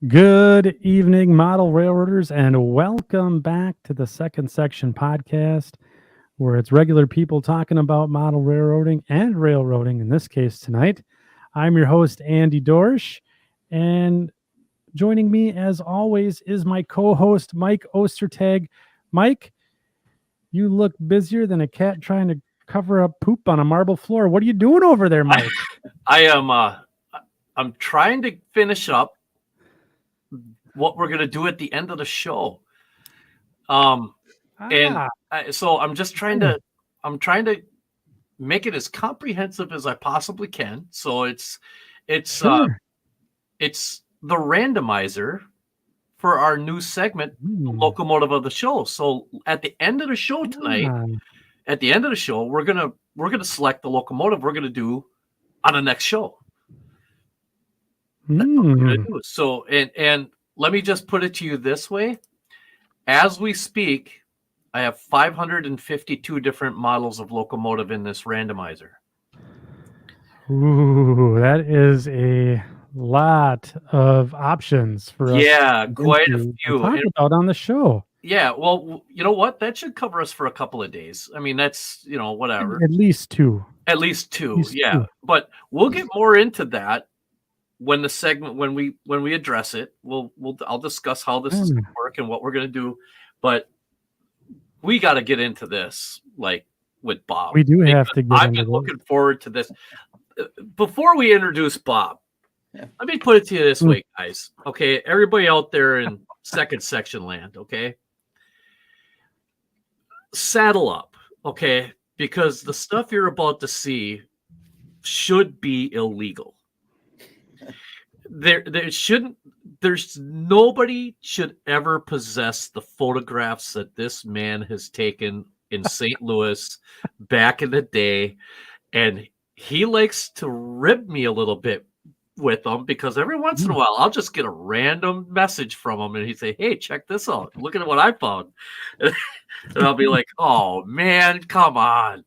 Good evening, model railroaders, and welcome back to the Second Section podcast, where it's regular people talking about model railroading and railroading. In this case, tonight, I'm your host, Andy Dorsch, and joining me, as always, is my co-host, Mike Ostertag. Mike, you look busier than a cat trying to cover up poop on a marble floor. What are you doing over there, Mike? I am. I'm trying to finish up what we're going to do at the end of the show. So I'm just trying to. I'm trying to make it as comprehensive as I possibly can. So it's Sure. it's the randomizer for our new segment, Locomotive of the Show. So at the end of the show tonight, we're gonna select the locomotive we're gonna do on the next show. That's what we're gonna do. So and let me just put it to you this way. As we speak, I have 552 different models of locomotive in this randomizer. Ooh, that is a lot of options for us. Yeah, quite a few. Talk about on the show. Yeah, well, you know what? That should cover us for a couple of days. I mean, that's, whatever. At least two. At least two, yeah. But we'll get more into that when the segment when we address it. I'll discuss how this is going to work and what we're going to do. But we got to get into this, like with Bob. We do have to get I've been looking forward to this. Before we introduce Bob, let me put it to you this way, guys. Okay, everybody out there in second section land, okay? Saddle up, okay? Because the stuff you're about to see should be illegal. There's nobody should ever possess the photographs that this man has taken in St. Louis back in the day. And he likes to rib me a little bit with them because every once in a while I'll just get a random message from him and he'd say, "Hey, check this out. Look at what I found." And I'll be like, "Oh man, come on."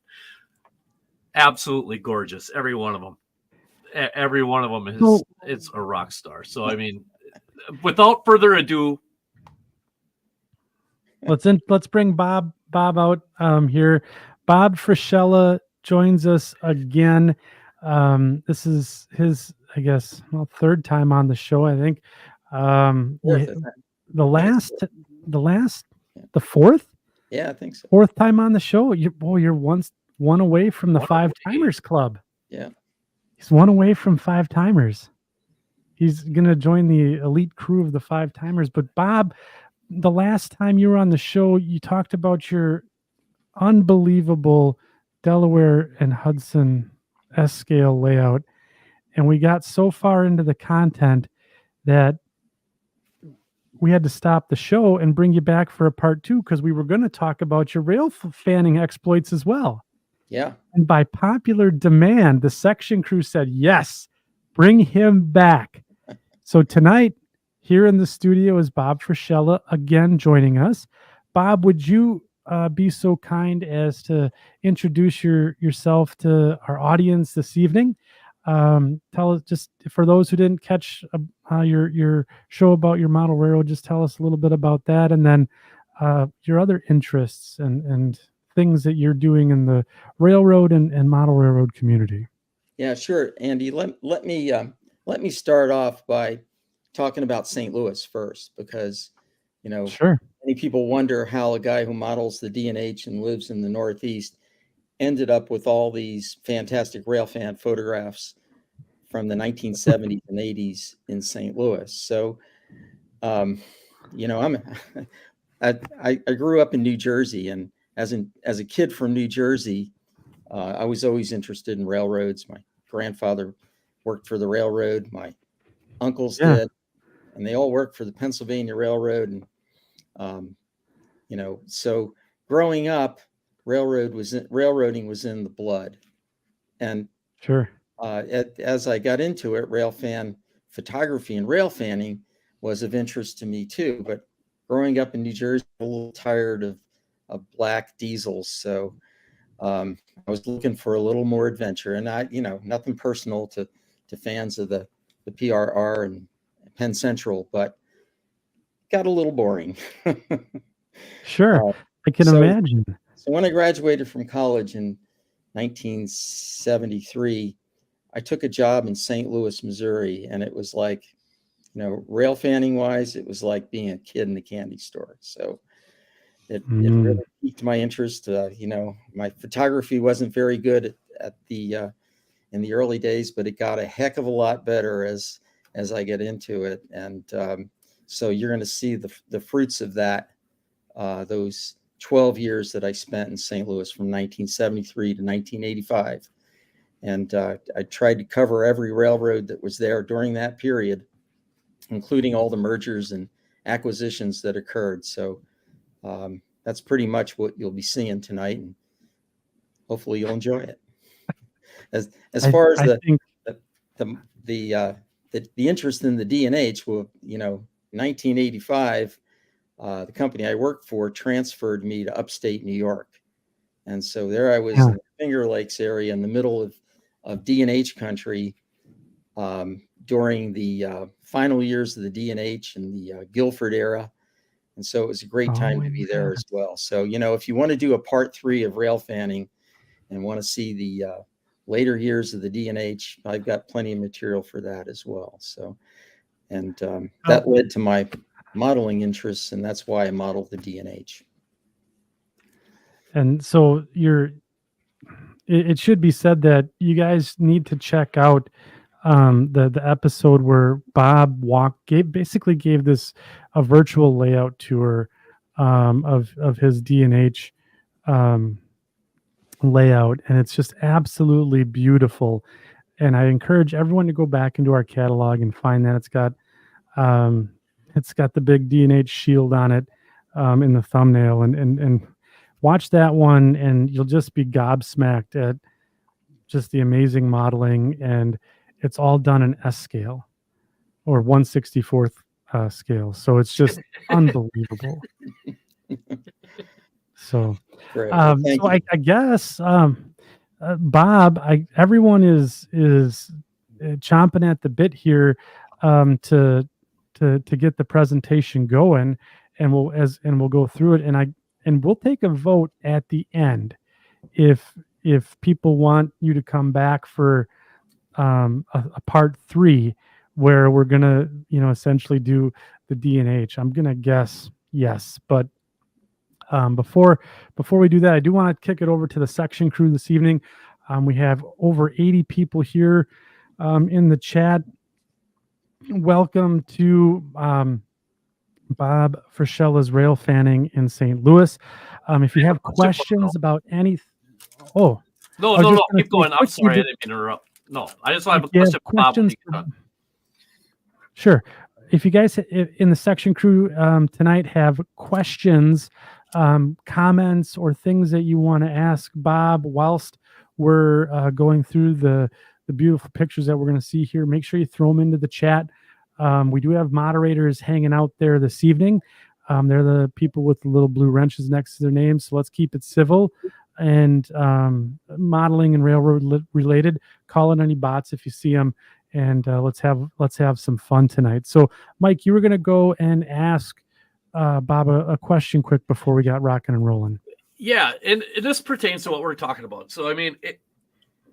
Absolutely gorgeous. Every one of them. Every one of them it's a rock star. So I mean, without further ado, let's bring Bob out here. Bob Frascella joins us again. This is his, I guess, third time on the show. I think the fourth. Yeah, I think so. Fourth time on the show. You're one away from the Five Timers Club. Yeah. He's one away from Five Timers. He's going to join the elite crew of the Five Timers. But Bob, the last time you were on the show, you talked about your unbelievable Delaware and Hudson S-scale layout. And we got so far into the content that we had to stop the show and bring you back for a part two because we were going to talk about your rail fanning exploits as well. Yeah. And by popular demand, the section crew said, yes, bring him back. So tonight, here in the studio is Bob Frascella again joining us. Bob, would you be so kind as to introduce yourself to our audience this evening? Tell us, just for those who didn't catch your show about your model railroad, just tell us a little bit about that, and then your other interests and things that you're doing in the railroad and model railroad community. Yeah, sure, Andy. Let me start off by talking about St. Louis first, because sure, many people wonder how a guy who models the D&H and lives in the Northeast ended up with all these fantastic railfan photographs from the 1970s and 80s in St. Louis. So, I grew up in New Jersey, and as a kid from New Jersey, I was always interested in railroads. My grandfather worked for the railroad. My uncles did, and they all worked for the Pennsylvania Railroad. And, so growing up, railroading was in the blood. And sure, as I got into it, railfan photography and rail fanning was of interest to me too. But growing up in New Jersey, I'm a little tired of black diesels. So I was looking for a little more adventure, and nothing personal to fans of the PRR Penn Central, but got a little boring. Sure, I can so- imagine. So when I graduated from college in 1973, I took a job in St. Louis, Missouri, and it was like, rail fanning wise, it was like being a kid in the candy store. So it really piqued my interest. My photography wasn't very good at the in the early days, but it got a heck of a lot better as I get into it. And so you're going to see the fruits of that, those 12 years that I spent in St. Louis from 1973 to 1985. And I tried to cover every railroad that was there during that period, including all the mergers and acquisitions that occurred. So that's pretty much what you'll be seeing tonight, and hopefully you'll enjoy it. As far as the interest in the D&H, well, 1985, the company I worked for transferred me to upstate New York. And so there I was in the Finger Lakes area in the middle of D&H country during the final years of the D&H and the Guilford era. And so it was a great time to be there as well. So, if you want to do a part 3 of rail fanning and want to see the later years of the D&H, I've got plenty of material for that as well. So, and that led to my modeling interests, and that's why I modeled the D&H. And so it should be said that you guys need to check out the episode where Bob basically gave this a virtual layout tour of his D&H layout, and it's just absolutely beautiful. And I encourage everyone to go back into our catalog and find that. It's got the big D&H shield on it in the thumbnail, and watch that one, and you'll just be gobsmacked at just the amazing modeling. And it's all done in S scale or 1/64th scale. So it's just unbelievable. So, I guess, Bob, everyone is chomping at the bit here to get the presentation going, and we'll go through it, and we'll take a vote at the end if people want you to come back for a part 3 where we're gonna essentially do the D&H. I'm gonna guess yes, but before we do that, I do want to kick it over to the section crew this evening. We have over 80 people here in the chat. Welcome to Bob Frascella's rail fanning in St. Louis. If you have questions about any, no, keep going. I'm sorry, I didn't interrupt. No, I just have a question for Bob. Sure. If you guys in the section crew tonight have questions, comments, or things that you want to ask Bob whilst we're going through the beautiful pictures that we're going to see here, make sure you throw them into the chat. We do have moderators hanging out there this evening. They're the people with the little blue wrenches next to their names. So let's keep it civil and modeling and railroad related. Call in any bots if you see them, and let's have some fun tonight. So, Mike, you were going to go and ask Bob a question quick before we got rocking and rolling. Yeah, and this pertains to what we're talking about. So, I mean,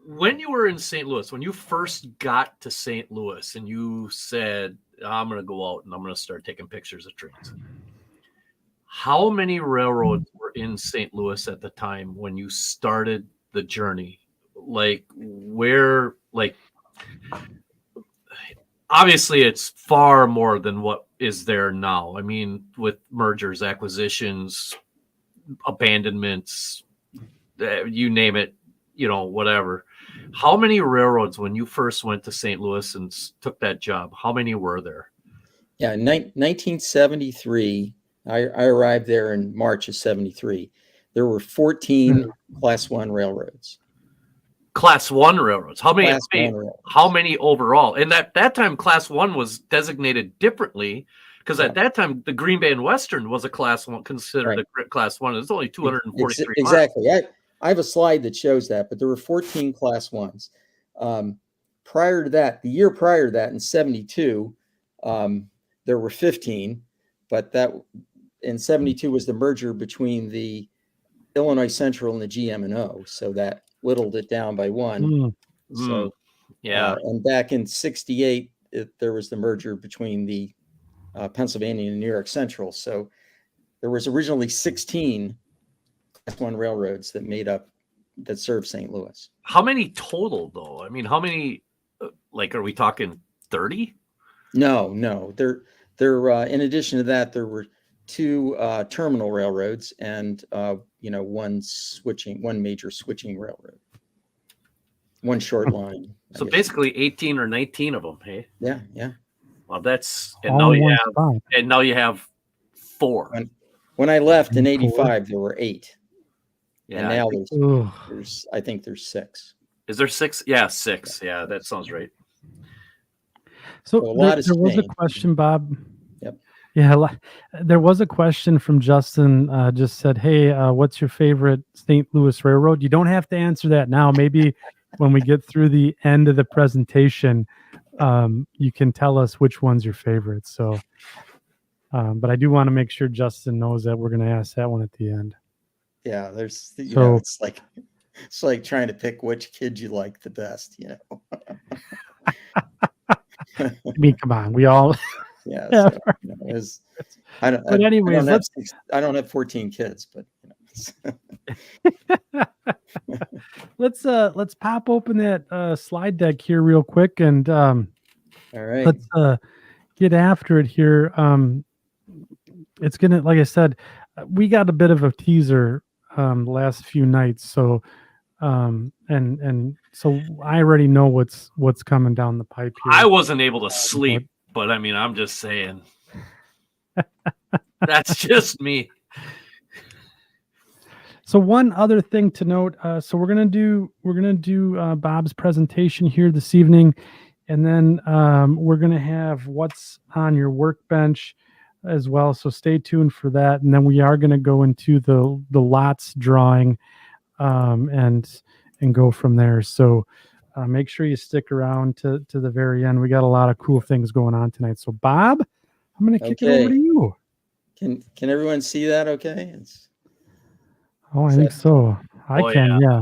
when you were in St. Louis, when you first got to St. Louis and you said, I'm going to go out and I'm going to start taking pictures of trains, how many railroads were in St. Louis at the time when you started the journey? Obviously it's far more than what is there now. I mean, with mergers, acquisitions, abandonments, you name it, whatever. How many railroads, when you first went to St. Louis and took that job, how many were there? Yeah, in 1973, I arrived there in March of 73. There were 14 Class 1 railroads. Class 1 railroads. How many overall? And that time, Class 1 was designated differently, because at that time, the Green Bay and Western was a Class 1, considered a Class 1. It's only 243 exactly. miles. I have a slide that shows that, but there were 14 Class 1s. Prior to that, the year prior to that, in 72, there were 15, but that in 72 was the merger between the Illinois Central and the GM&O. So that whittled it down by one. Mm. So, yeah. And back in 68, there was the merger between the Pennsylvania and New York Central. So there was originally 16 Class 1 railroads that served St. Louis. How many total, though? I mean, how many, like, are we talking 30? No. There, in addition to that, there were 2 terminal railroads and, one major switching railroad, one short line. So basically 18 or 19 of them, hey? Yeah. Well, that's, All in one spot. and now you have 4. When I left in 85, there were 8. Yeah. And now I think there's 6. Is there 6? Yeah, 6. Yeah, that sounds right. So a lot there was a changed. question, Bob. Yep. Yeah, there was a question from Justin. Just said, "Hey, what's your favorite St. Louis railroad?" You don't have to answer that now. Maybe when we get through the end of the presentation, you can tell us which one's your favorite. So, but I do want to make sure Justin knows that we're going to ask that one at the end. Yeah, there's it's like trying to pick which kid you like the best. I mean, come on, we all. Yeah. Yeah, So, I don't. But anyways, I don't have 14 kids, but. Let's pop open that slide deck here real quick and all right. let's get after it here. It's gonna, like I said, we got a bit of a teaser the last few nights, so and so I already know what's coming down the pipe here. I wasn't able to sleep, but I mean, I'm just saying. That's just me. So one other thing to note, so we're gonna do Bob's presentation here this evening, and then we're gonna have what's on your workbench as well. So stay tuned for that, and then we are gonna go into the lots drawing, and go from there. So make sure you stick around to the very end. We got a lot of cool things going on tonight. So Bob, I'm gonna kick it over to you. Can everyone see that? Okay. I think so. I can, yeah.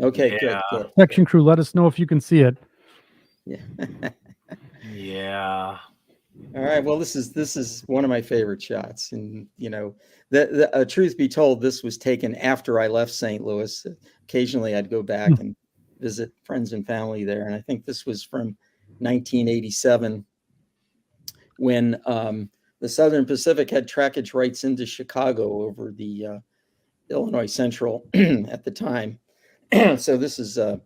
Okay, Yeah. good. Section crew, let us know if you can see it. Yeah. Yeah. All right. Well, this is one of my favorite shots, and truth be told, this was taken after I left St. Louis. Occasionally, I'd go back and visit friends and family there, and I think this was from 1987 when the Southern Pacific had trackage rights into Chicago over the Illinois Central at the time. So this is a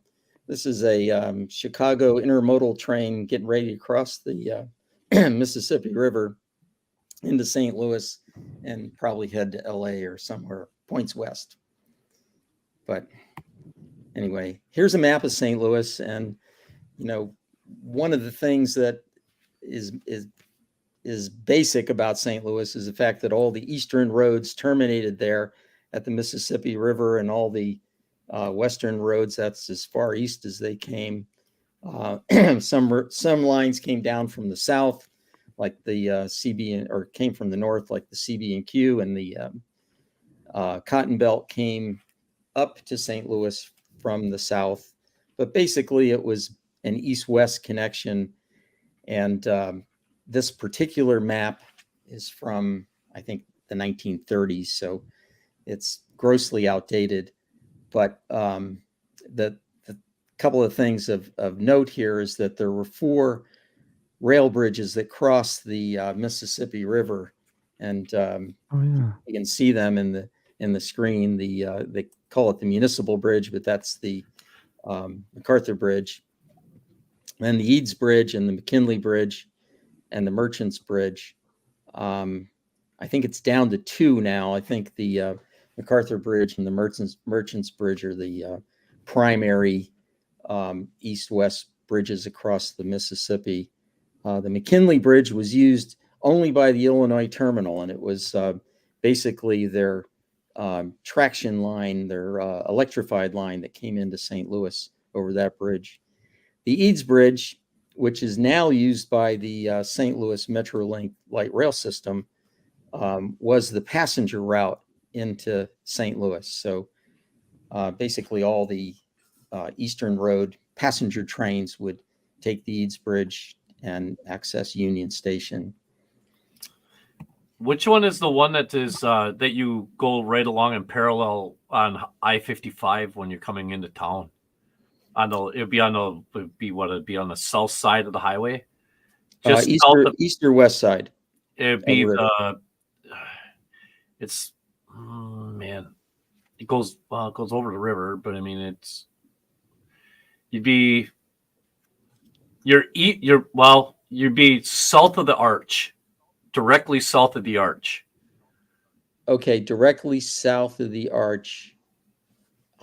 Chicago intermodal train getting ready to cross the Mississippi River into St. Louis and probably head to LA or somewhere points west. But anyway, here's a map of St. Louis, and one of the things that is basic about St. Louis is the fact that all the eastern roads terminated there at the Mississippi River, and all the western roads, that's as far east as they came. Some lines came down from the south, like the CB, or came from the north, like the CB and Q, and the Cotton Belt came up to St. Louis from the south. But basically, it was an east-west connection. And this particular map is from, I think, the 1930s, so it's grossly outdated. But the couple of things of note here is that there were 4 rail bridges that crossed the Mississippi River, and you can see them in the screen. They call it the Municipal Bridge, but that's the MacArthur Bridge, and the Eads Bridge, and the McKinley Bridge, and the Merchants Bridge. I think it's down to 2 now. I think the MacArthur Bridge and the Merchants Bridge are the primary east-west bridges across the Mississippi. The McKinley Bridge was used only by the Illinois Terminal, and it was basically their traction line, their electrified line that came into St. Louis over that bridge. The Eads Bridge which is now used by the St. Louis Metrolink light rail system, was the passenger route into St. Louis. So basically all the Eastern Road passenger trains would take the Eads Bridge and access Union Station. Which one is the one that is that you go right along in parallel on I-55 when you're coming into town? It'd be on the south side of the highway, just east or west side. It'd be it's man, it goes over the river, but I mean you'd be south of the arch. Directly south of the arch. Okay, directly south of the arch.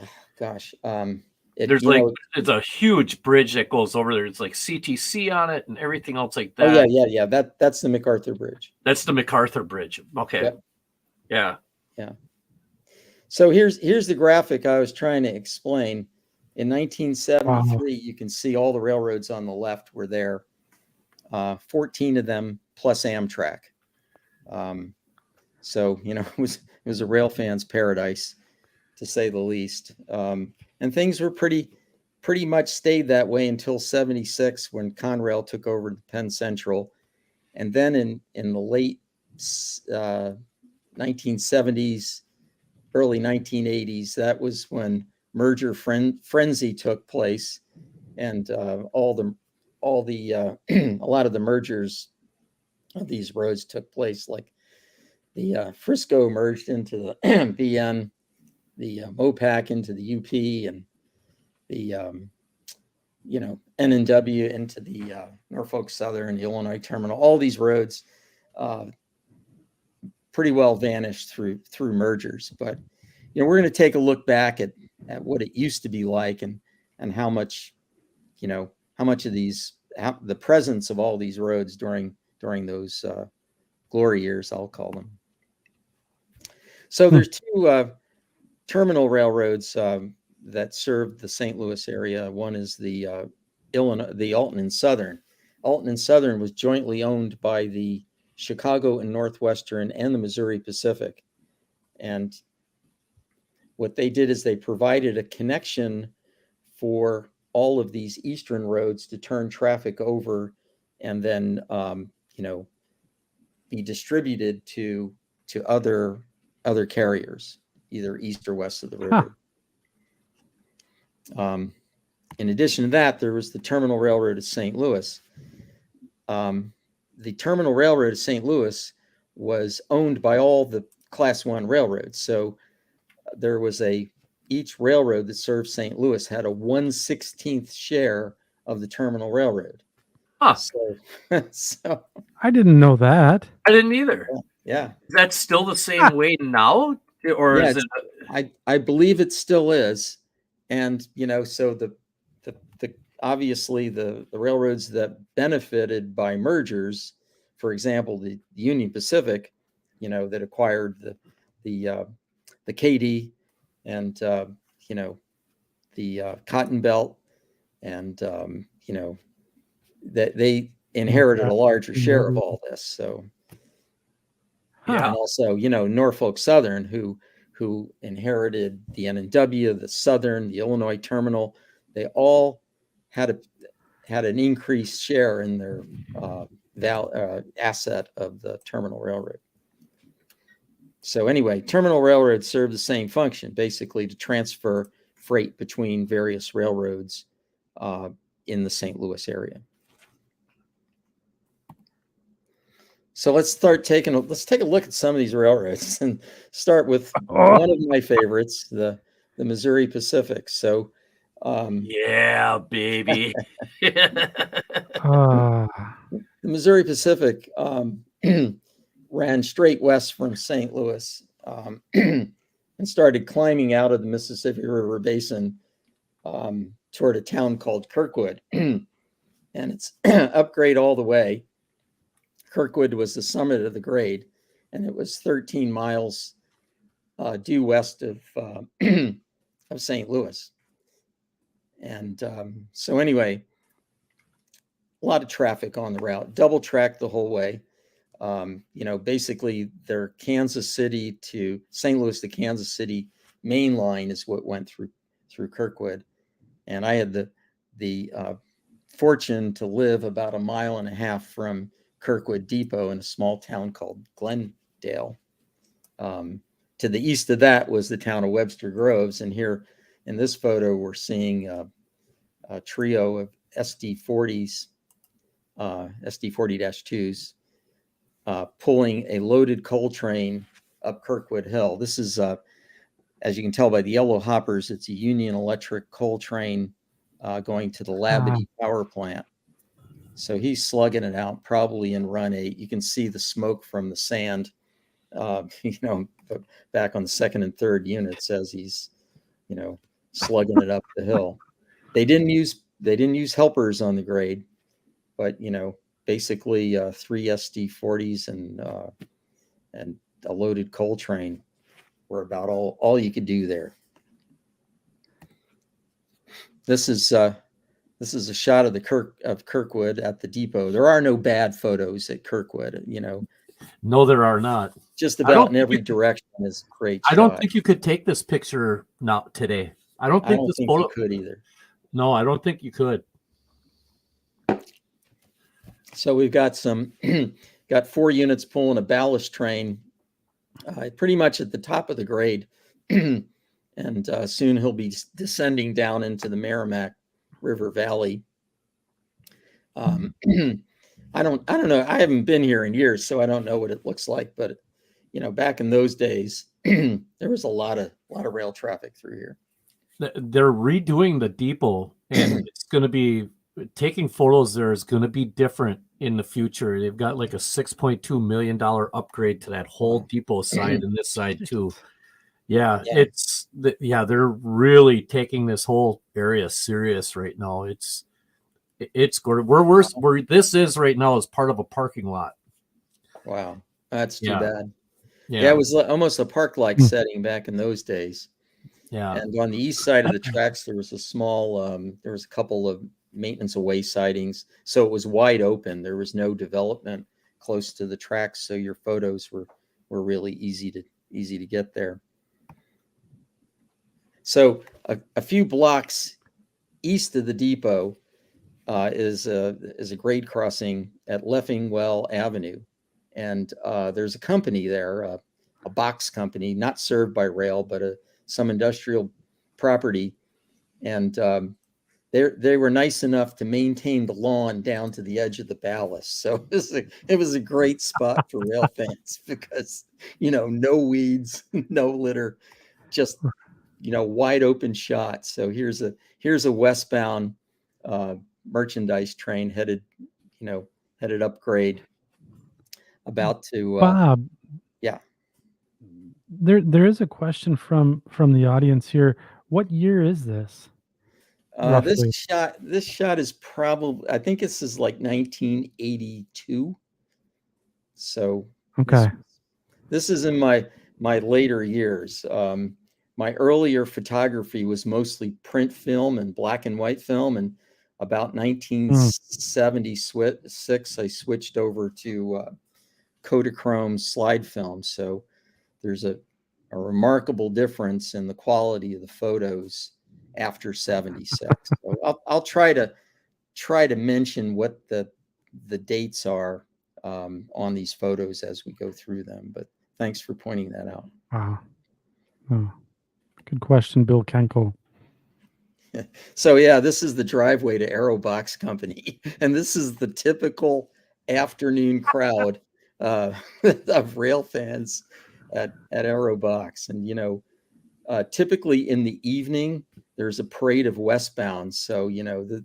Oh, gosh, it's a huge bridge that goes over there. It's like CTC on it and everything else like that. Oh yeah. That's the MacArthur Bridge. That's the MacArthur Bridge. Okay. Yep. Yeah. So here's the graphic I was trying to explain. In 1973, you can see all the railroads on the left were there. 14 of them plus Amtrak. So, it was a Railfan's paradise, to say the least. And things were pretty much stayed that way until 76 when Conrail took over the Penn Central. And then in the late 1970s, early 1980s, that was when merger frenzy took place, and a lot of the mergers of these roads took place. Like the Frisco merged into the BN, the Mopac into the UP, and the N&W into the Norfolk Southern, the Illinois Terminal. All these roads pretty well vanished through mergers. But we're going to take a look back at what it used to be like, and how much of these, the presence of all these roads during those glory years, I'll call them. So there's two terminal railroads that served the St. Louis area. One is the Alton and Southern. Alton and Southern was jointly owned by the Chicago and Northwestern and the Missouri Pacific. And what they did is they provided a connection for all of these eastern roads to turn traffic over, and then be distributed to other carriers, either east or west of the river. In addition to that, there was the Terminal Railroad of St. Louis. The Terminal Railroad of St. Louis was owned by all the Class I railroads. So there was each railroad that served St. Louis had a 1/16 share of the Terminal Railroad. So I didn't know that. I didn't either. Yeah. Is that still the same way now? Or is it? I believe it still is. And, so the obviously the railroads that benefited by mergers, for example, the Union Pacific, that acquired the KD and, the Cotton Belt, and, that they inherited a larger share of all this. So, yeah. And also, Norfolk Southern, who inherited the N&W, the Southern, the Illinois Terminal, they all had an increased share in their asset of the Terminal Railroad. So anyway, Terminal Railroads serve the same function, basically to transfer freight between various railroads in the St. Louis area. So let's take a look at some of these railroads, and start with one of my favorites, the Missouri Pacific. So, yeah, baby. The Missouri Pacific ran straight west from St. Louis and started climbing out of the Mississippi River Basin toward a town called Kirkwood, and it's upgrade all the way. Kirkwood was the summit of the grade, and it was 13 miles due west of St. Louis. And so anyway, lot of traffic on the route, double track the whole way. Basically their Kansas City to St. Louis to Kansas City main line is what went through Kirkwood. And I had the fortune to live about 1.5 miles from Kirkwood Depot in a small town called Glendale. To the east of that was the town of Webster Groves. And here in this photo, we're seeing a trio of SD40s, SD40-2s, pulling a loaded coal train up Kirkwood Hill. This is, as you can tell by the yellow hoppers, it's a Union Electric coal train going to the Labadie power plant. So he's slugging it out probably in run 8. You can see the smoke from the sand, back on the 2nd and 3rd units as he's, slugging it up the hill. They didn't use helpers on the grade, but, basically 3 SD40s and a loaded coal train were about all you could do there. This is a shot of Kirkwood at the depot. There are no bad photos at Kirkwood, No, there are not. Just about in every direction is great. I don't think you could take this picture now today. I don't think this photo you could either. No, I don't think you could. So we've got got 4 units pulling a ballast train, pretty much at the top of the grade. And soon he'll be descending down into the Merrimack River Valley. I don't know. I haven't been here in years, so I don't know what it looks like. But back in those days, there was a lot of rail traffic through here. They're redoing the depot, and it's going to be taking photos there is going to be different in the future. They've got like a $6.2 million upgrade to that whole depot side and this side too. Yeah. They're really taking this whole area serious right now. It's good. Where this is right now is part of a parking lot. Wow, that's too bad. Yeah, it was almost a park-like setting back in those days. Yeah, and on the east side of the tracks, there was a couple of maintenance away sidings, so it was wide open. There was no development close to the tracks, so your photos were really easy to get there. So a few blocks east of the depot is a grade crossing at Leffingwell Avenue, and there's a company there, a box company, not served by rail, but some industrial property, and they were nice enough to maintain the lawn down to the edge of the ballast. So it was a great spot for rail fans because no weeds, no litter, just wide open shot. So here's a westbound merchandise train headed upgrade, about to Bob. Yeah. There is a question from the audience here. What year is this? This shot is probably, I think this is like 1982. So okay, this is in my later years. My earlier photography was mostly print film and black and white film, and about 1976 I switched over to Kodachrome slide film. So there's a remarkable difference in the quality of the photos after 76. So I'll try to mention what the dates are on these photos as we go through them. But thanks for pointing that out. Wow. Oh, good question, Bill Kenkel. So yeah, this is the driveway to Aerobox Company, and this is the typical afternoon crowd of rail fans at Aerobox. And typically in the evening there's a parade of westbound, so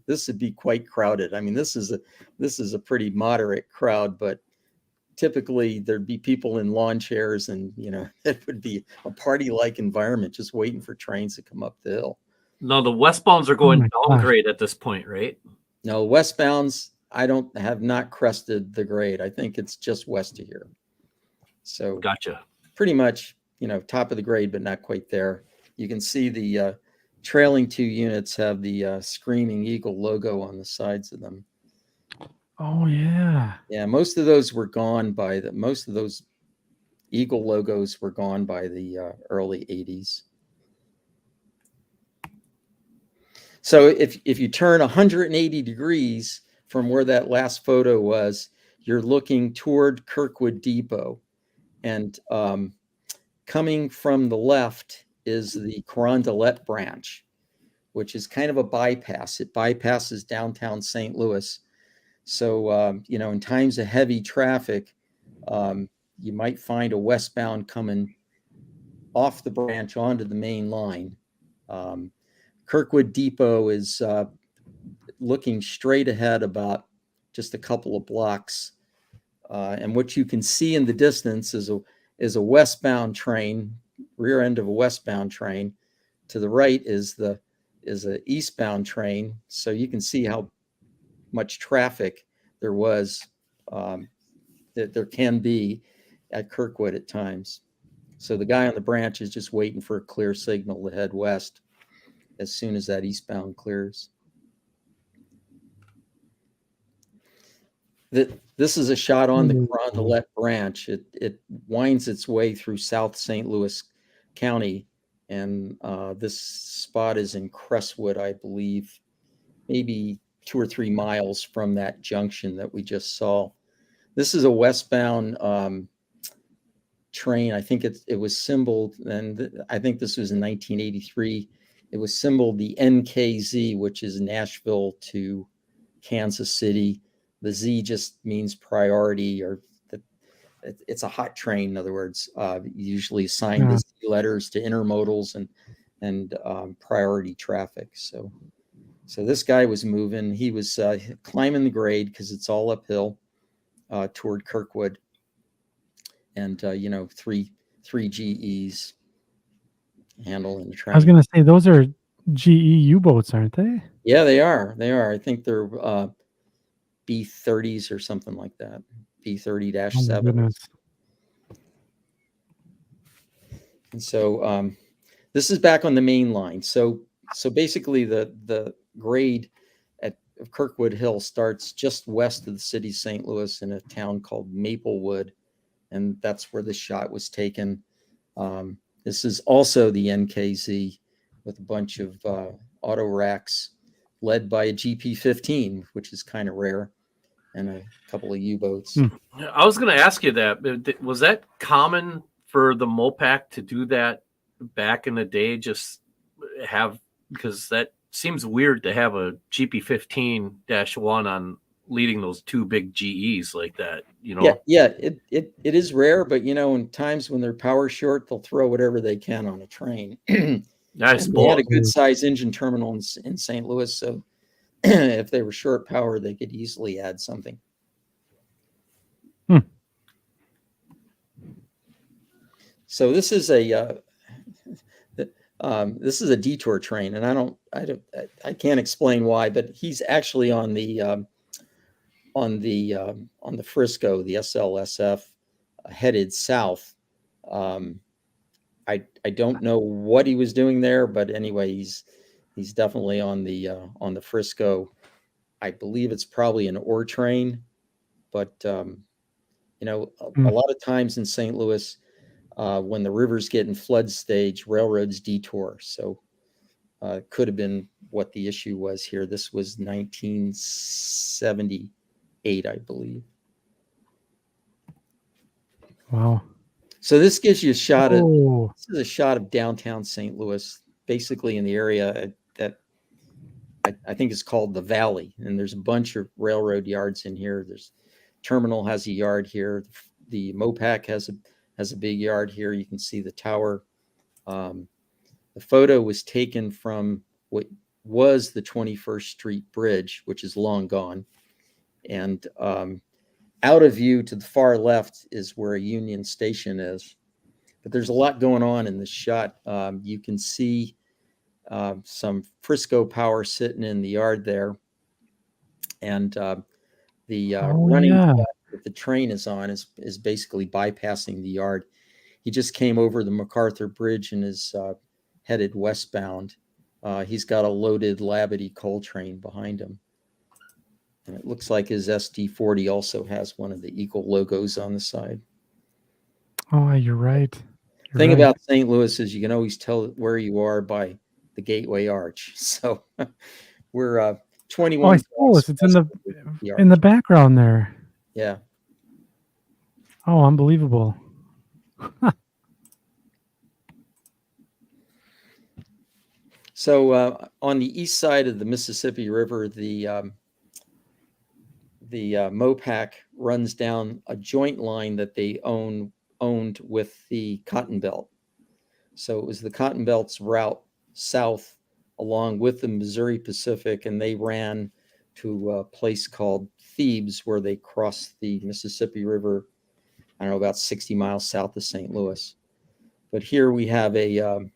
this would be quite crowded. I mean, this is a pretty moderate crowd, but typically there'd be people in lawn chairs, and it would be a party-like environment, just waiting for trains to come up the hill. No, the westbounds are going downgrade at this point, right? No, westbounds have not crested the grade. I think it's just west of here. So gotcha. Pretty much, top of the grade, but not quite there. You can see the trailing 2 units have the Screaming Eagle logo on the sides of them. Oh yeah. Yeah, most of those were gone by most of those Eagle logos were gone by the early 80s. So if you turn 180 degrees from where that last photo was, you're looking toward Kirkwood Depot. And coming from the left is the Carondelet branch, which is kind of a bypass. It bypasses downtown St. Louis. So, in times of heavy traffic, you might find a westbound coming off the branch onto the main line. Kirkwood Depot is looking straight ahead about just a couple of blocks. And what you can see in the distance is a westbound train, rear end of a westbound train. To the right is a eastbound train. So you can see how much traffic there was, that there can be at Kirkwood at times. So the guy on the branch is just waiting for a clear signal to head west as soon as that eastbound clears. This is a shot on the Carondelet branch. It winds its way through South St. Louis County, and this spot is in Crestwood, I believe, maybe 2 or 3 miles from that junction that we just saw. This is a westbound train. I think it was symboled, and I think this was in 1983. It was symboled the NKZ, which is Nashville to Kansas City. The Z just means priority, or it's a hot train. In other words, usually assign the Z letters to intermodals and priority traffic. So this guy was moving. He was climbing the grade because it's all uphill toward Kirkwood, and three GEs handling the train. I was going to say those are GE U-boats, aren't they? Yeah, they are. I think they're B-30s or something like that. B-30-7. And so this is back on the main line. So basically the grade at Kirkwood Hill starts just west of the city of St. Louis in a town called Maplewood, and that's where the shot was taken. This is also the NKZ with a bunch of auto racks led by a GP-15, which is kind of rare, and a couple of U-boats. I was going to ask you that. Was that common for the Mopac to do that back in the day? Just have, because that seems weird to have a GP-15-1 on leading those 2 big GEs like that, Yeah, it is rare, but in times when they're power short, they'll throw whatever they can on a train. Nice. They had a good size engine terminal in St. Louis, so if they were short power, they could easily add something. So this is a detour train, and I can't explain why, but he's actually on the Frisco, the SLSF, headed south. I don't know what he was doing there, but anyway, he's definitely on the Frisco. I believe it's probably an ore train, but a lot of times in St. Louis, when the rivers get in flood stage, railroads detour. So it could have been what the issue was here. This was 1978, I believe. Wow. So this gives you a shot this is a shot of downtown St. Louis, basically in the area that I think is called the Valley. And there's a bunch of railroad yards in here. There's Terminal has a yard here. The Mopac has a big yard here. You can see the tower. The photo was taken from what was the 21st Street Bridge, which is long gone. And out of view to the far left is where a Union Station is. But there's a lot going on in this shot. You can see some Frisco power sitting in the yard there. And the running that the train is on is basically bypassing the yard. He just came over the MacArthur Bridge and is headed westbound. He's got a loaded Labadie coal train behind him. And it looks like his SD40 also has one of the Eagle logos on the side. Oh, you're right. Thing about St. Louis is you can always tell where you are by the Gateway Arch. So we're 21. Oh, I suppose it's in the background there. Yeah. Oh, unbelievable. So on the east side of the Mississippi River, the Mopac runs down a joint line that they owned with the Cotton Belt. So it was the Cotton Belt's route south along with the Missouri Pacific, and they ran to a place called Thebes, where they crossed the Mississippi River, I don't know, about 60 miles south of St. Louis. But here we have a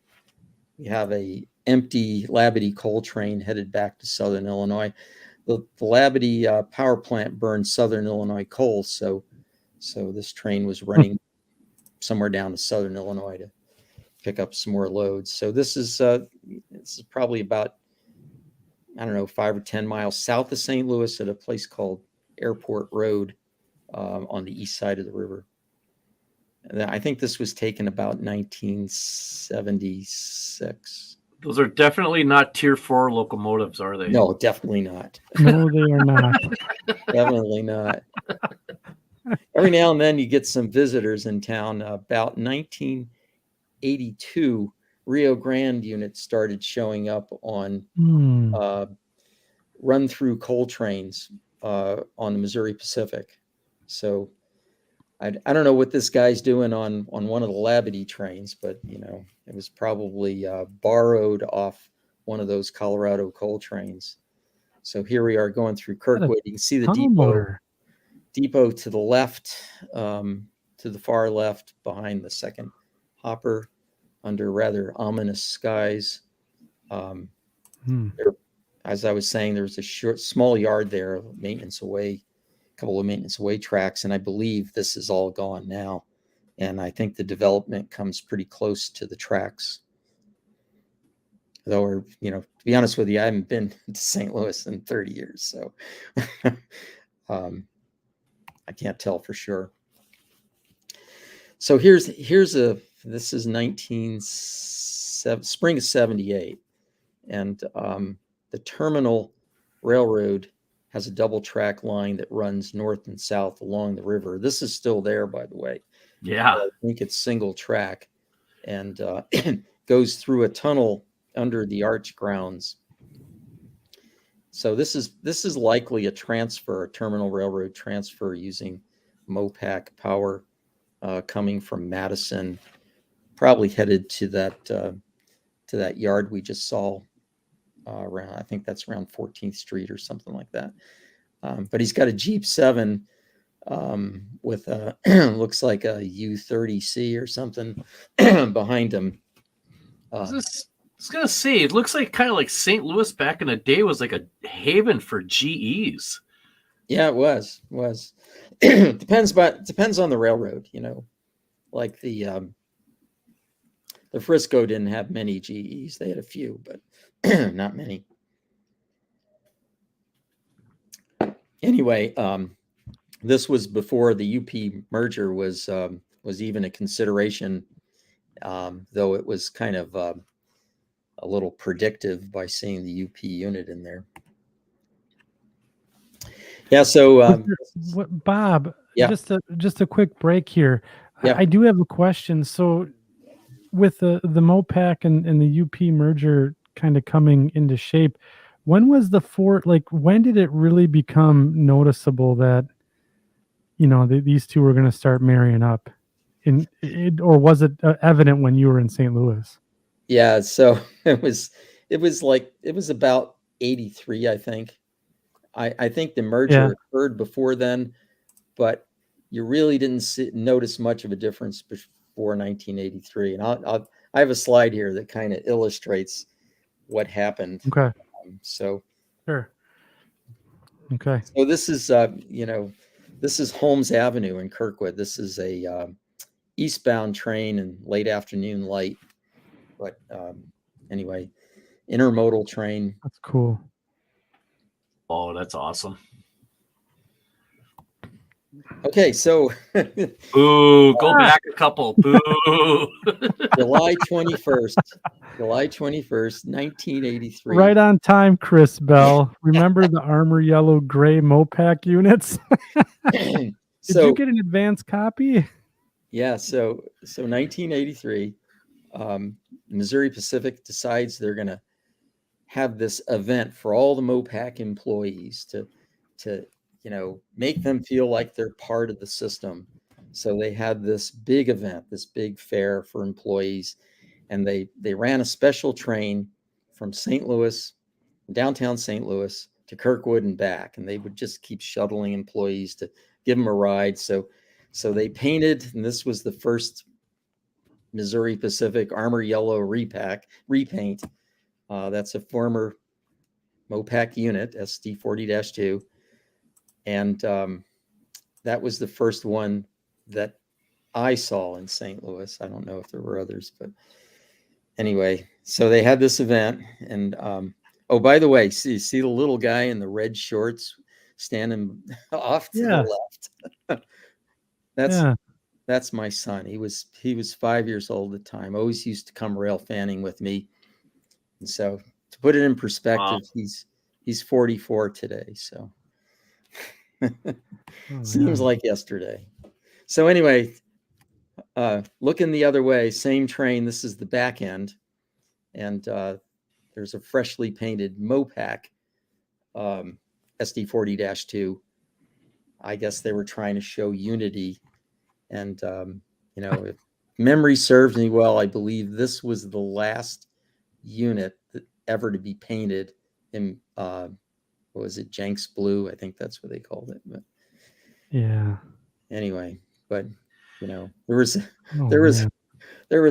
empty Labadie coal train headed back to Southern Illinois. The Labadie power plant burned Southern Illinois coal, so this train was running somewhere down to Southern Illinois to pick up some more loads. So this is probably about, I don't know, 5 or 10 miles south of St. Louis at a place called Airport Road on the east side of the river. And I think this was taken about 1976. Those are definitely not Tier 4 locomotives, are they? No, definitely not. No, they are not. Definitely not. Every now and then you get some visitors in town. About 1982, Rio Grande units started showing up on run-through coal trains on the Missouri Pacific. So I don't know what this guy's doing on one of the Labadie trains, but it was probably borrowed off one of those Colorado coal trains. So here we are going through Kirkwood. You can see the depot to the left, to the far left, behind the second hopper, under rather ominous skies. There, as I was saying, there's a small yard there, couple of maintenance away tracks, and I believe this is all gone now. And I think the development comes pretty close to the tracks. Though, to be honest with you, I haven't been to St. Louis in 30 years, so I can't tell for sure. So this is spring of 78, and the Terminal Railroad has a double track line that runs north and south along the river. This is still there, by the way. Yeah. I think it's single track, and goes through a tunnel under the arch grounds. So this is likely a Terminal Railroad transfer using Mopac power coming from Madison, probably headed to that yard we just saw around, I think that's around 14th Street or something like that. But he's got a Jeep 7 with a looks like a U30C or something behind him. I was gonna say, it looks like kind of like St. Louis back in the day was like a haven for GEs. Yeah, it was. Depends on the railroad, like the Frisco didn't have many GEs. They had a few, but not many. Anyway, this was before the UP merger was even a consideration, though it was kind of a little predictive by seeing the UP unit in there. Yeah. So, Bob, yeah. just a quick break here. Yeah. I do have a question. So, with the Mopac and the UP merger kind of coming into shape, when was when did it really become noticeable that these two were going to start marrying up, or was it evident when you were in St. Louis? Yeah, so it was about 83, I think. I think the merger occurred before then, but you really didn't notice much of a difference before 1983. And I have a slide here that kind of illustrates what happened. Okay. So sure. Okay. So this is this is Holmes Avenue in Kirkwood. This is a eastbound train in late afternoon light, but anyway, intermodal train. That's cool. Oh, that's awesome. Okay, so Boo, go back a couple. Boo. July 21st, July 21st, 1983. Right on time, Chris Bell. Remember the armor yellow gray Mopac units? Did you get an advance copy? Yeah, so 1983, Missouri Pacific decides they're going to have this event for all the Mopac employees to make them feel like they're part of the system. So they had this big event, this big fair for employees, and they ran a special train from St. Louis, downtown St. Louis, to Kirkwood and back, and they would just keep shuttling employees to give them a ride. So they painted, and this was the first Missouri Pacific armor yellow repaint. That's a former Mopac unit, SD40-2. And that was the first one that I saw in St. Louis. I don't know if there were others, but anyway, so they had this event. And oh, by the way, see the little guy in the red shorts standing off to the left? That's my son. He was 5 years old at the time. Always used to come rail fanning with me. And so to put it in perspective, he's 44 today. So seems like yesterday. So anyway, looking the other way, same train. This is the back end. And there's a freshly painted Mopac SD40-2. I guess they were trying to show unity. And, if memory serves me well, I believe this was the last unit ever to be painted in, what was it, Jenks blue? I think that's what they called it. But yeah. Anyway, but there was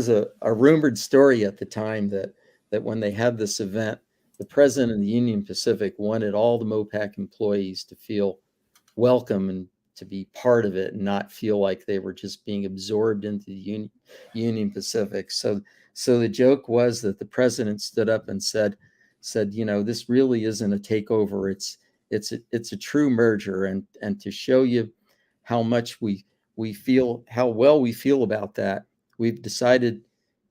a rumored story at the time that when they had this event, the president of the Union Pacific wanted all the Mopac employees to feel welcome and to be part of it and not feel like they were just being absorbed into the Union Pacific. So the joke was that the president stood up and said, this really isn't a takeover. It's a true merger. And to show you how much we feel, how well we feel about that, we've decided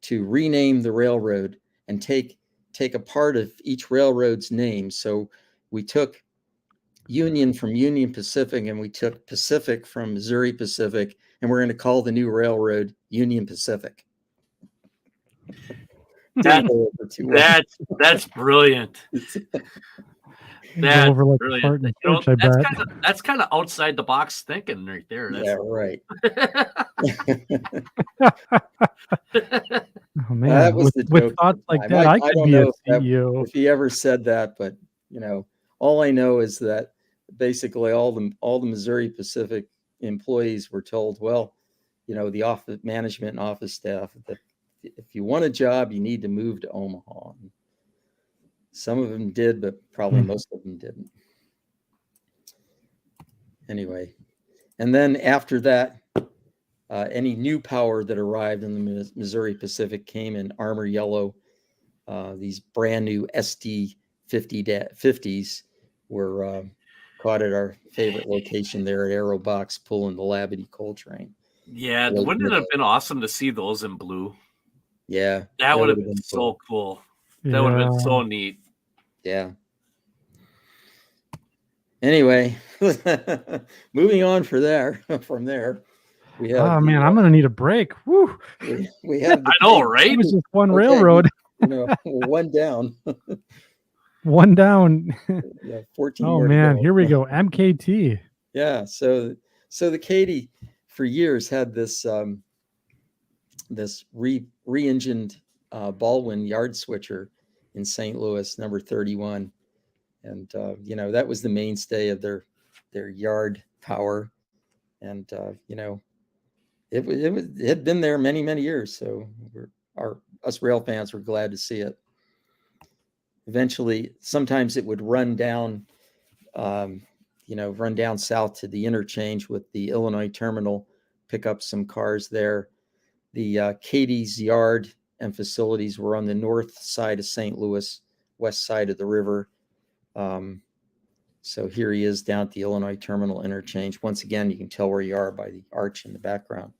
to rename the railroad and take a part of each railroad's name. So we took Union from Union Pacific, and we took Pacific from Missouri Pacific, and we're going to call the new railroad Union Pacific. That's brilliant. That's brilliant. That's kind of outside the box thinking right there. Right. Oh man, with thoughts like that, I could be a CEO. If he ever said that, but all I know is that basically all the Missouri Pacific employees were told, well, the office management and office staff, that if you want a job, you need to move to Omaha. And some of them did, but probably most of them didn't. Anyway, and then after that, any new power that arrived in the Missouri Pacific came in armor yellow. These brand new SD50s were caught at our favorite location there at Aero Box, pulling the Labadee coal train. Yeah, wouldn't it have been awesome to see those in blue? Yeah, that would have been so cool. That would have been so neat. Yeah. Anyway, moving on from there, we have. Oh man, I'm gonna need a break. Woo. We have. I know, right? It was just one railroad. One down. One down. Yeah, 14. Oh man, here we go. MKT. Yeah, so the Katy for years had this this re-engined Baldwin yard switcher in St. Louis, number 31, and that was the mainstay of their yard power, and it had been there many years. So us rail fans were glad to see it. Eventually, sometimes it would run down south to the interchange with the Illinois terminal, pick up some cars there. The Katy's yard and facilities were on the north side of St. Louis, west side of the river. So here he is down at the Illinois Terminal Interchange. Once again, you can tell where you are by the arch in the background.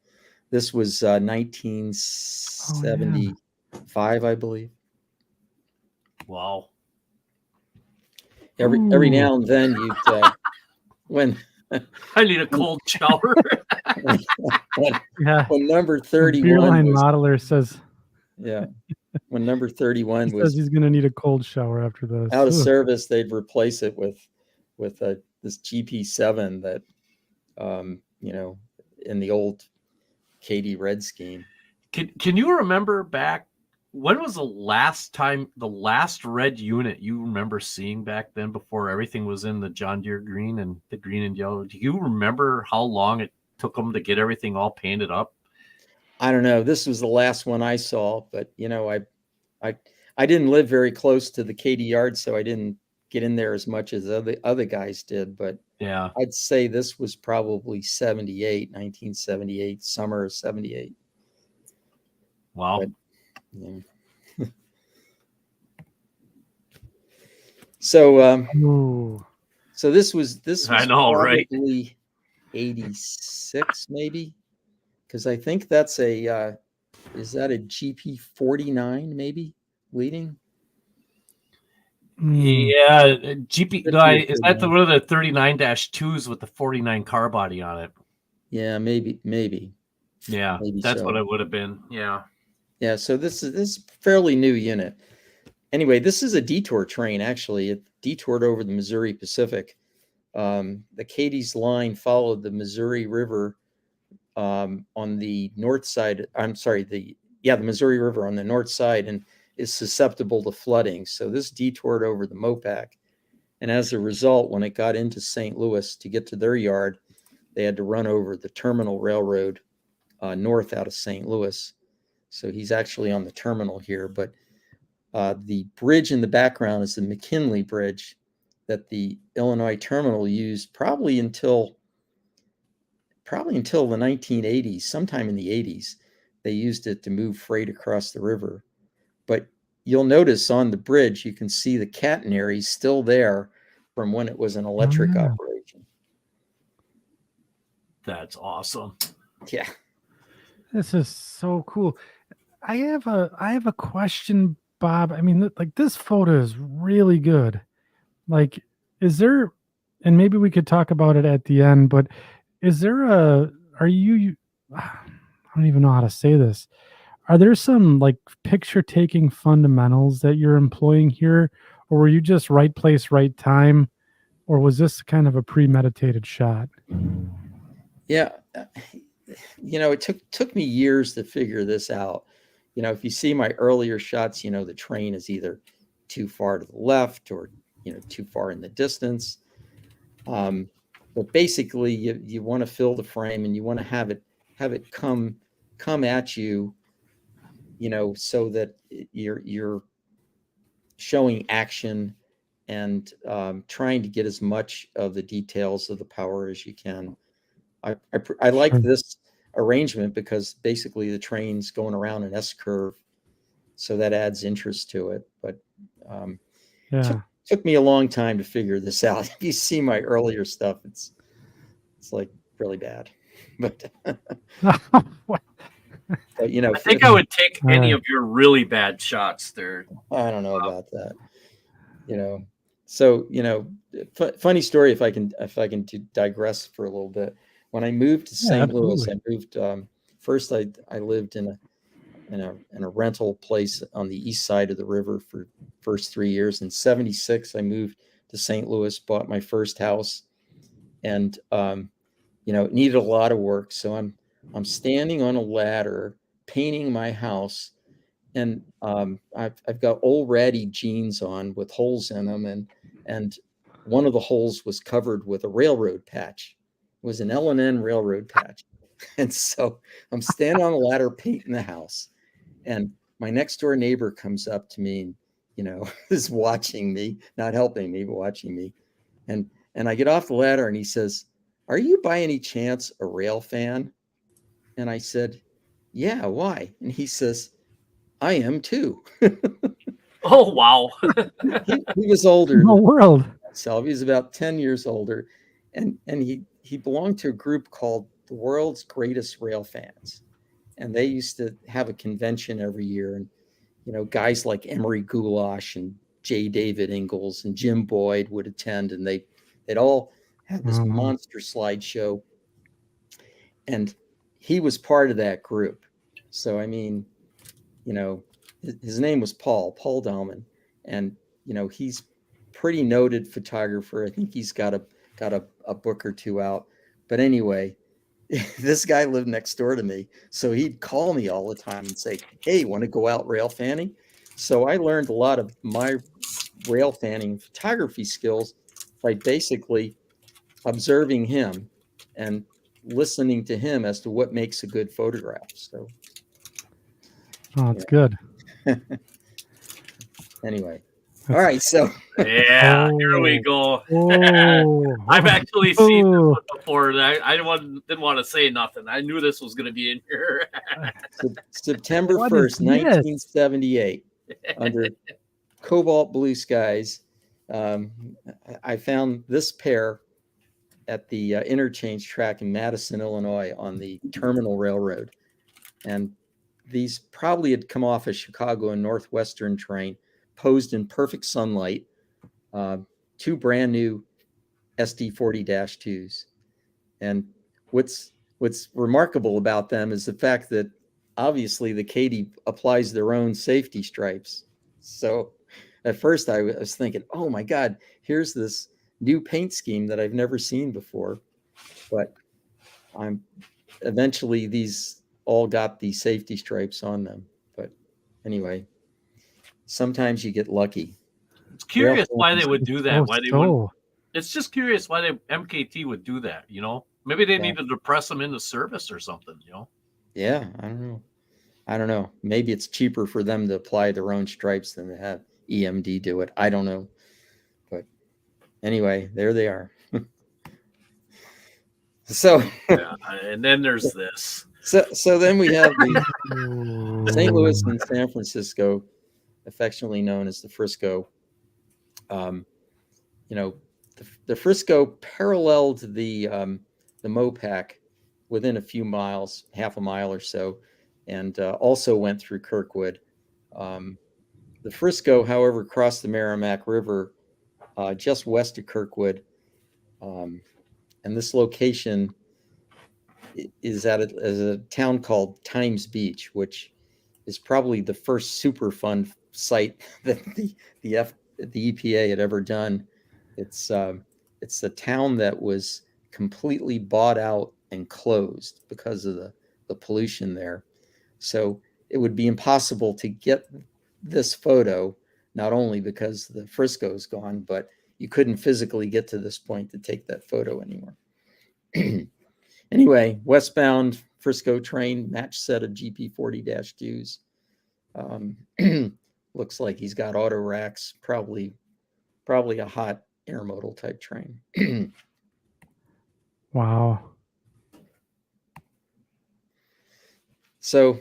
This was 1975, I believe. Wow. Every now and then you'd when I need a cold shower. when number 31 Beerline was, modeler says, yeah, when number 31 he was says he's going to need a cold shower after this. out of service, they'd replace it with this GP7 that in the old Katy Red scheme. Can you remember back? When was the last red unit you remember seeing back then, before everything was in the John Deere green and the green and yellow? Do you remember how long it took them to get everything all painted up? I don't know. This was the last one I saw, but I didn't live very close to the Katy yard, so I didn't get in there as much as other guys did. But yeah, I'd say this was probably 1978, summer of 78. Wow. But, yeah. So this was I know, right? 86 maybe, because I think that's is that a GP 49 maybe leading? Yeah, GP. Is that one of the 39-2s with the 49 car body on it? Yeah, maybe. Yeah, maybe that's so. what it would have been. Yeah. Yeah, so this is a fairly new unit. Anyway, this is a detour train, actually. It detoured over the Missouri Pacific. The Katy's line followed the Missouri River on the north side. The Missouri River on the north side, and is susceptible to flooding. So this detoured over the Mopac. And as a result, when it got into St. Louis to get to their yard, they had to run over the Terminal Railroad north out of St. Louis. So he's actually on the terminal here, but the bridge in the background is the McKinley Bridge that the Illinois Terminal used probably until the 1980s. Sometime in the 80s, they used it to move freight across the river. But you'll notice on the bridge, you can see the catenary still there from when it was an electric operation. That's awesome. Yeah. This is so cool. I have a question, Bob. I mean, like, this photo is really good. Like, is there, and maybe we could talk about it at the end, but is there I don't even know how to say this. Are there some like picture taking fundamentals that you're employing here, or were you just right place, right time, or was this kind of a premeditated shot? Yeah. It took me years to figure this out. If you see my earlier shots, the train is either too far to the left or, too far in the distance. But basically you want to fill the frame and you want to have it come at you, so that you're showing action and trying to get as much of the details of the power as you can. I like this arrangement because basically the train's going around an S curve, so that adds interest to it. But took me a long time to figure this out. If you see my earlier stuff, it's like really bad. But, but I think I would take any of your really bad shots there. I don't know about that. So funny story. If I can digress for a little bit. When I moved to St. Louis, I moved first. I lived in a rental place on the east side of the river for first 3 years. In '76, I moved to St. Louis, bought my first house, and it needed a lot of work. So I'm standing on a ladder painting my house, and I've got old ratty jeans on with holes in them, and one of the holes was covered with a railroad patch. It was an L&N railroad patch. And so I'm standing on a ladder painting the house, and my next door neighbor comes up to me and, is watching me, not helping me, but watching me. And I get off the ladder and he says, "Are you by any chance a Railfan?" And I said, "Yeah, why?" And he says, "I am too." Oh, wow. he was older. No world. Frascella. He was about 10 years older, and he belonged to a group called the World's Greatest Railfans, and they used to have a convention every year, and guys like Emery Goulash and J. David Ingalls and Jim Boyd would attend, and they'd all have this monster slideshow, and he was part of that group. So I mean, his name was Paul Dahlman, and he's pretty noted photographer. I think he's got a book or two out. But anyway, this guy lived next door to me, so he'd call me all the time and say, "Hey, want to go out rail fanning?" So I learned a lot of my rail fanning photography skills by basically observing him and listening to him as to what makes a good photograph. So, that's good. Anyway, all right. So, yeah, here we go. I've actually seen this one before. I didn't want to say nothing. I knew this was going to be in here. September 1st, 1978, under cobalt blue skies, I found this pair at the interchange track in Madison, Illinois, on the Terminal Railroad. And these probably had come off a Chicago and Northwestern train, posed in perfect sunlight, two brand new SD40-2s. And what's remarkable about them is the fact that obviously the Katy applies their own safety stripes. So at first I was thinking, oh my God, here's this new paint scheme that I've never seen before. But eventually these all got the safety stripes on them. But anyway, sometimes you get lucky. It's curious why they would do that. Why they wouldn't. It's just curious why MKT would do that. Maybe they needed to press them into service or something. Yeah, I don't know. Maybe it's cheaper for them to apply their own stripes than to have EMD do it. I don't know. But anyway, there they are. So yeah, and then there's this. So then we have the St. Louis and San Francisco, affectionately known as the Frisco. The Frisco paralleled the Mopac within a few miles, half a mile or so, and also went through Kirkwood. The Frisco, however, crossed the Merrimack River just west of Kirkwood, and this location is at a town called Times Beach, which is probably the first Superfund site that the EPA had ever done. It's a town that was completely bought out and closed because of the pollution there. So it would be impossible to get this photo, not only because the Frisco is gone, but you couldn't physically get to this point to take that photo anymore. Anyway, westbound Frisco train, match set of GP40-2s. Looks like he's got auto racks, probably a hot intermodal type train. Wow. So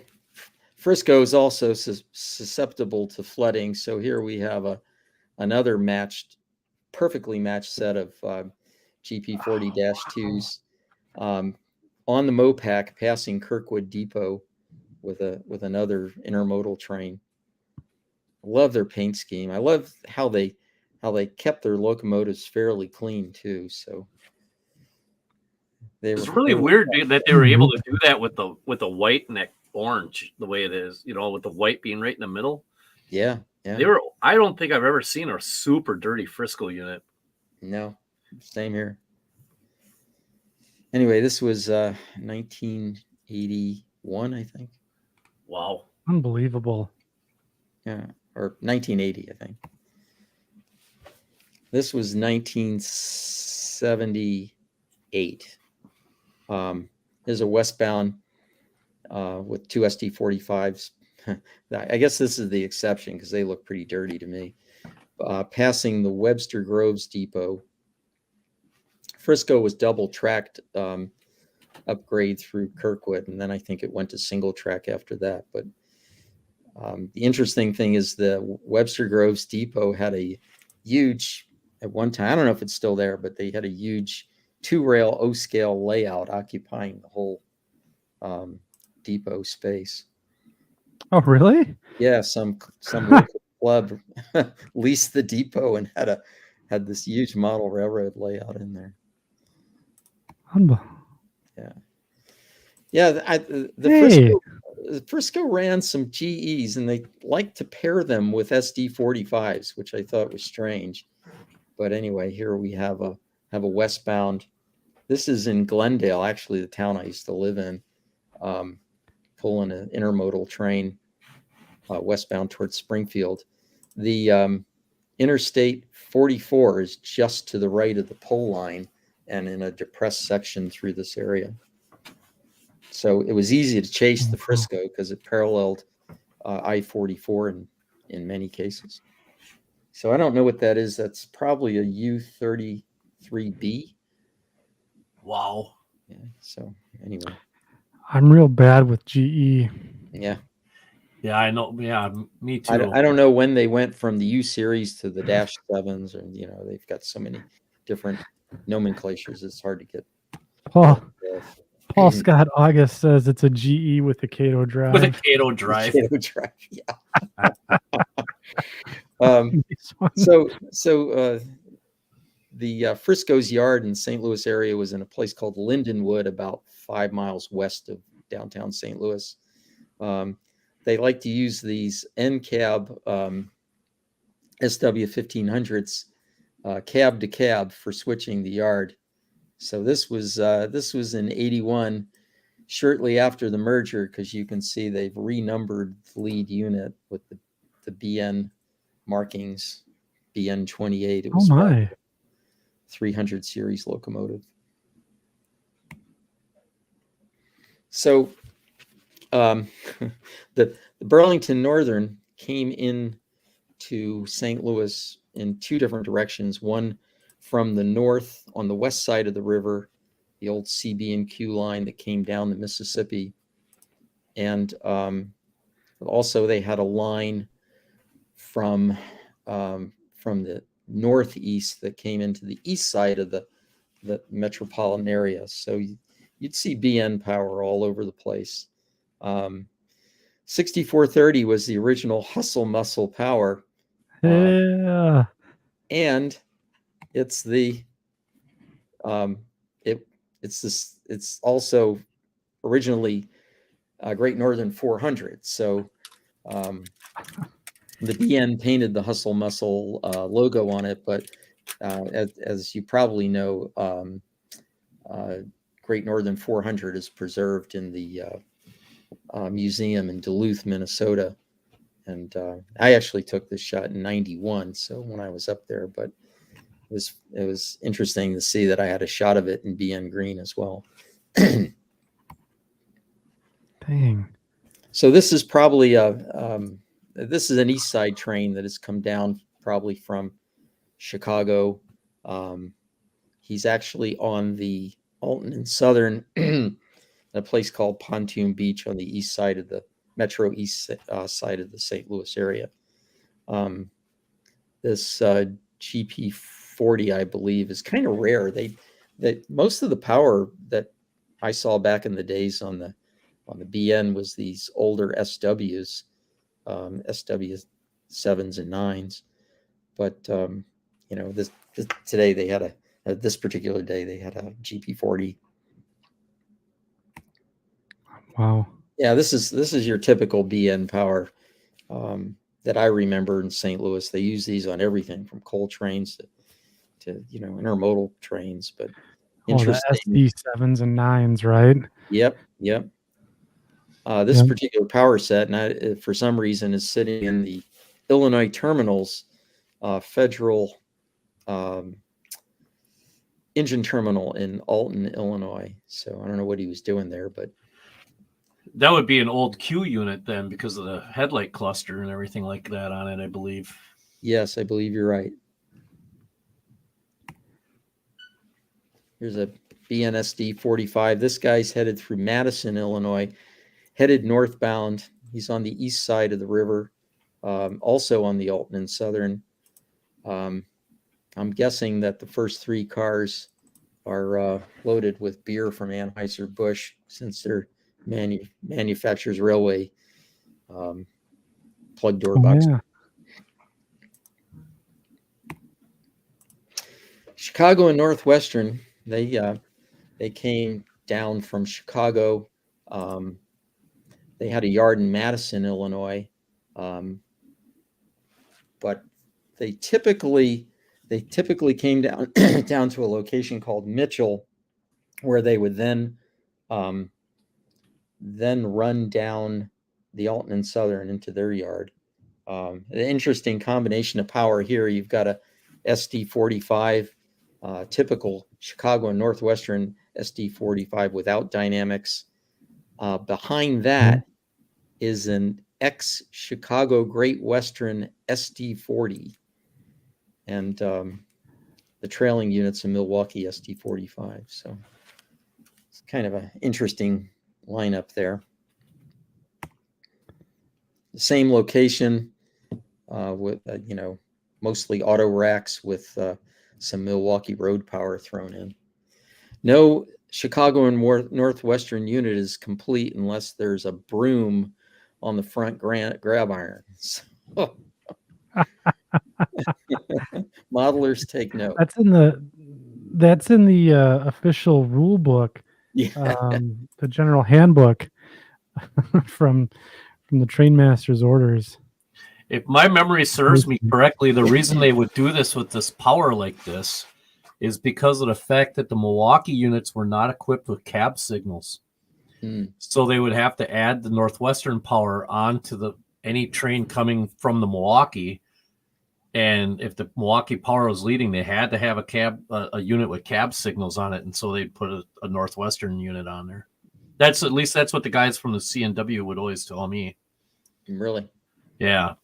Frisco is also susceptible to flooding. So here we have another perfectly matched set of GP40-2s on the Mopac, passing Kirkwood Depot with another intermodal train. I love their paint scheme. I love how they kept their locomotives fairly clean too. So it's really weird that they were able to do that with the white and that orange, the way it is, with the white being right in the middle. Yeah. I don't think I've ever seen a super dirty Frisco unit. No, same here. Anyway, this was 1981, I think. Wow. Unbelievable. Yeah, or 1980, I think. This was 1978. There's a westbound with two SD45s. I guess this is the exception because they look pretty dirty to me. Passing the Webster Groves Depot. Frisco was double tracked upgrade through Kirkwood, and then I think it went to single track after that. But the interesting thing is the Webster Groves Depot had a huge at one time. I don't know if it's still there, but they had a huge 2-rail O-scale layout occupying the whole depot space. Oh, really? Yeah, some local club leased the depot and had this huge model railroad layout in there. Yeah. The Frisco ran some GEs, and they liked to pair them with SD45s, which I thought was strange. But anyway, here we have a westbound. This is in Glendale, actually, the town I used to live in, pulling an intermodal train westbound towards Springfield. The Interstate 44 is just to the right of the pole line and in a depressed section through this area. So it was easy to chase the Frisco because it paralleled I-44 in many cases. So I don't know what that is. That's probably a U-33B. Wow. Yeah. So anyway, I'm real bad with GE. Yeah. Yeah, I know. Yeah, me too. I don't know when they went from the U series to the Dash 7s, or they've got so many different nomenclatures. It's hard to get. Paul Scott August says it's a GE with a Cato drive. With a Cato drive. Cato drive, yeah. So the Frisco's yard in St. Louis area was in a place called Lindenwood, about 5 miles west of downtown St. Louis. They like to use these NCAB SW1500s cab to cab for switching the yard. So this was in 81, shortly after the merger, because you can see they've renumbered the lead unit with the BN markings, BN 28. It was 300 series locomotive. So the Burlington Northern came in to St. Louis in 2 different directions. One from the north on the west side of the river, the old CB&Q line that came down the Mississippi. And also they had a line from the northeast that came into the east side of the metropolitan area. So you'd see BN power all over the place. 6430 was the original hustle muscle power. Yeah. And it's it's also originally Great Northern 400. So the BN painted the hustle muscle logo on it, but as you probably know, Great Northern 400 is preserved in the museum in Duluth, Minnesota. And I actually took this shot in 91, so when I was up there, but it was interesting to see that I had a shot of it in BN green as well. Dang. So this is probably this is an East Side train that has come down probably from Chicago. He's actually on the Alton and Southern, a place called Pontoon Beach on the east side of the Metro East side of the St. Louis area. This GP40, I believe, is kind of rare. That most of the power that I saw back in the days on the BN was these older SWs, SW 7s and 9s. But today they had this particular day they had a GP40. Wow. Yeah, this is your typical BN power that I remember in St. Louis. They use these on everything from coal trains to intermodal trains. But interesting. The SD7s and 9s, right? Yep. This particular power set, and for some reason, is sitting in the Illinois Terminals Federal engine terminal in Alton, Illinois. So I don't know what he was doing there, but that would be an old Q unit then, because of the headlight cluster and everything like that on it, I believe. Yes, I believe you're right. Here's a BNSD 45. This guy's headed through Madison, Illinois, headed northbound. He's on the east side of the river, also on the Alton and Southern. I'm guessing that the first 3 cars are loaded with beer from Anheuser-Busch, since they're manufacturers railway plug door box. Yeah. Chicago and Northwestern, they came down from Chicago. They had a yard in Madison, Illinois, but they typically came down down to a location called Mitchell, where they would then run down the Alton and Southern into their yard. An interesting combination of power here. You've got a SD45, typical Chicago and Northwestern SD45 without dynamics. Behind that is an ex-Chicago Great Western SD40. And the trailing unit's a Milwaukee SD45. So it's kind of an interesting lineup there. The same location with, mostly auto racks with some Milwaukee road power thrown in. No Chicago and Northwestern unit is complete unless there's a broom on the front grab iron. So, modelers take note. That's in the official rule book, the general handbook from the trainmaster's orders. If my memory serves me correctly, the reason they would do this with this power like this is because of the fact that the Milwaukee units were not equipped with cab signals. So they would have to add the Northwestern power onto any train coming from the Milwaukee. And if the Milwaukee power was leading, they had to have a unit with cab signals on it. And so they'd put a Northwestern unit on there. That's what the guys from the CNW would always tell me. Really? Yeah.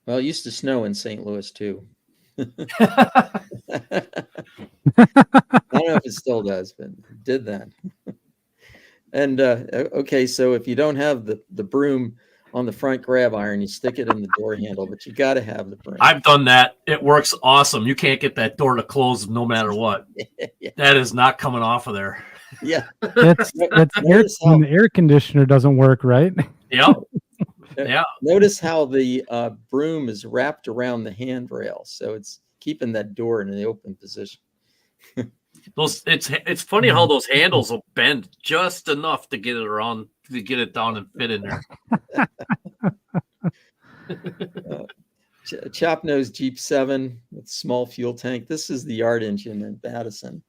Well, it used to snow in St. Louis too. I don't know if it still does, but it did then. And okay, so if you don't have the broom on the front grab iron, you stick it in the door handle, but you got to have the broom. I've done that. It works awesome. You can't get that door to close no matter what. Yeah. That is not coming off of there. Yeah. That's when the air conditioner doesn't work, right? Yep. Yeah. Notice how the broom is wrapped around the handrail, so it's keeping that door in the open position. It's funny how those handles will bend just enough to get it around, to get it down and fit in there. Chop nose Jeep 7 with small fuel tank. This is the yard engine in Madison.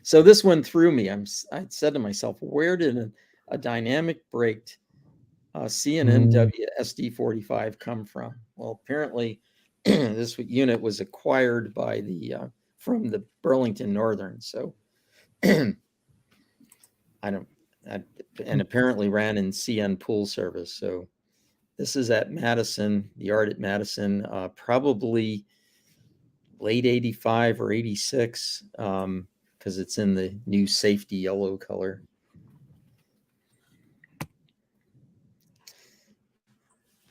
So this one threw me. I said to myself, where did a dynamic braked C&NW SD45 come from? Well, apparently this unit was acquired by from the Burlington Northern. So and apparently ran in CN pool service. So this is at Madison, the yard at Madison, probably late 85 or 86, because it's in the new safety yellow color.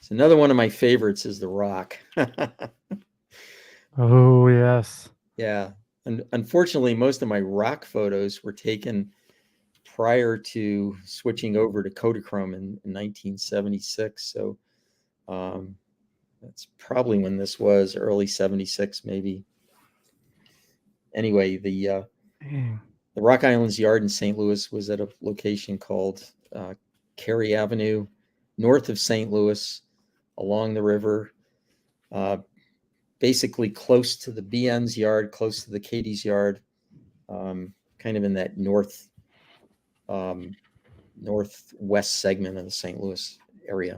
So another one of my favorites is the Rock. Oh, yes. Yeah. And unfortunately, most of my Rock photos were taken prior to switching over to Kodachrome in 1976. So that's probably when this was, early 76, maybe. Anyway, the Rock Islands Yard in St. Louis was at a location called Cary Avenue, north of St. Louis, along the river, basically close to the BN's yard, close to the Katie's yard, kind of in that northwest segment of the St. Louis area.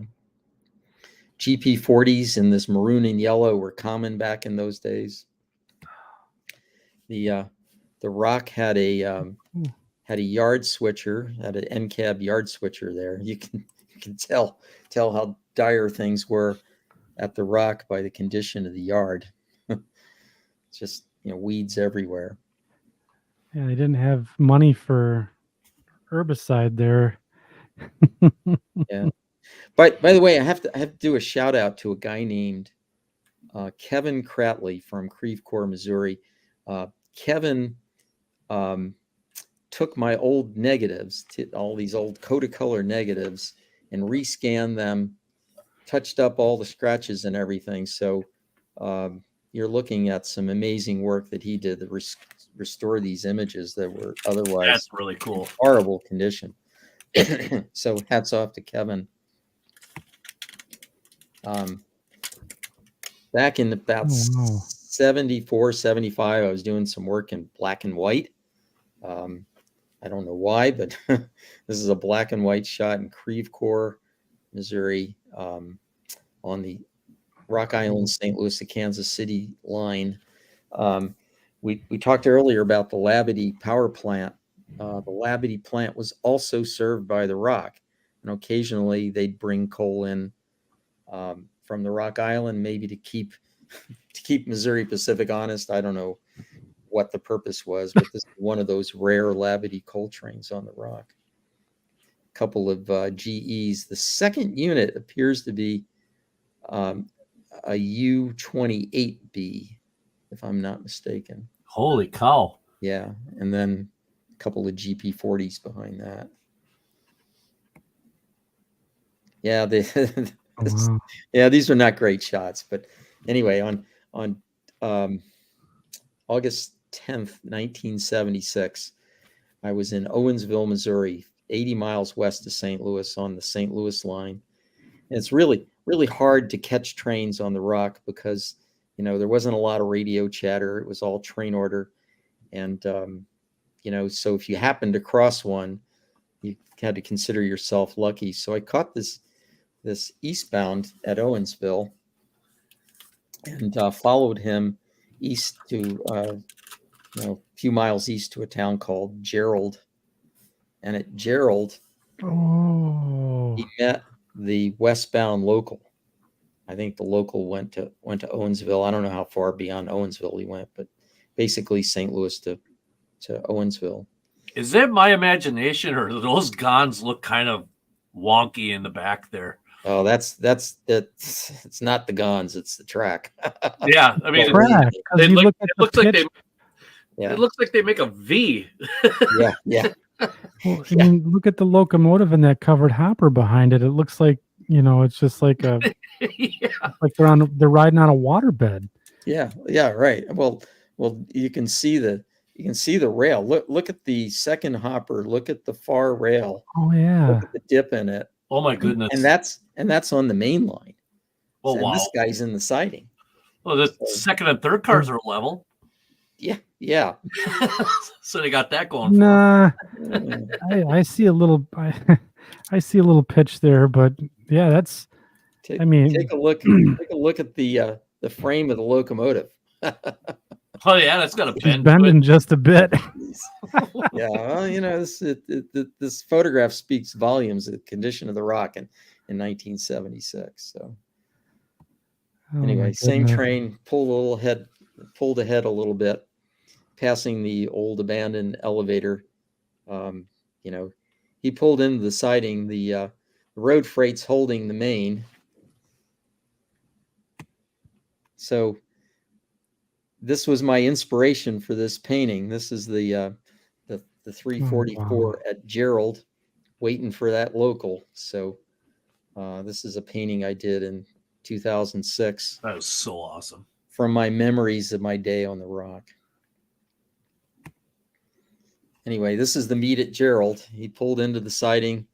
GP40s in this maroon and yellow were common back in those days. The Rock had a yard switcher, had an NCAB yard switcher there. You can tell how dire things were at the Rock by the condition of the yard. Just weeds everywhere. Yeah, they didn't have money for herbicide there. Yeah. But by the way, I have to do a shout out to a guy named Kevin Kratley from Creve Coeur, Missouri. Kevin took my old negatives, all these old Kodacolor negatives, and rescanned them, touched up all the scratches and everything. So you're looking at some amazing work that he did to restore these images that were otherwise That's really cool. horrible condition. So hats off to Kevin. Back in about 74, 75, I was doing some work in black and white. I don't know why, but this is a black and white shot in Creve Coeur, Missouri, on the Rock Island, St. Louis to Kansas City line. We talked earlier about the Labadie power plant. The Labadie plant was also served by the Rock, and occasionally they'd bring coal in from the Rock Island, maybe to keep Missouri Pacific honest. I don't know what the purpose was, but this is one of those rare Labadie coal trains on the Rock. A couple of GEs. The second unit appears to be a U-28B, if I'm not mistaken. Holy cow. Yeah, and then a couple of GP40s behind that. Yeah, these are not great shots, but anyway, on August 10th, 1976, I was in Owensville, Missouri, 80 miles west of St. Louis on the St. Louis line. And it's really, really hard to catch trains on the Rock because, there wasn't a lot of radio chatter. It was all train order. And, so if you happened to cross one, you had to consider yourself lucky. So I caught this eastbound at Owensville and followed him east to, a few miles east to a town called Gerald. And at Gerald, he met the westbound local. I think the local went to Owensville. I don't know how far beyond Owensville he went, but basically St. Louis to Owensville. Is it my imagination, or do those Gons look kind of wonky in the back there? Oh, that's it's not the Gons, it's the track. Yeah, I mean, it looks like they make a V. Yeah. Well, I mean, look at the locomotive and that covered hopper behind it. It looks like, it's just like a like they're riding on a waterbed. Yeah, right. Well, you can see the rail. Look at the second hopper. Look at the far rail. Oh yeah. Look at the dip in it. Oh my goodness. And that's on the main line. Oh wow. This guy's in the siding. Well, the second and third cars are level. Yeah. So they got that going. Nah, I see a little. I see a little pitch there, but yeah, that's. Take a look. Take a look at the frame of the locomotive. Oh yeah, that's got a bend. Bending just a bit. Yeah, well, this photograph speaks volumes of the condition of the Rock in 1976. So anyway, same train pulled ahead a little bit, passing the old abandoned elevator. He pulled into the siding. The road freight's holding the main. So this was my inspiration for this painting. This is the 344 at Gerald, waiting for that local. So this is a painting I did in 2006. That was so awesome. From my memories of my day on the Rock. Anyway, this is the meet at Gerald. He pulled into the siding,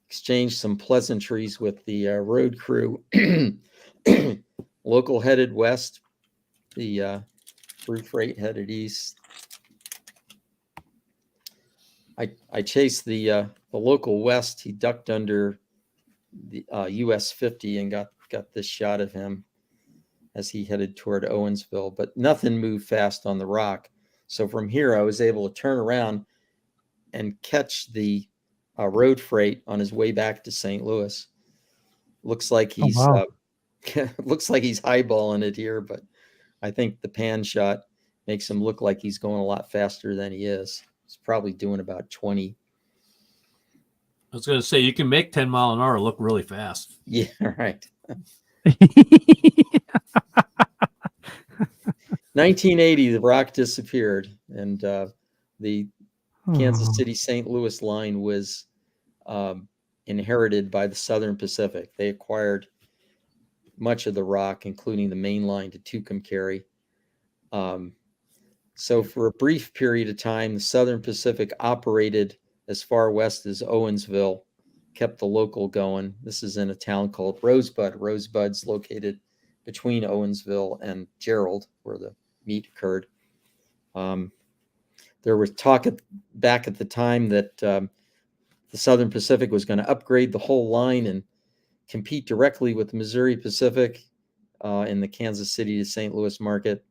exchanged some pleasantries with the road crew. Local headed west, the through freight headed east. I chased the local west. He ducked under the US 50 and got this shot of him as he headed toward Owensville, but nothing moved fast on the Rock. So from here, I was able to turn around and catch the road freight on his way back to St. Louis. Looks like he's looks like he's eyeballing it here, but I think the pan shot makes him look like he's going a lot faster than he is. He's probably doing about 20 I was going to say, you can make 10 mile an hour look really fast. Yeah, right. 1980, the rock disappeared, and the Kansas Oh, City St. Louis line was inherited by the Southern Pacific. They acquired much of the rock, including the main line to Tucumcari. So for a brief period of time, the Southern Pacific operated as far west as Owensville, kept the local going. This is in a town called Rosebud. Rosebud's located between Owensville and Gerald, where the meet occurred. There was talk back at the time that the Southern Pacific was going to upgrade the whole line and compete directly with the Missouri Pacific in the Kansas City to St. Louis market.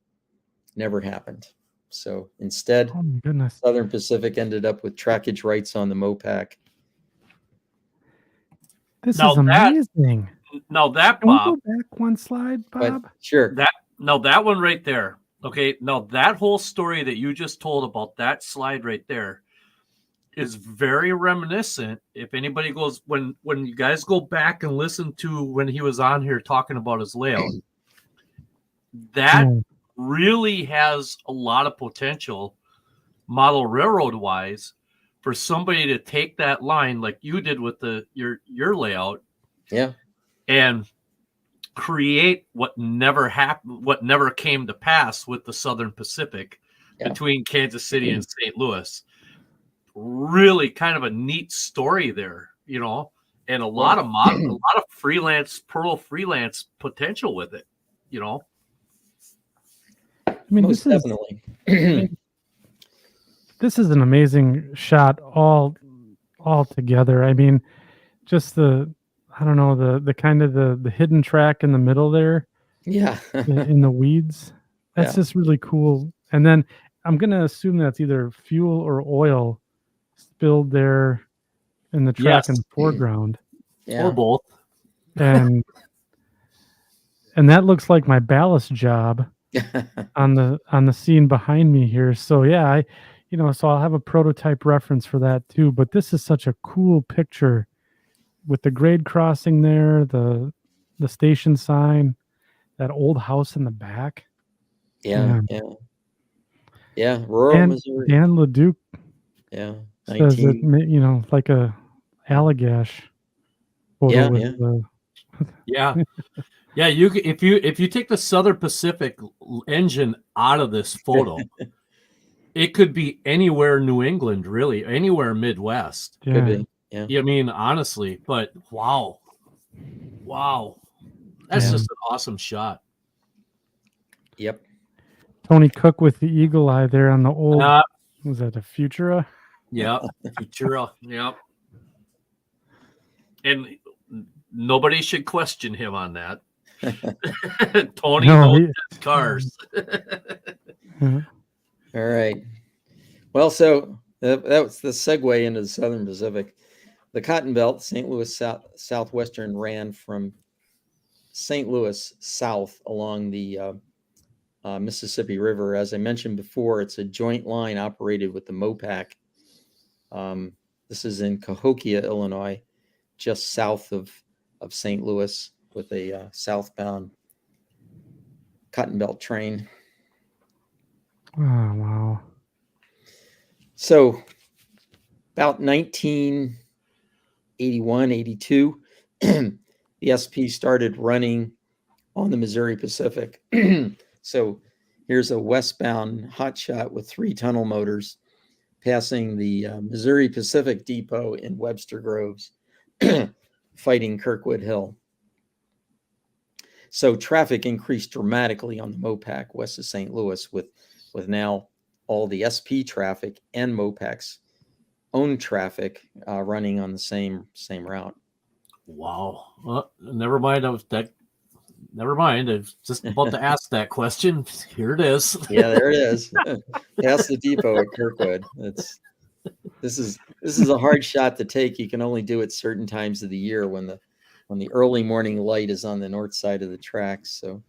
Never happened. So instead, oh my goodness. Southern Pacific ended up with trackage rights on the Mopac. This Now is that- amazing. Now that, Can we Bob, go back one slide, Bob? But sure. that one right there. Okay. Now that whole story that you just told about that slide right there is very reminiscent. If anybody goes, when you guys go back and listen to when he was on here talking about his layout, that Oh, really has a lot of potential model railroad wise for somebody to take that line like you did with your layout Yeah. and create what never happened, what never came to pass with the Southern Pacific between Kansas City and St. Louis. Really kind of a neat story there, you know, and a lot of freelance potential with it, you know. I mean, Most definitely. This is an amazing shot all together. I mean, just the kind of the hidden track in the middle there Yeah. in the weeds. That's just really cool. And then I'm going to assume that's either fuel or oil spilled there in the track in the foreground. Yeah. Or both. And that looks like my ballast job on the scene behind me here. So yeah, so I'll have a prototype reference for that too. But this is such a cool picture with the grade crossing there, the station sign, that old house in the back. Yeah. Rural Missouri. Dan LeDuc Yeah. says it, like a Allagash photo with Yeah. Yeah, if you take the Southern Pacific engine out of this photo, it could be anywhere New England, really, anywhere Midwest. Could be. Yeah. I mean, honestly, but wow, that's just an awesome shot. Yep. Tony Cook with the eagle eye there on the old. Was that a Futura? Yeah, Futura. Yep. And nobody should question him on that. Tony knows his cars. All right. Well, so that was the segue into the Southern Pacific. The Cotton Belt, St. Louis Southwestern, ran from St. Louis south along the Mississippi River. As I mentioned before, it's a joint line operated with the Mopac. This is in Cahokia, Illinois, just south of St. Louis, with a southbound Cotton Belt train. Oh, wow. So about 1981, 82, the SP started running on the Missouri Pacific. So here's a westbound hotshot with 3 tunnel motors passing the Missouri Pacific Depot in Webster Groves, fighting Kirkwood Hill. So traffic increased dramatically on the Mopac west of St. Louis with now all the SP traffic and Mopac's own traffic running on the same route. Wow. Well, never mind. Never mind. I was just about to ask that question. Here it is. Yeah, there it is. Past the depot at Kirkwood. This is a hard shot to take. You can only do it certain times of the year when the early morning light is on the north side of the tracks. So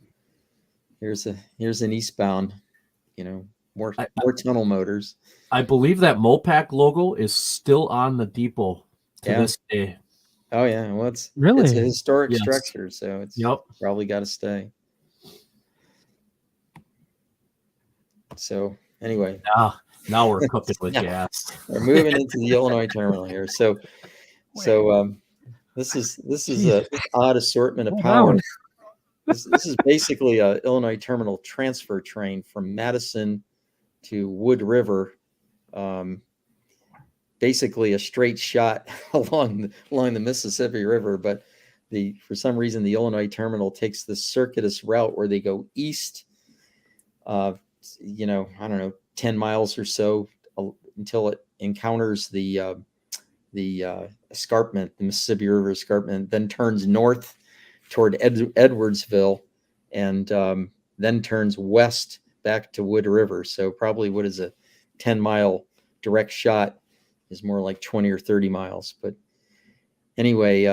here's an eastbound, more tunnel motors. I believe that Mopac logo is still on the depot to this day. Oh yeah, well it's a Really? historic Yes. structure, so it's Yep. probably got to stay. So anyway, Now we're cooking with Yeah. gas. we're moving into the Illinois terminal here. So this is Jeez. a odd assortment of Hold power. on. This is basically a Illinois terminal transfer train from Madison to Wood River. Basically a straight shot along the Mississippi River, but for some reason the Illinois terminal takes this circuitous route where they go east, I don't know, 10 miles or so until it encounters the escarpment, the Mississippi River escarpment, then turns north toward Edwardsville, and then turns west back to Wood River. So probably what is a 10-mile direct shot is more like 20 or 30 miles. But anyway,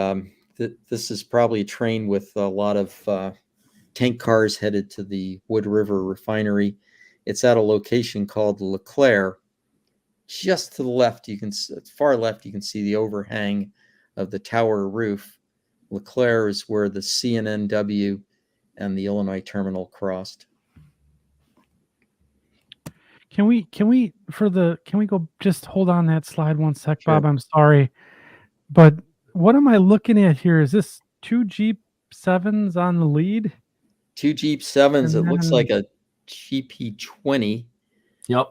this is probably a train with a lot of tank cars headed to the Wood River refinery. It's at a location called LeClaire. Just to the left, far left, you can see the overhang of the tower roof. LeClaire is where the CNNW and the Illinois terminal crossed. Can we go just hold on that slide one sec, Sure. Bob? I'm sorry, but what am I looking at here? Is this two Jeep 7s on the lead? Two Jeep 7s. And It looks then- like a GP20. Yep.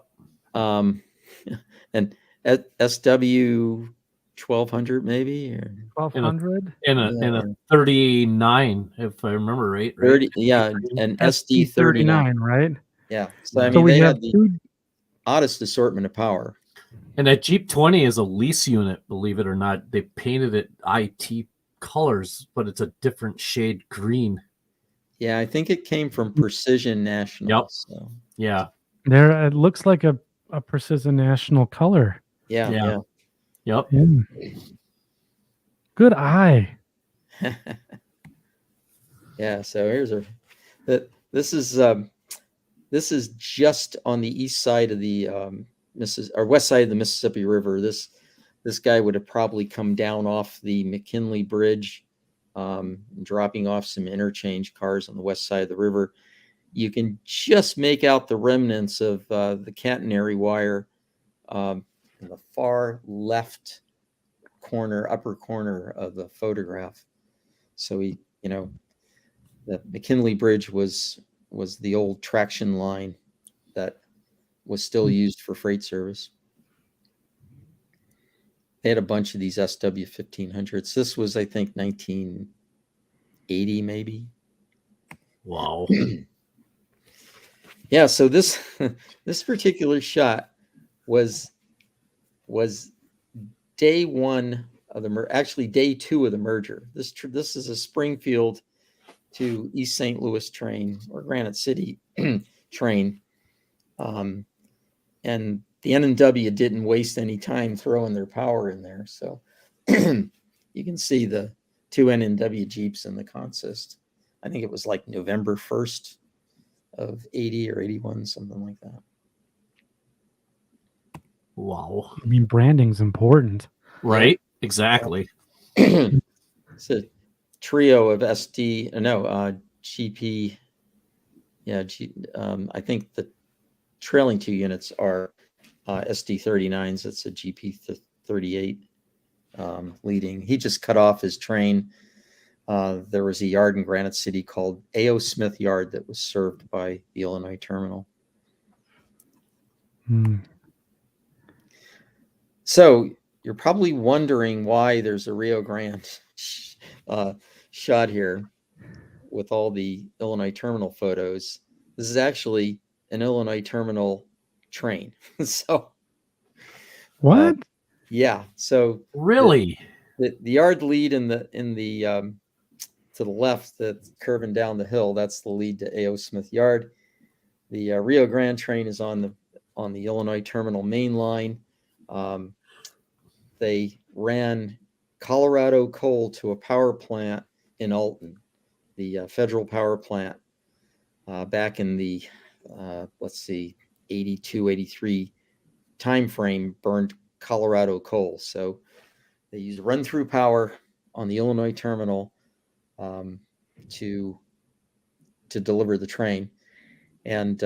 And SW 1200 maybe, or 1200. In a 39, if I remember right. 30, yeah, and SD 39, right? yeah. So I So mean, we they have had the two. oddest assortment of power. And that Jeep 20 is a lease unit, believe it or not. They painted it IT colors, but it's a different shade green. Yeah, I think it came from Precision National. Yep. So Yeah. There, it looks like a Precision National color. yeah. Yep. Yeah. Good eye. Yeah. So here's this is just on the east side of the west side of the Mississippi River. This guy would have probably come down off the McKinley Bridge, dropping off some interchange cars on the west side of the river. You can just make out the remnants of the catenary wire in the far left upper corner of the photograph. So the McKinley Bridge was the old traction line that was still used for freight service. They had a bunch of these SW 1500s. This was, I think, 1980 maybe. Wow. Yeah, so this particular shot was day one of actually day two of the merger. This is a Springfield to East St. Louis train, or Granite City train, and the N&W didn't waste any time throwing their power in there. So you can see the two N&W Jeeps in the consist. I think it was like November 1st of 80 or 81, something like that. Wow. I mean, branding's important. Right? Exactly. It's a trio of GP. Yeah, I think the trailing two units are SD 39s. It's a GP 38 leading. He just cut off his train. There was a yard in Granite City called A.O. Smith Yard that was served by the Illinois terminal. So you're probably wondering why there's a Rio Grande shot here with all the Illinois terminal photos. This is actually an Illinois terminal train. So what? Yeah. So really, the yard lead in the to the left, that's curving down the hill, that's the lead to A.O. Smith Yard. The Rio Grande train is on the Illinois terminal main line. They ran Colorado coal to a power plant in Alton, the federal power plant, back in the 82, 83 time frame, burned Colorado coal. So They used run-through power on the Illinois terminal to deliver the train. And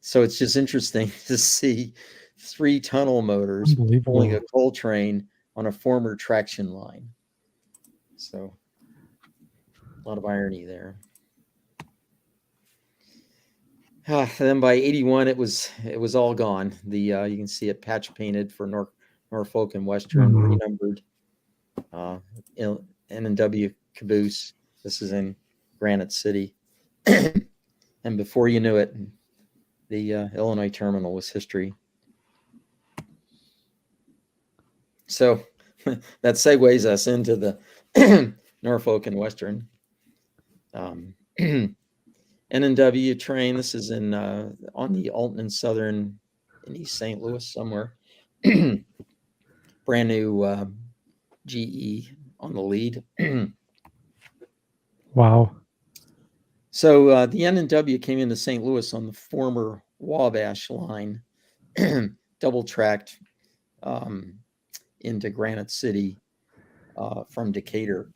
so it's just interesting to see 3 tunnel motors pulling a coal train on a former traction line. So a lot of irony there. Then by 81, it was all gone. The you can see it patch painted for Norfolk and Western, renumbered. N&W caboose. This is in Granite City. And before you knew it, the Illinois terminal was history. So that segues us into the Norfolk and Western. N&W train. This is in on the Alton and Southern in East St. Louis somewhere. Brand new GE on the lead. Wow. So the N&W came into St. Louis on the former Wabash line, double tracked into Granite City from Decatur.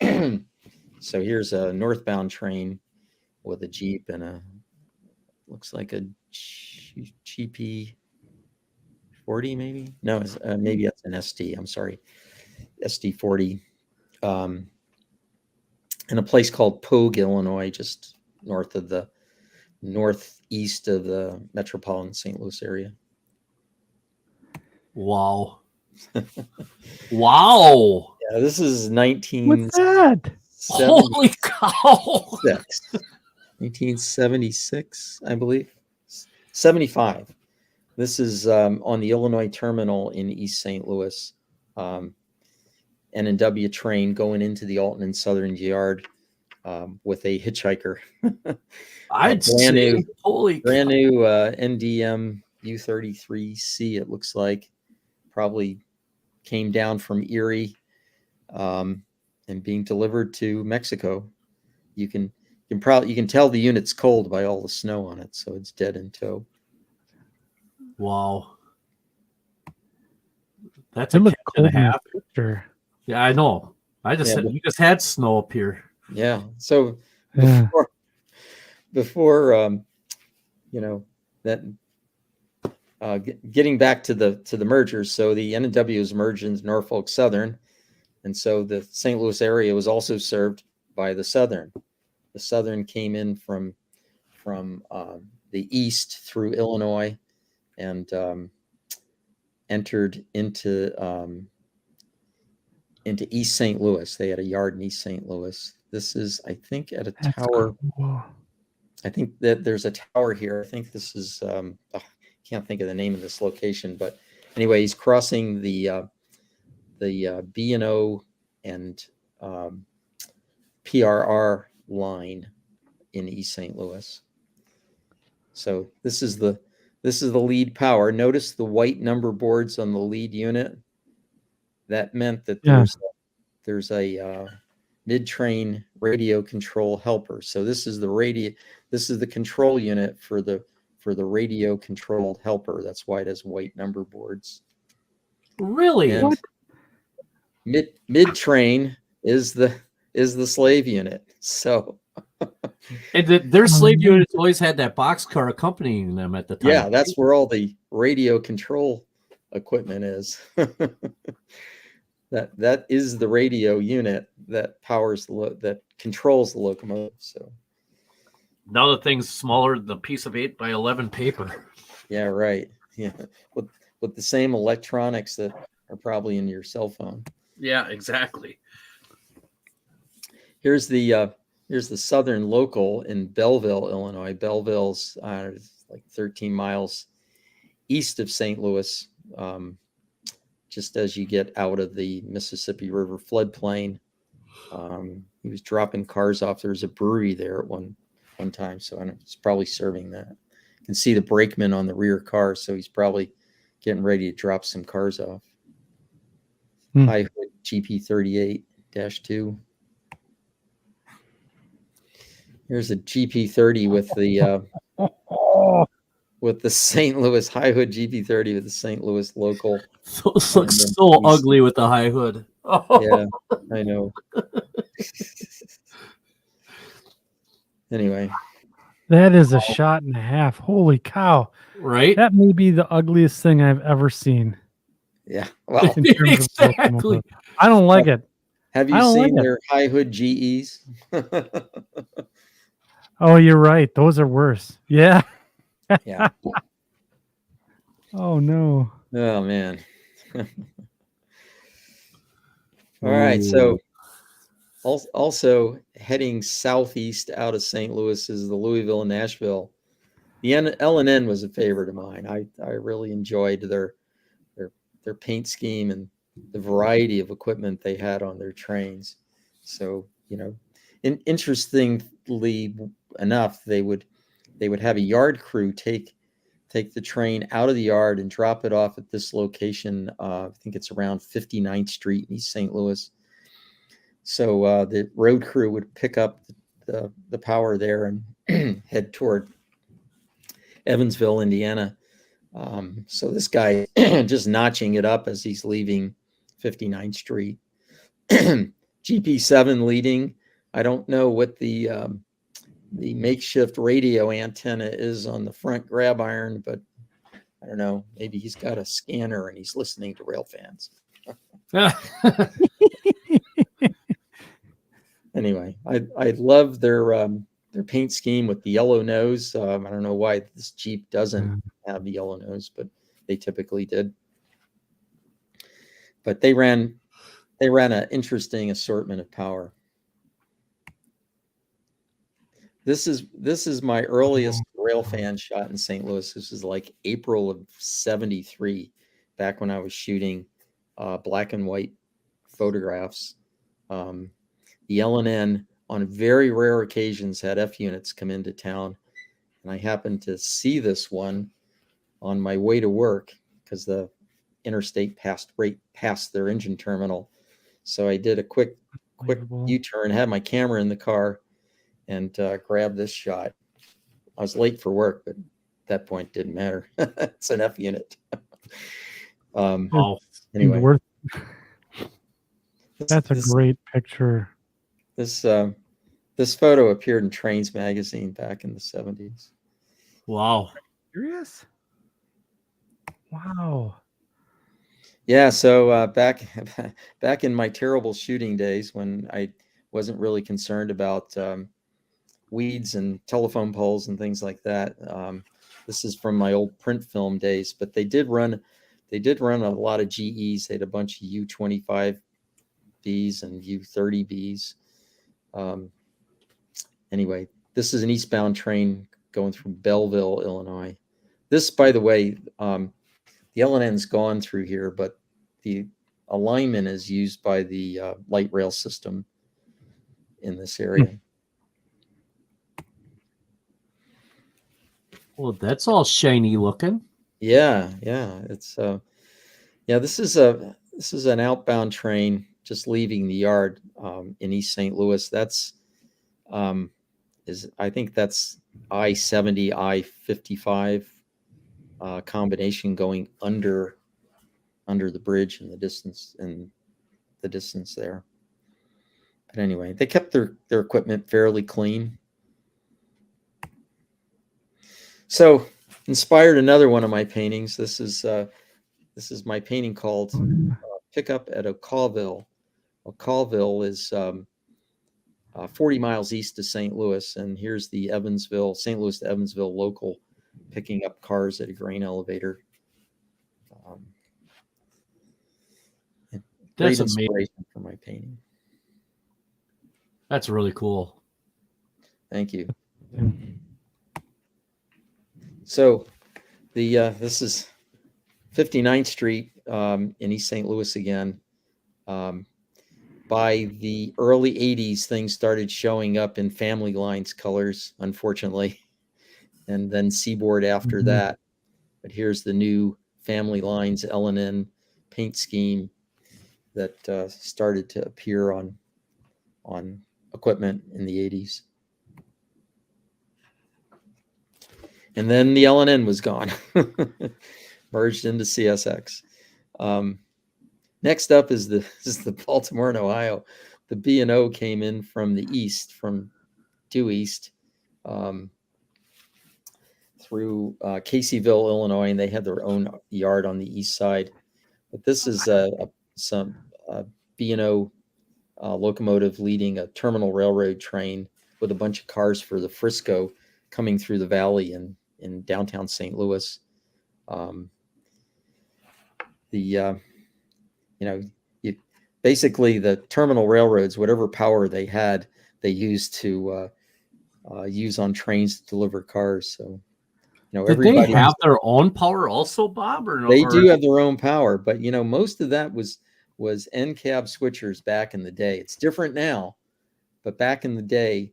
So here's a northbound train with a Jeep and looks like a GP 40 maybe? No, maybe that's an SD. I'm sorry. SD 40. In a place called Pogue, Illinois, just northeast of the metropolitan St. Louis area. Wow. Wow. Yeah, this is What's that? Holy cow. 1976, I believe. 75. This is on the Illinois terminal in East St. Louis. N&W train going into the Alton and Southern Yard with a hitchhiker. I'd brand new NDM U33C, it looks like. Probably came down from Erie and being delivered to Mexico. You can tell the unit's cold by all the snow on it, so it's dead in tow. Wow. That's a cat and a half. Picture. Yeah, I know. We just had snow up here. Yeah. So before getting back to the mergers, so the N&W was merged into Norfolk Southern, and so the St. Louis area was also served by the Southern. The Southern came in from the east through Illinois and entered into East St. Louis. They had a yard in East St. Louis. This is, I think, at a tower. Cool. I think that there's a tower here. I think this is, can't think of the name of this location, but anyway, he's crossing the B&O and PRR line in East St. Louis. So this is the lead power. Notice the white number boards on the lead unit. That meant that there's a mid-train radio control helper. So this is the control unit for the radio controlled helper. That's why it has white number boards. Really? And mid-train is the slave unit. So and their slave units always had that boxcar accompanying them at the time. Yeah, that's where all the radio control equipment is. That is the radio unit that that controls the locomotive. So now the thing's smaller than a piece of 8x11 paper. Yeah, right. Yeah, with the same electronics that are probably in your cell phone. Yeah, exactly. Here's the Southern local in Belleville, Illinois. Belleville's like 13 miles east of St. Louis, just as you get out of the Mississippi River floodplain. He was dropping cars off. There was a brewery there at one time, so he's probably serving that. You can see the brakeman on the rear car, so he's probably getting ready to drop some cars off. High hood GP38-2. Here's a GP30 with the St. Louis high hood GP30 with the St. Louis local. So it looks so ugly with the high hood. Oh, Yeah, I know. Anyway, That is a shot and a half. Holy cow. right? That may be the ugliest thing I've ever seen yeah. Well, in terms of Exactly. locomotive. I don't like it. have I you don't like seen it. their high hood GEs? Oh, you're right. Those are worse. Yeah. Yeah. Oh no. Oh man. All right. Ooh. So also heading southeast out of St. Louis is the Louisville and Nashville. The L&N was a favorite of mine. I really enjoyed their paint scheme and the variety of equipment they had on their trains. So, interestingly enough, they would have a yard crew take the train out of the yard and drop it off at this location. I think it's around 59th Street in East St. Louis. So the road crew would pick up the power there and head toward Evansville, Indiana. So this guy just notching it up as he's leaving 59th Street. GP7 leading. I don't know what the makeshift radio antenna is on the front grab iron, but I don't know. Maybe he's got a scanner and he's listening to Railfans. Anyway, I love their paint scheme with the yellow nose. I don't know why this Jeep doesn't have the yellow nose, but they typically did. But they ran an interesting assortment of power. This is my earliest Railfan shot in St. Louis. This is like April of '73, back when I was shooting black and white photographs. The L&N on very rare occasions had F units come into town, and I happened to see this one on my way to work because the interstate passed right past their engine terminal. So I did a quick U-turn, had my camera in the car, and grabbed this shot. I was late for work, but at that point didn't matter. It's an F unit. Anyway, that's a great picture. This photo appeared in Trains magazine back in the '70s. Wow. Serious? Wow. Yeah, so back in my terrible shooting days when I wasn't really concerned about weeds and telephone poles and things like that. This is from my old print film days, but they did run a lot of GEs. They had a bunch of U25Bs and U30Bs. Anyway, this is an eastbound train going through Belleville, Illinois. This, by the way, the L&N's gone through here, but the alignment is used by the light rail system in this area. Well, that's all shiny looking. Yeah. It's this is an outbound train just leaving the yard in East St. Louis. That's I think that's I-70, I-55 combination going under the bridge in the distance there. But anyway, they kept their equipment fairly clean. So inspired another one of my paintings. This is my painting called Pickup at Ocalville. Ocalville is 40 miles east of St. Louis, and here's the St. Louis to Evansville local picking up cars at a grain elevator. Great inspiration for my painting. That's really cool. Thank you. So this is 59th Street in East St. Louis again. By the early 80s, things started showing up in Family Lines colors, unfortunately, and then Seaboard after that. But here's the new Family Lines L&N paint scheme that started to appear on equipment in the 80s. And then the L&N was gone, merged into CSX. Next up is the Baltimore and Ohio. The B&O came in from the east, from due east, through Caseyville, Illinois, and they had their own yard on the east side. But this is some B&O locomotive leading a terminal railroad train with a bunch of cars for the Frisco coming through the valley in downtown St. Louis. Basically the terminal railroads, whatever power they had, they used to use on trains to deliver cars. So, did they have their own power also, Bob? Or no? They do have their own power, but most of that was end cab switchers back in the day. It's different now, but back in the day,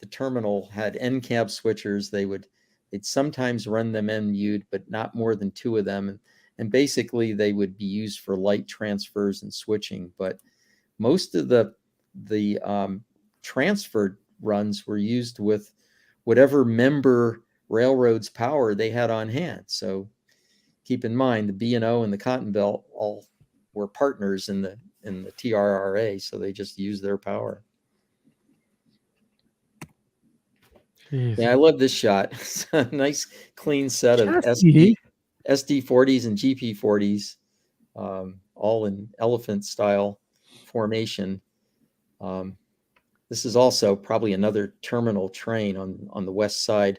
the terminal had end cab switchers. They'd sometimes run them MU'd, but not more than two of them. And basically they would be used for light transfers and switching. But most of the transfer runs were used with whatever member railroad's power they had on hand. So keep in mind the B&O and the Cotton Belt all were partners in the TRRA, so they just used their power. Jeez. Yeah, I love this shot. It's a nice clean set of SD40s and GP40s, all in elephant style formation. This is also probably another terminal train on the west side,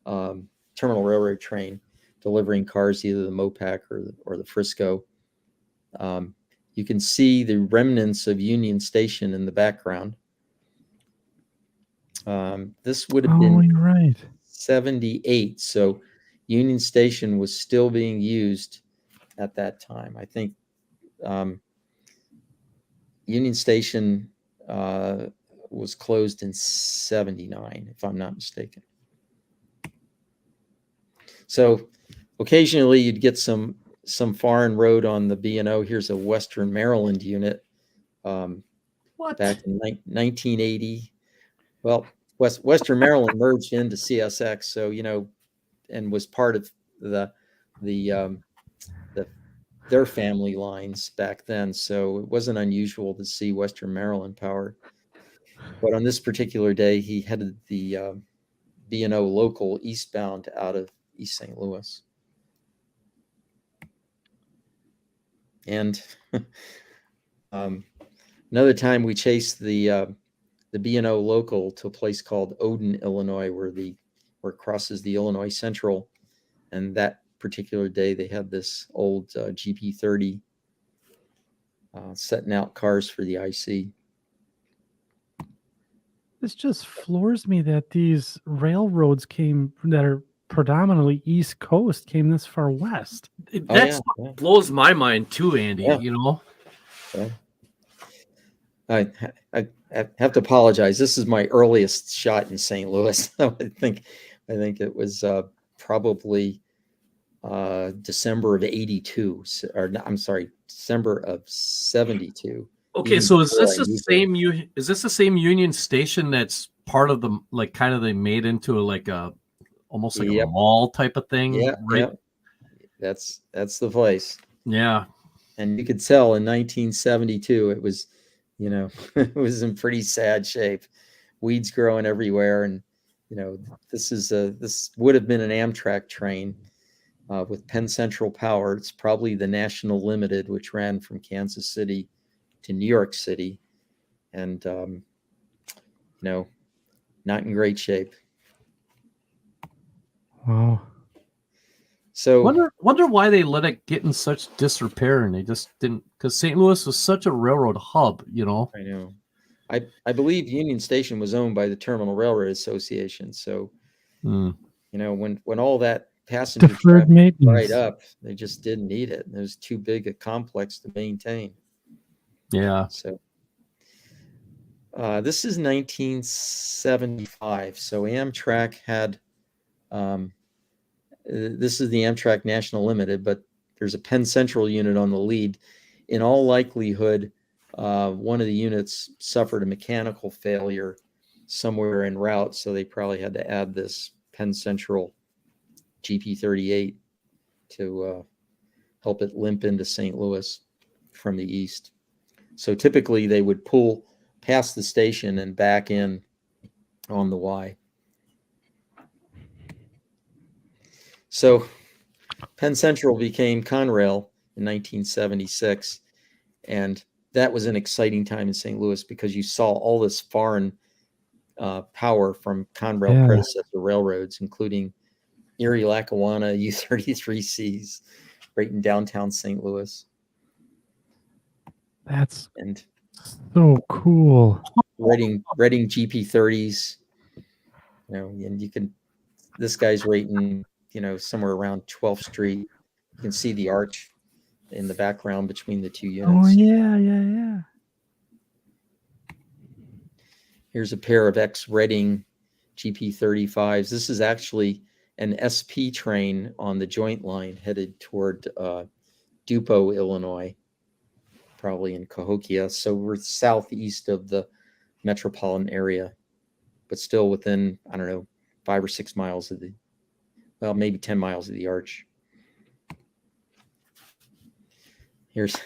terminal railroad train delivering cars, either the Mopac or the Frisco. You can see the remnants of Union Station in the background. This would have been right. 78. So Union Station was still being used at that time. I think Union Station was closed in 79, if I'm not mistaken. So occasionally you'd get some foreign road on the B&O. Here's a Western Maryland unit back in 1980. Well, Western Maryland merged into CSX, so and was part of their family lines back then. So it wasn't unusual to see Western Maryland power. But on this particular day, he headed the B&O local eastbound out of East St. Louis. And another time we chased the B&O local to a place called Odin, Illinois, where it crosses the Illinois Central. And that particular day, they had this old GP30 setting out cars for the IC. This just floors me that these railroads that are predominantly East Coast came this far west. That's what blows my mind too, Andy. Yeah. Yeah. I have to apologize. This is my earliest shot in St. Louis. I think it was probably December of 82, or I'm sorry, December of 72. Okay, so is this the same Union Station that's part of the they made into almost like a mall type of thing? Yeah, right? Yeah. That's the place. Yeah. And you could tell in 1972 it was, it was in pretty sad shape. Weeds growing everywhere, and this would have been an Amtrak train with Penn Central Power. It's probably the National Limited, which ran from Kansas City to New York City, and not in great shape. Wow. So wonder why they let it get in such disrepair, and they just didn't, because St. Louis was such a railroad hub, I know. I believe Union Station was owned by the Terminal Railroad Association. So, when all that passenger deferred maintenance dried up, they just didn't need it. It was too big a complex to maintain. Yeah. So this is 1975. So Amtrak had, this is the Amtrak National Limited, but there's a Penn Central unit on the lead. In all likelihood, one of the units suffered a mechanical failure somewhere en route, so they probably had to add this Penn Central GP38 to help it limp into St. Louis. from the east. So typically they would pull past the station and back in on the Y. So Penn Central became Conrail in 1976, and that was an exciting time in St. Louis because you saw all this foreign power from Conrail predecessor railroads, including Erie, Lackawanna, U-33Cs, right in downtown St. Louis. That's and so cool. Reading GP30s, and you can. This guy's rating, somewhere around 12th Street. You can see the arch in the background between the two units. Oh yeah. Here's a pair of Reading GP35s. This is actually an SP train on the joint line headed toward Dupo, Illinois, probably in Cahokia. So we're southeast of the metropolitan area, but still within, 5 or 6 miles of maybe 10 miles of the arch. Here's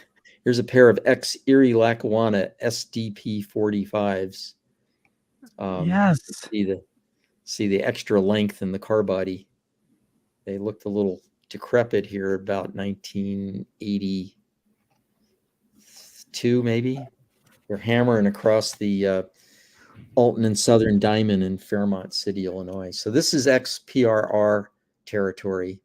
a pair of Erie, Lackawanna SDP 45s. Yes. See the extra length in the car body. They looked a little decrepit here about 1982, maybe. They're hammering across the Alton and Southern Diamond in Fairmont City, Illinois. So this is ex-PRR territory.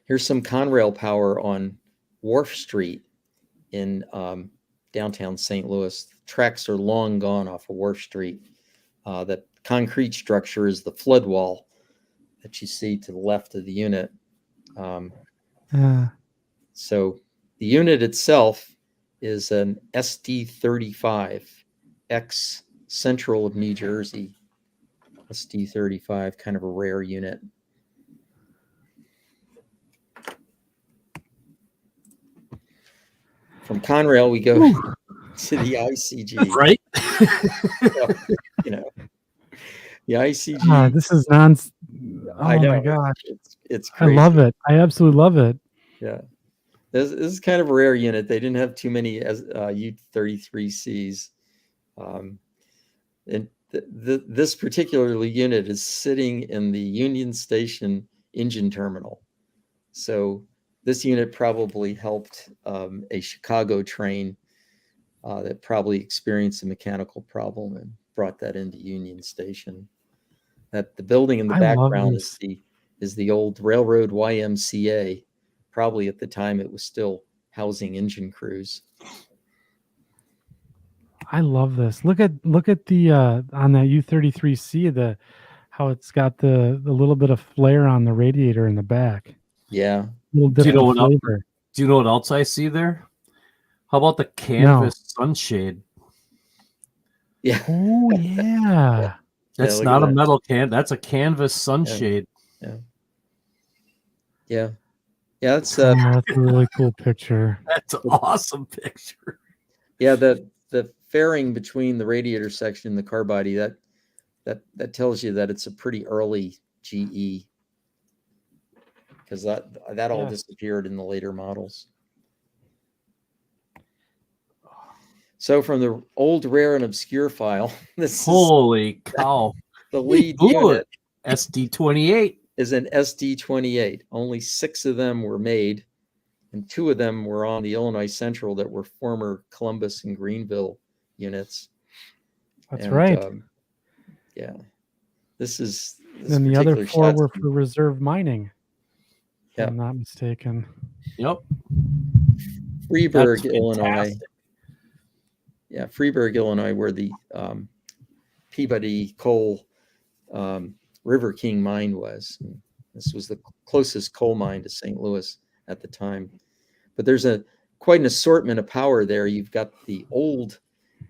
Here's some Conrail power on Wharf Street in downtown St. Louis. Tracks are long gone off of Wharf Street. That concrete structure is the flood wall that you see to the left of the unit. So the unit itself is an SD35, ex Central of New Jersey. SD35, kind of a rare unit. From Conrail, we go to the ICG. Right? The ICG. This is non. I know. My gosh. It's crazy. I love it. I absolutely love it. Yeah. This is kind of a rare unit. They didn't have too many U-33Cs. And this particular unit is sitting in the Union Station engine terminal. So this unit probably helped a Chicago train that probably experienced a mechanical problem and brought that into Union Station. That the building in the background is the old Railroad YMCA. Probably at the time it was still housing engine crews. I love this. Look at the on that U-33C, how it's got the little bit of flare on the radiator in the back. Yeah. Do you know what else I see there? How about the canvas sunshade? Yeah. Oh yeah. That's not a metal that's a canvas sunshade. Yeah. That's a really cool picture. That's an awesome picture. Yeah, the fairing between the radiator section and the car body, that tells you that it's a pretty early GE, because that all disappeared in the later models. So from the old, rare, and obscure file, holy cow! The lead unit SD28 is an SD28. Only 6 of them were made, and 2 of them were on the Illinois Central that were former Columbus and Greenville units. That's right. Yeah. This and the other 4 were for reserve mining. Yeah. If I'm not mistaken. Yep. Freeburg, Illinois. Yeah, Freeburg, Illinois, where the Peabody Coal River King mine was. And this was the closest coal mine to St. Louis at the time. But there's quite an assortment of power there. You've got the old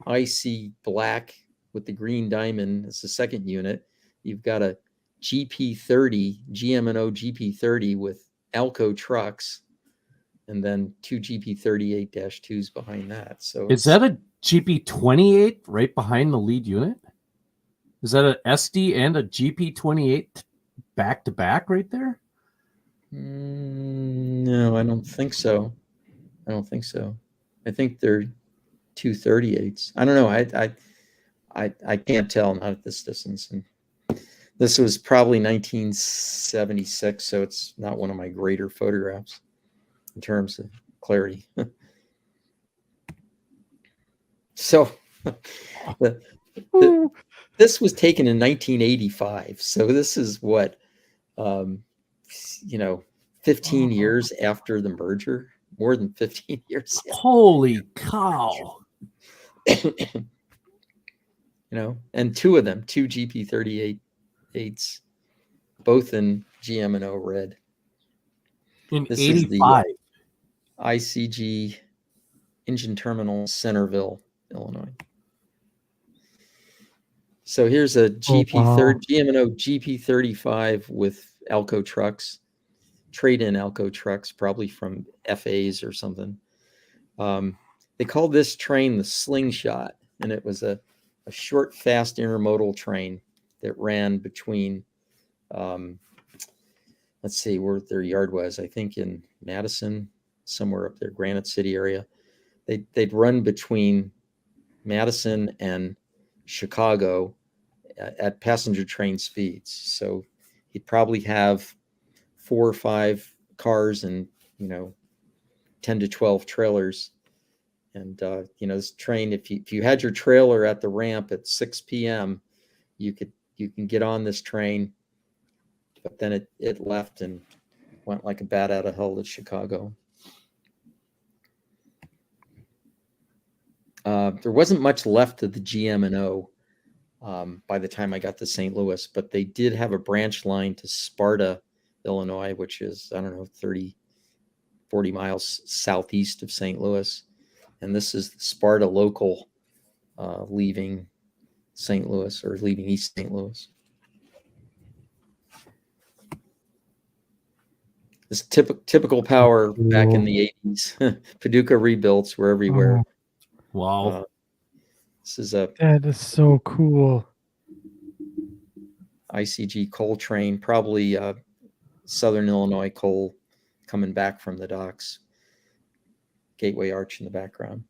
IC black with the green diamond as the second unit. You've got a GP30, GM&O GP30 with Alco trucks, and then 2 GP38-2s behind that. So is that a GP28 right behind the lead unit? Is that an SD and a GP28 back to back right there? No, I don't think so. I think they're 238s. I don't know. I can't tell, not at this distance. And this was probably 1976, so it's not one of my greater photographs in terms of clarity. So this was taken in 1985. So this is what, 15 years after the merger, more than 15 years. Holy cow. And two of them, two GP38s, both in GM&O red. In This 85. is the ICG Engine Terminal, Centerville, Illinois. So here's a GM&O GP35 with Alco trucks, trade-in Alco trucks, probably from FAs or something. They called this train the Slingshot, and it was a short, fast intermodal train that ran between, let's see where their yard was. I think in Madison, somewhere up there, Granite City area. They'd run between Madison and Chicago at passenger train speeds. So he'd probably have 4 or 5 cars and 10 to 12 trailers. And this train, if you had your trailer at the ramp at 6 p.m., you can get on this train. But then it left and went like a bat out of hell to Chicago. There wasn't much left of the GM&O by the time I got to St. Louis, but they did have a branch line to Sparta, Illinois, which is, 30, 40 miles southeast of St. Louis. And this is the Sparta local leaving St. Louis, or leaving East St. Louis. This typical power back in the 80s. Paducah rebuilds were everywhere. Wow. This is that is so cool. ICG coal train, probably Southern Illinois coal coming back from the docks. Gateway Arch in the background.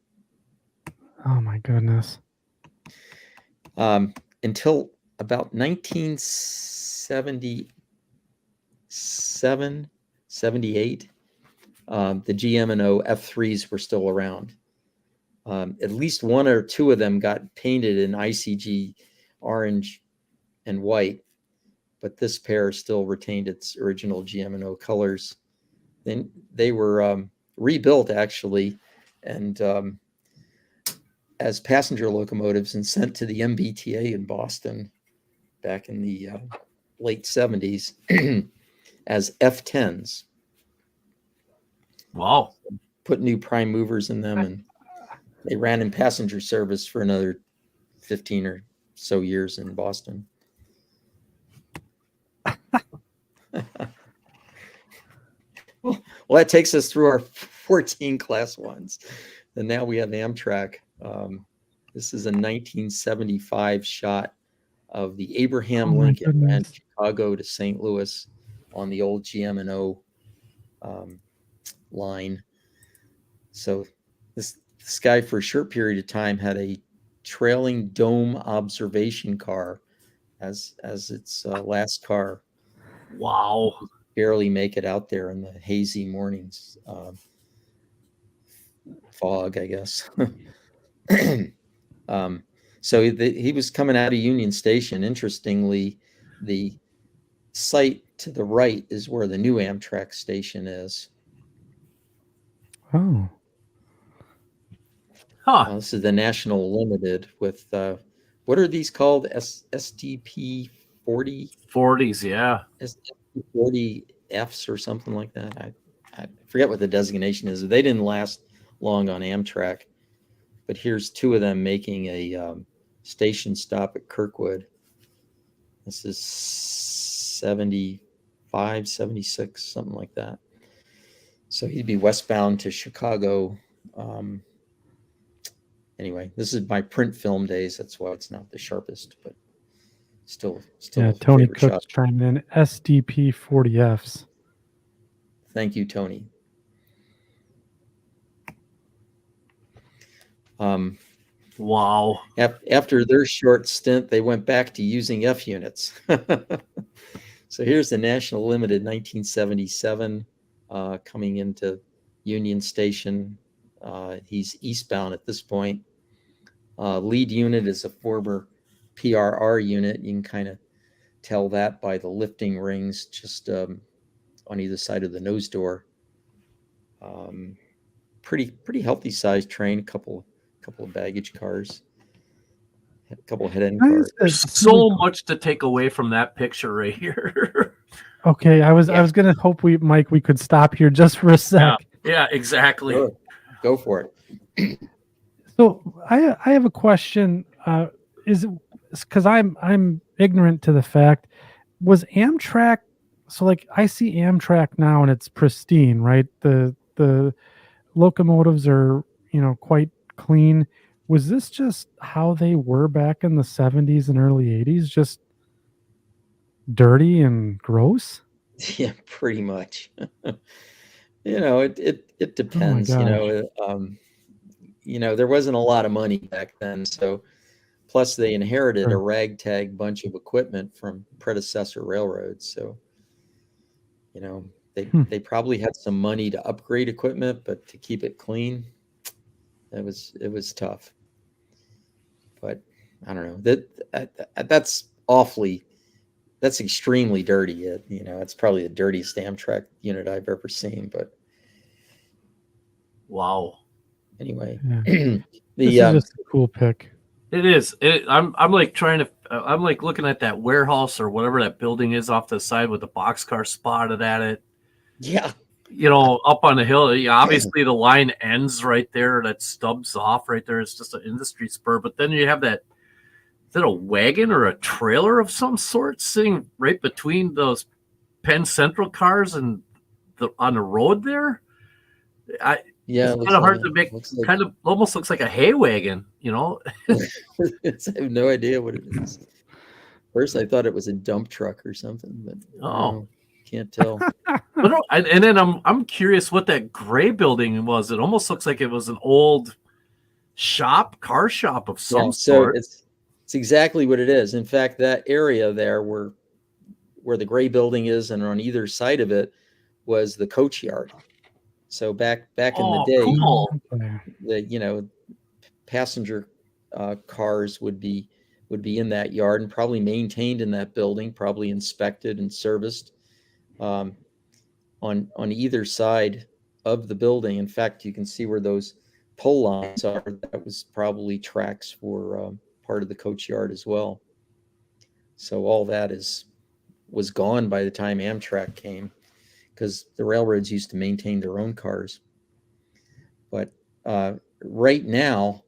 Oh my goodness. Until about 1977, 78, the GM&O F3s were still around. At least one or two of them got painted in ICG orange and white, but this pair still retained its original GM&O colors. Then they were rebuilt, actually, and as passenger locomotives and sent to the MBTA in Boston back in the late 70s as F10s. Wow. Put new prime movers in them, and they ran in passenger service for another 15 or so years in Boston. Well, that takes us through our 14 Class 1s. And now we have Amtrak. This is a 1975 shot of the Abraham Lincoln ran Chicago to St. Louis on the old GM&O line. So this guy, for a short period of time, had a trailing dome observation car as its last car. Wow. Barely make it out there in the hazy mornings. Fog, I guess. So he was coming out of Union Station. Interestingly, the site to the right is where the new Amtrak station is. Oh. Huh. This is the National Limited with, what are these called? SDP 40? 40s, yeah. SDP 40 Fs or something like that. I forget what the designation is. They didn't last long on Amtrak, but here's two of them making a station stop at Kirkwood. This is 75, 76, something like that. So he'd be westbound to Chicago. Anyway, this is my print film days. That's why it's not the sharpest, but still. Yeah, Tony Cook's chiming in. SDP 40Fs. Thank you, Tony. Wow. After their short stint, they went back to using F units. So here's the National Limited 1977 coming into Union Station. He's eastbound at this point. Lead unit is a former PRR unit. You can kind of tell that by the lifting rings just on either side of the nose door. Pretty healthy sized train. A couple of baggage cars, a couple of head end cars. There's so much to take away from that picture right here. Okay, I was gonna hope we could stop here just for a sec. Yeah, exactly. Sure. Go for it. So I have a question. Is it because I'm ignorant to the fact, was Amtrak, so like I see Amtrak now and it's pristine, right? The locomotives are, quite clean. Was this just how they were back in the 70s and early 80s? Just dirty and gross? Yeah, pretty much. It depends. Oh There wasn't a lot of money back then, so plus they inherited a ragtag bunch of equipment from predecessor railroads. So, they probably had some money to upgrade equipment, but to keep it clean, it was tough. But I don't know, that's extremely dirty. It's probably the dirtiest Amtrak unit I've ever seen. But wow. Anyway, this is just a cool pic. It is. I'm like I'm like looking at that warehouse or whatever that building is off to the side with the boxcar spotted at it. Yeah. Up on the hill. Obviously the line ends right there. That stubs off right there. It's just an industry spur. But then you have that, is that a wagon or a trailer of some sort sitting right between those Penn Central cars and on the road there? Yeah, it's kind of hard to make. Kind of almost looks like a hay wagon, I have no idea what it is. First, I thought it was a dump truck or something, but can't tell. And then I'm curious what that gray building was. It almost looks like it was an old car shop of some sort. So it's exactly what it is. In fact, that area there where the gray building is, and on either side of it was the coach yard. So back in the day, cool. the passenger cars would be in that yard and probably maintained in that building, probably inspected and serviced on either side of the building. In fact, you can see where those pole lines are. That was probably tracks for part of the coach yard as well. So all that was gone by the time Amtrak came, because the railroads used to maintain their own cars. But right now,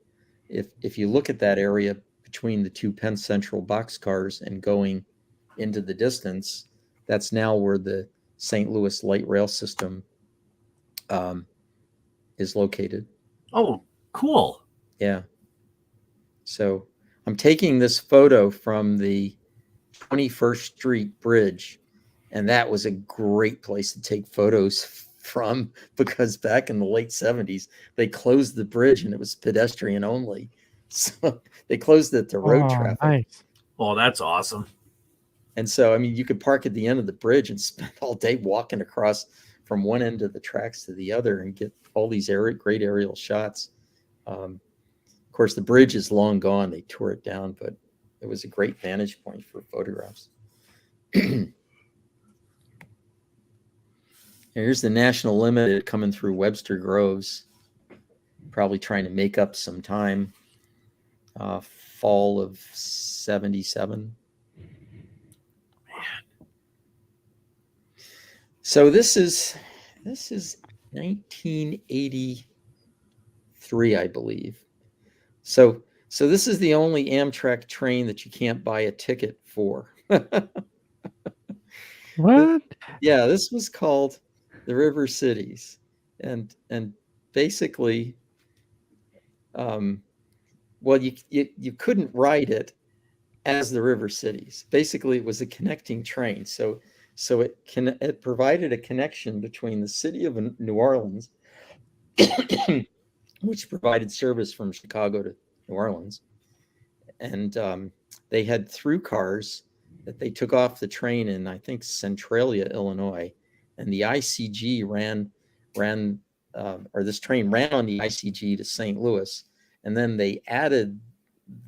if you look at that area between the two Penn Central boxcars and going into the distance, that's now where the St. Louis light rail system is located. Oh, cool. Yeah. So I'm taking this photo from the 21st Street Bridge, and that was a great place to take photos from, because back in the late 70s, they closed the bridge and it was pedestrian only. So they closed it to road traffic. Nice. Oh, that's awesome. And so, you could park at the end of the bridge and spend all day walking across from one end of the tracks to the other and get all these great aerial shots. Of course, the bridge is long gone. They tore it down, but it was a great vantage point for photographs. Here's the National Limited coming through Webster Groves, probably trying to make up some time. Fall of 77. So this is 1983, I believe. So this is the only Amtrak train that you can't buy a ticket for. What? Yeah, this was called the River Cities, and basically, you couldn't ride it as the River Cities. Basically, it was a connecting train. So So it provided a connection between the city of New Orleans, which provided service from Chicago to New Orleans, and they had through cars that they took off the train in, I think, Centralia, Illinois, and the ICG or this train ran on the ICG to St. Louis, and then they added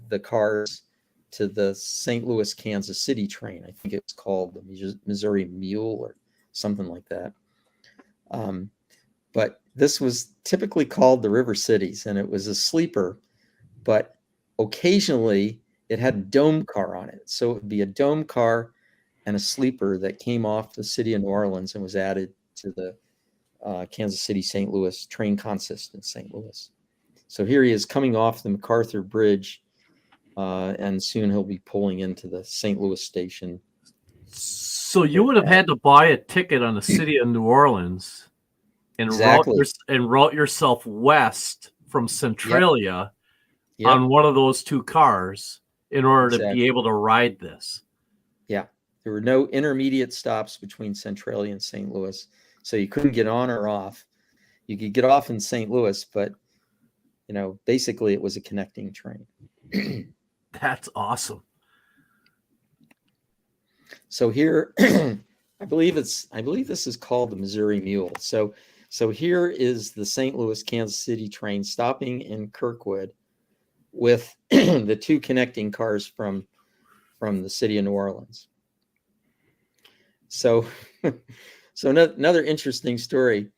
the cars to the St. Louis, Kansas City train. I think it's called the Missouri Mule or something like that. But this was typically called the River Cities, and it was a sleeper, but occasionally it had a dome car on it. So it would be a dome car and a sleeper that came off the city of New Orleans and was added to the Kansas City, St. Louis train consist in St. Louis. So here he is coming off the MacArthur Bridge, and soon he'll be pulling into the St. Louis station. So you would have had to buy a ticket on the city of New Orleans and route yourself west from Centralia on one of those two cars in order to be able to ride this. Yeah. There were no intermediate stops between Centralia and St. Louis, so you couldn't get on or off. You could get off in St. Louis, but basically it was a connecting train. That's awesome. So here, I believe this is called the Missouri Mule. So here is the St. Louis, Kansas City train stopping in Kirkwood with the two connecting cars from the city of New Orleans. So another interesting story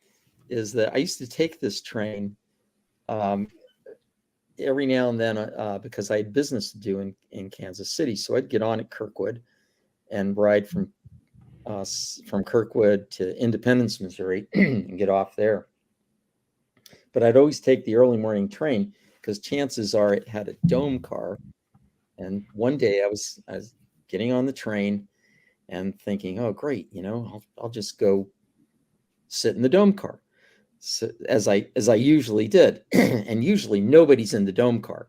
is that I used to take this train every now and then because I had business to do in Kansas City. So I'd get on at Kirkwood and ride from Kirkwood to Independence, Missouri, and get off there. But I'd always take the early morning train because chances are it had a dome car. And one day I was getting on the train and thinking, oh, great, I'll just go sit in the dome car. So, as I usually did. And usually nobody's in the dome car.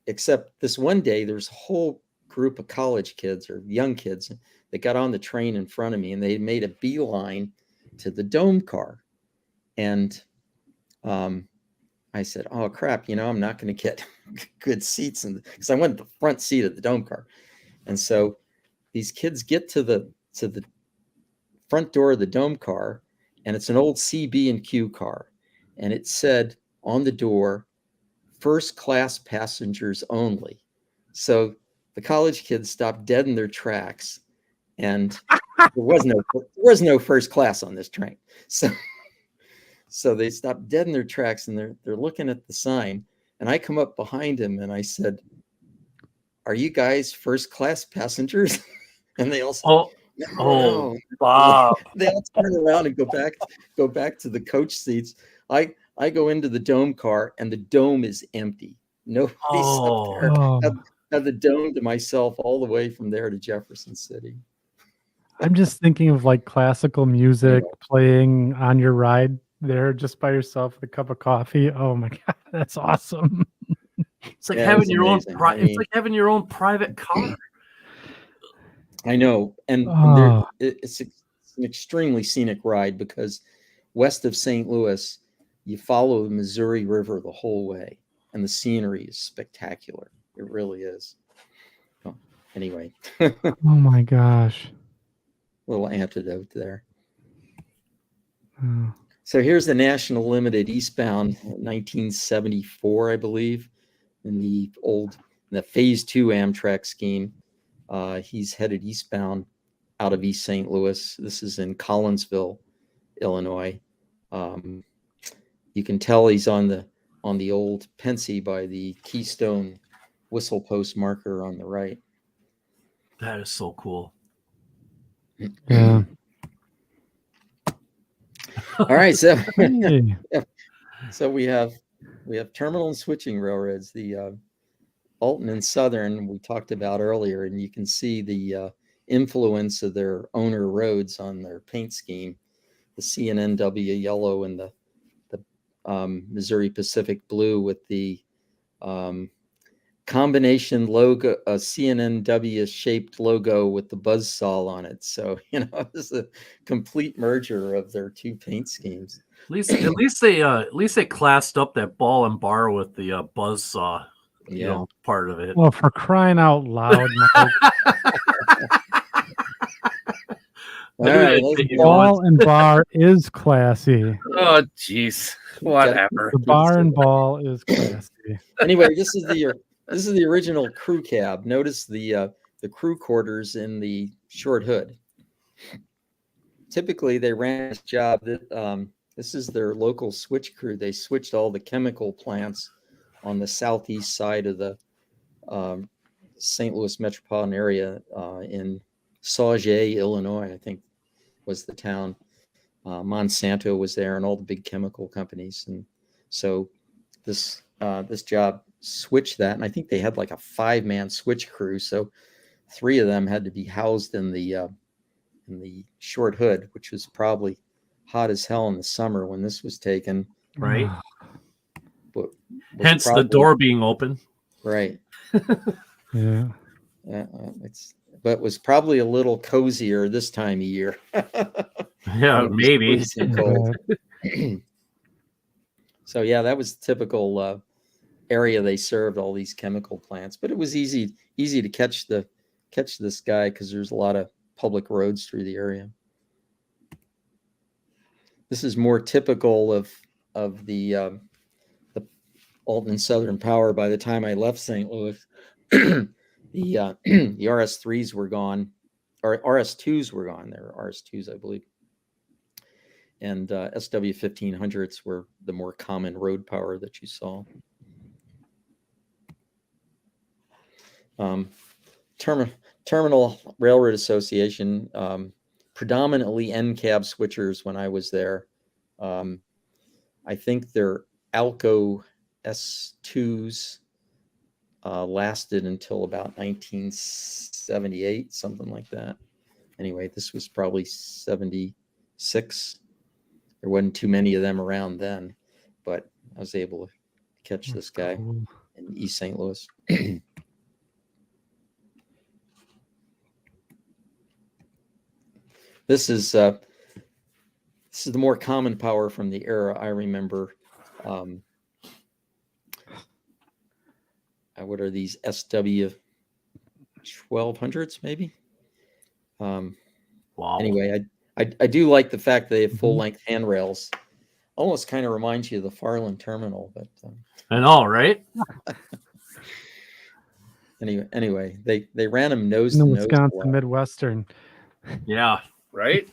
Except this one day, there's a whole group of college kids or young kids that got on the train in front of me, and they made a beeline to the dome car. And I said, oh, crap, I'm not going to get good seats because I went the front seat of the dome car. And so these kids get to the front door of the dome car, and it's an old CB&Q car. And it said on the door, first class passengers only. So the college kids stopped dead in their tracks, and there was no first class on this train. So they stopped dead in their tracks, and they're looking at the sign. And I come up behind him and I said, are you guys first class passengers? And they all said, no. Bob. They all turn around and go back to the coach seats. I go into the dome car, and the dome is empty. Nobody's up there. Had the dome to myself all the way from there to Jefferson City. I'm just thinking of like classical music playing on your ride there just by yourself with a cup of coffee. Oh my God, that's awesome. It's like having your own it's like having your own private car. I know. And it's an extremely scenic ride because west of St. Louis, you follow the Missouri River the whole way, and the scenery is spectacular. It really is. Oh, anyway. Oh my gosh. Little antidote there. Oh. So here's the National Limited eastbound 1974, I believe, in the Phase 2 Amtrak scheme. He's headed eastbound out of East St. Louis. This is in Collinsville, Illinois. You can tell he's on the old Pensy by the Keystone whistle post marker on the right. That is so cool. Yeah. All right, so so we have terminal and switching railroads. The Alton and Southern we talked about earlier, and you can see the influence of their owner roads on their paint scheme. The CNNW yellow and the Missouri Pacific blue with the combination logo, a CNNW shaped logo with the buzzsaw on it. So, it was a complete merger of their two paint schemes. At least they classed up that ball and bar with the buzzsaw, part of it. Well, for crying out loud, Mike. All right, ball and bar is classy. Oh, jeez, whatever. The bar and ball is classy. Anyway, this is the original crew cab. Notice the crew quarters in the short hood. Typically, they ran this job that this is their local switch crew. They switched all the chemical plants on the southeast side of the St. Louis metropolitan area in Sauget, Illinois, I think was the town. Monsanto was there and all the big chemical companies. And so this job switched that. And I think they had like a 5-man switch crew. So 3 of them had to be housed in the short hood, which was probably hot as hell in the summer when this was taken. Right. But hence the door being open. Right. Yeah. But was probably a little cozier this time of year. Yeah, maybe. So yeah, that was the typical area they served, all these chemical plants. But it was easy to catch this guy because there's a lot of public roads through the area. This is more typical of the Alton Southern Power. By the time I left St. Louis, the RS3s were gone, or RS2s were gone. There were RS2s, I believe. And SW1500s were the more common road power that you saw. Terminal Railroad Association, predominantly end-cab switchers when I was there. I think their Alco S2s lasted until about 1978, something like that. Anyway, this was probably 76. There wasn't too many of them around then, but I was able to catch this guy in East St. Louis. This is the more common power from the era I remember. What are these SW 1200s maybe? Wow. Anyway, I do like the fact that they have full length handrails. Almost kind of reminds you of the Farland terminal, but I know, right? Anyway, they ran them nose in to the nose. Wisconsin Midwestern. Yeah, right.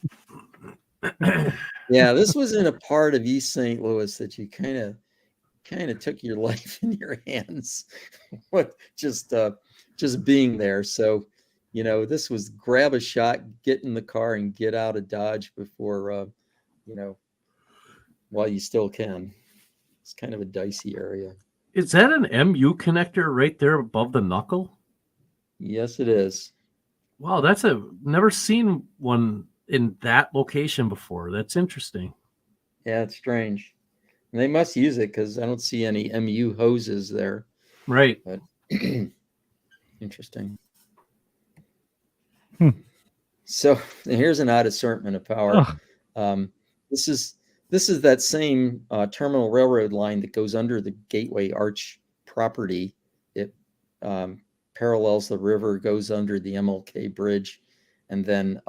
Yeah, this was in a part of East St. Louis that you kind of took your life in your hands. What just being there. So, this was grab a shot, get in the car, and get out of Dodge before while you still can. It's kind of a dicey area. Is that an MU connector right there above the knuckle? Yes, it is. Wow, never seen one in that location before. That's interesting. Yeah, it's strange. And they must use it because I don't see any MU hoses there. Right. But interesting. So here's an odd assortment of power. This is that same terminal railroad line that goes under the Gateway Arch property. It parallels the river, goes under the MLK Bridge, and then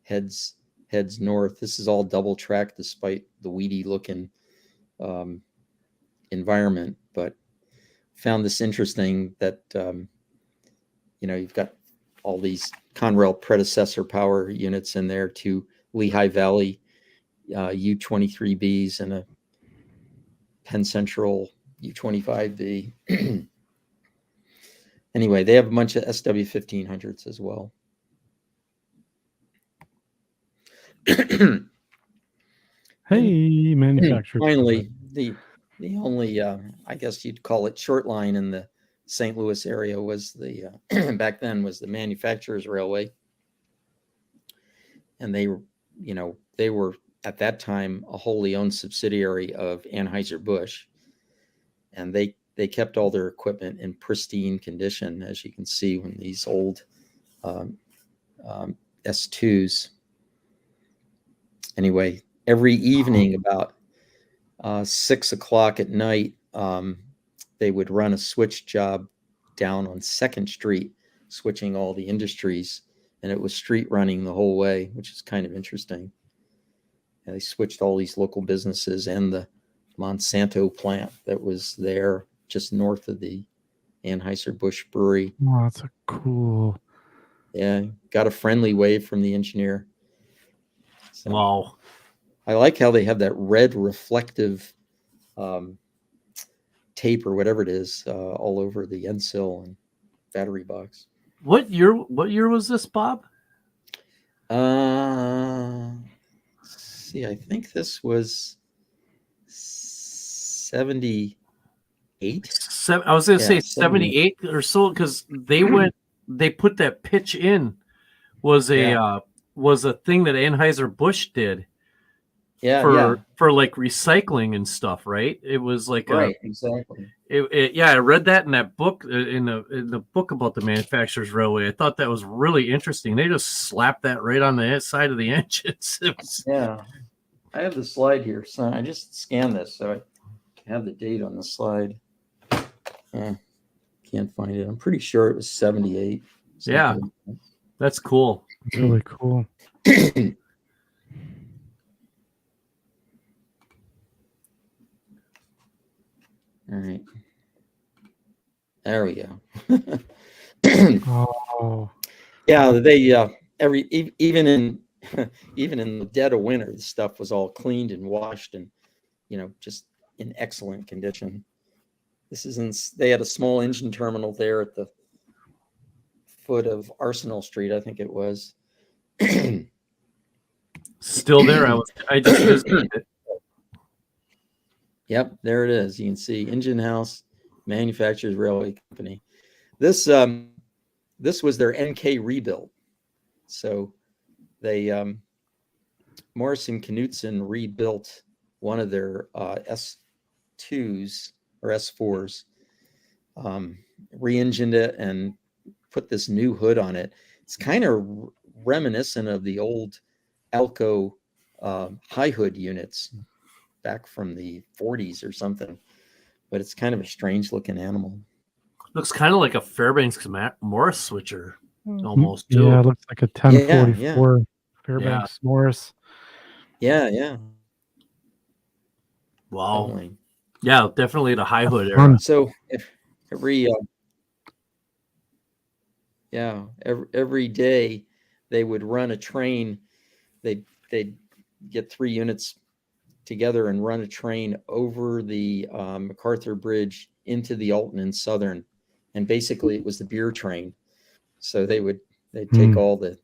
heads north. This is all double track despite the weedy looking environment, but found this interesting that you've got all these Conrail predecessor power units in there, 2 Lehigh Valley U23Bs and a Penn Central U25B. Anyway, they have a bunch of SW1500s as well. Hey, manufacturer. Finally, the only I guess you'd call it short line in the St. Louis area was the back then was the Manufacturers Railway, and they were at that time a wholly owned subsidiary of Anheuser-Busch, and they they kept all their equipment in pristine condition, as you can see when these old S2s. Anyway, every evening about 6 o'clock at night, they would run a switch job down on 2nd Street, switching all the industries, and it was street running the whole way, which is kind of interesting. And they switched all these local businesses and the Monsanto plant that was there just north of the Anheuser-Busch brewery. Oh, that's a cool. Yeah, got a friendly wave from the engineer. So, Wow. I like how they have that red reflective tape or whatever it is all over the end sill and battery box. What year was this, Bob? See, I think this was 78. I was going to say 78 or so, because they put that pitch in was a thing that Anheuser-Busch did. For like recycling and stuff, right? It was like exactly. I read that in that book in the book about the manufacturer's railway. I thought that was really interesting. They just slapped that right on the side of the engines. Yeah, I have the slide here, so I just scanned this, so I have the date on the slide. Can't find it. I'm pretty sure it was 78. Yeah, that's cool. It's really cool. All right. There we go. Oh. Yeah, they even in the dead of winter, the stuff was all cleaned and washed and just in excellent condition. They had a small engine terminal there at the foot of Arsenal Street, I think it was. Still there. I just visited it. Yep, there it is. You can see Engine House, Manufacturers Railway Company. This was their NK rebuild. So they Morrison Knudsen rebuilt one of their S2s or S4s, re-engined it and put this new hood on it. It's kind of reminiscent of the old Alco high hood units back from the 40s or something, but it's kind of a strange looking animal. Looks kind of like a Fairbanks Morris switcher almost too. Yeah, it looks like a 1044 Fairbanks Morris. Yeah. Wow. Definitely. Yeah, definitely the high hood era. So every day they would run a train. They'd get 3 units together and run a train over the MacArthur Bridge into the Alton and Southern, and basically it was the beer train. So they'd take all the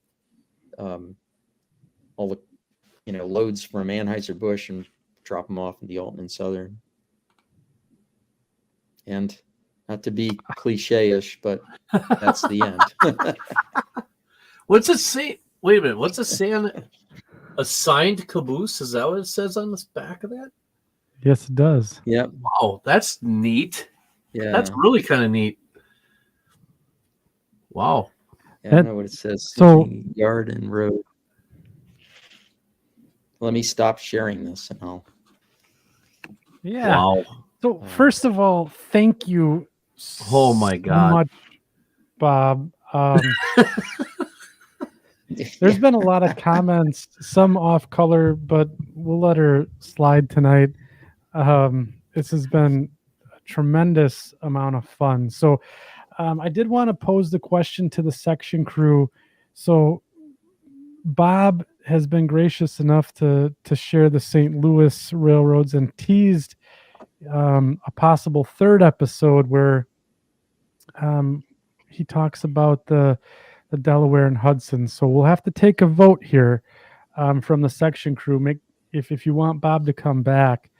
loads from Anheuser-Busch and drop them off in the Alton and Southern. And not to be cliche-ish, but that's the end. What's it say? Wait a minute. What's it say on it? Assigned caboose? Is that what it says on the back of that? Yes, it does. Yeah. Wow, that's neat. Yeah. That's really kind of neat. Wow. Yeah, I don't know what it says. So yard and road. Let me stop sharing this and I'll. Yeah. Wow. So first of all, thank you Oh my God. so much, Bob. There's been a lot of comments, some off color, but we'll let her slide tonight. This has been a tremendous amount of fun. So I did want to pose the question to the section crew. So Bob has been gracious enough to share the St. Louis railroads and teased a possible third episode where he talks about the Delaware and Hudson. So we'll have to take a vote here from the section crew. If you want Bob to come back,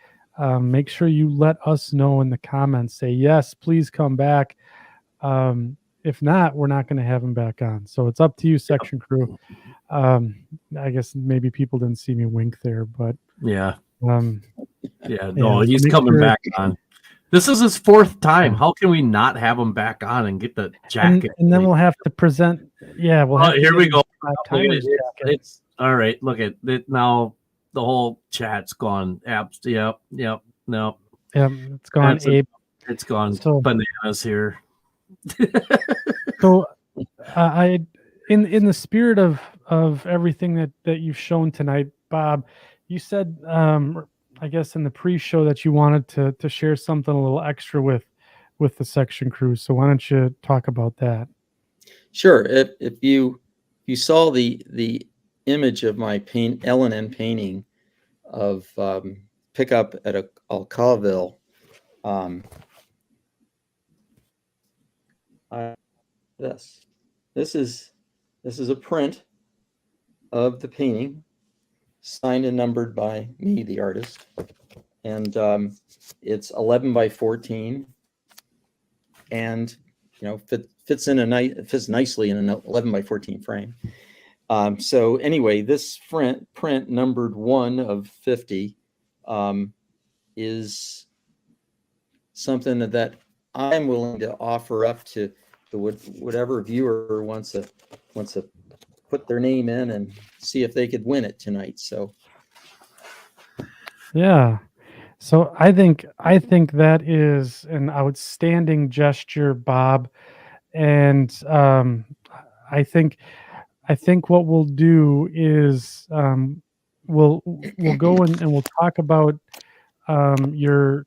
make sure you let us know in the comments. Say yes, please come back. If not, we're not going to have him back on. So it's up to you, section crew. I guess maybe people didn't see me wink there, but yeah. Um, Yeah, no, he's coming back on. This is his fourth time. How can we not have him back on and get the jacket? And then we'll have to present. Yeah, we'll have. Here we go. Timers jacket. It's all right. Look at it now. The whole chat's gone. Yep. No. Yeah, it's gone. Abe. It's gone So- bananas here. So, in the spirit of everything that you've shown tonight, Bob, you said, I guess in the pre-show that you wanted to share something a little extra with the section crew. So why don't you talk about that? Sure. If you saw the image of my L&N painting of pickup at Alcaville, this is a print of the painting, signed and numbered by me, the artist, and it's 11 by 14, and fits nicely in an 11 by 14 frame. So anyway, this print numbered 1 of 50 is something that I'm willing to offer up to whatever viewer wants to put their name in and see if they could win it tonight. So yeah. So I think that is an outstanding gesture, Bob. And I think what we'll do is we'll go and we'll talk about your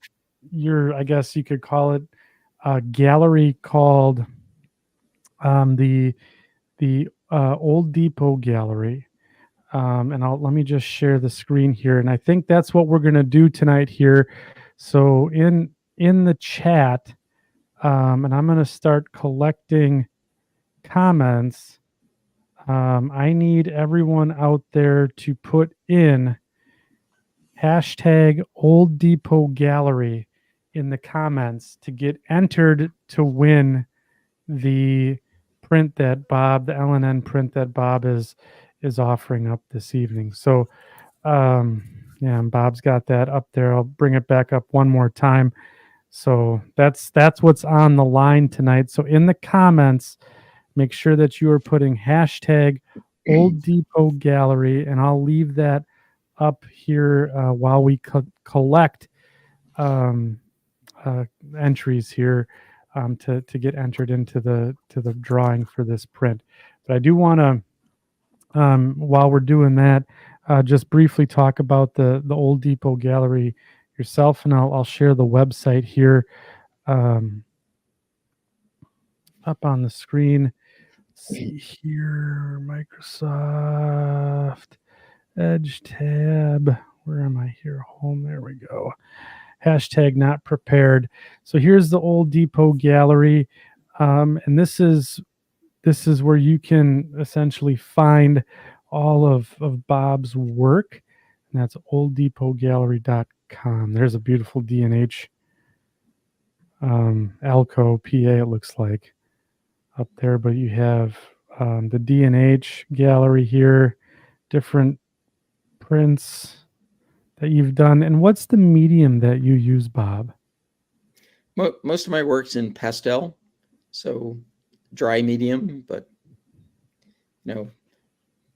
I guess you could call it a gallery called the Old Depot Gallery. And let me just share the screen here. And I think that's what we're going to do tonight here. So in the chat, and I'm going to start collecting comments. I need everyone out there to put in hashtag Old Depot Gallery in the comments to get entered to win the print that Bob, the L&N print that Bob is offering up this evening. So yeah, and Bob's got that up there. I'll bring it back up one more time. So that's what's on the line tonight. So in the comments, make sure that you are putting hashtag Old Depot Gallery, and I'll leave that up here while we collect entries here to get entered into the drawing for this print. But I do want to, while we're doing that, just briefly talk about the Old Depot Gallery yourself, and I'll share the website here up on the screen. Let's see here, Microsoft Edge tab. Where am I here? Home. There we go. Hashtag not prepared. So here's the Old Depot Gallery, and this is where you can essentially find all of Bob's work, and that's olddepotgallery.com. There's a beautiful D&H Alco PA, it looks like, up there, but you have the D&H gallery here, different prints that you've done. And what's the medium that you use, Bob? Most of my work's in pastel, so dry medium, but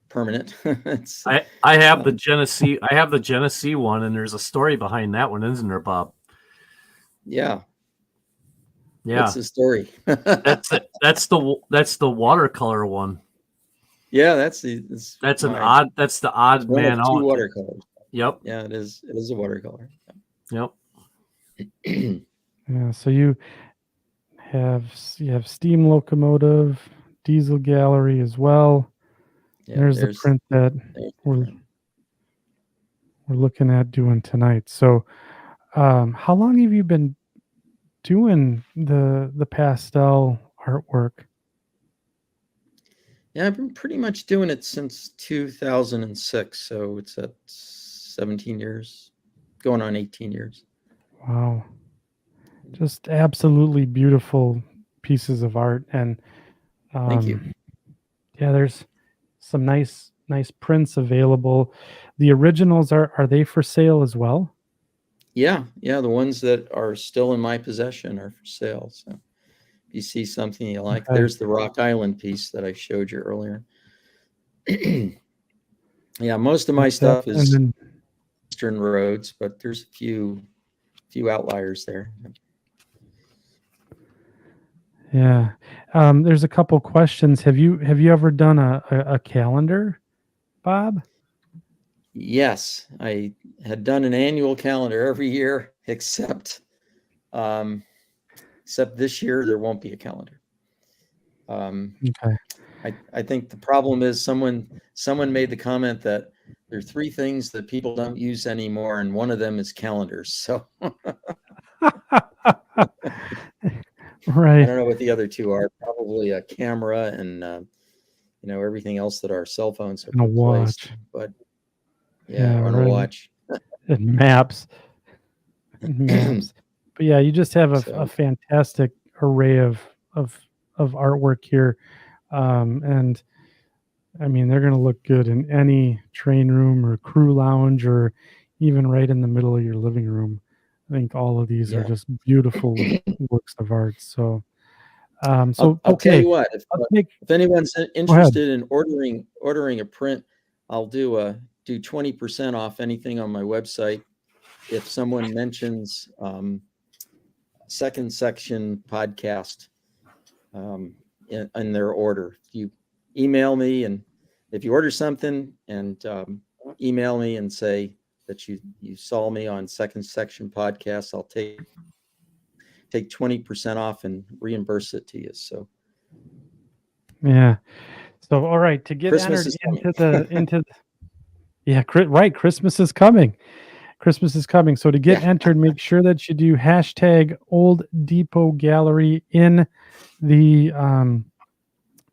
permanent. I have the Genesee. I have the Genesee one, and there's a story behind that one, isn't there, Bob? Yeah. What's the story? That's the watercolor one. Yeah, that's the odd man out. Two watercolors. Yep. Yeah, it is a watercolor. Yep. Yeah. So you have steam locomotive, diesel gallery as well. Yeah, there's the print that we're looking at doing tonight. So how long have you been doing the pastel artwork? Yeah, I've been pretty much doing it since 2006. So it's at 17 years, going on 18 years. Wow. Just absolutely beautiful pieces of art. And thank you. Yeah, there's some nice prints available. The originals, are they for sale as well? Yeah, the ones that are still in my possession are for sale. So if you see something you like, Okay. there's the Rock Island piece that I showed you earlier. Yeah, most of my stuff And is then, Eastern roads, but there's a few outliers there. yeah. There's a couple questions. Have you ever done a calendar, Bob? Yes, I had done an annual calendar every year except this year there won't be a calendar. Okay. I think the problem is someone made the comment that there are three things that people don't use anymore, and one of them is calendars. So I Right. don't know what the other two are. Probably a camera and everything else that our cell phones have And a replaced. watch. But Yeah, on a right. watch. And maps. And maps. But yeah, you just have a So, fantastic array of artwork here. And I mean, they're going to look good in any train room or crew lounge or even right in the middle of your living room. I think all of these are yeah. just beautiful works of art. So, I'll tell okay. you what, if anyone's Go ahead. interested in ordering a print, I'll do 20% off anything on my website if someone mentions Second Section podcast in their order. If you email me, and if you order something and email me and say that you saw me on Second Section podcast, I'll take 20% off and reimburse it to you. So Yeah. So, all right, to get Christmas entered is into yeah, right. Christmas is coming. So to get entered, make sure that you do hashtag Old Depot Gallery in the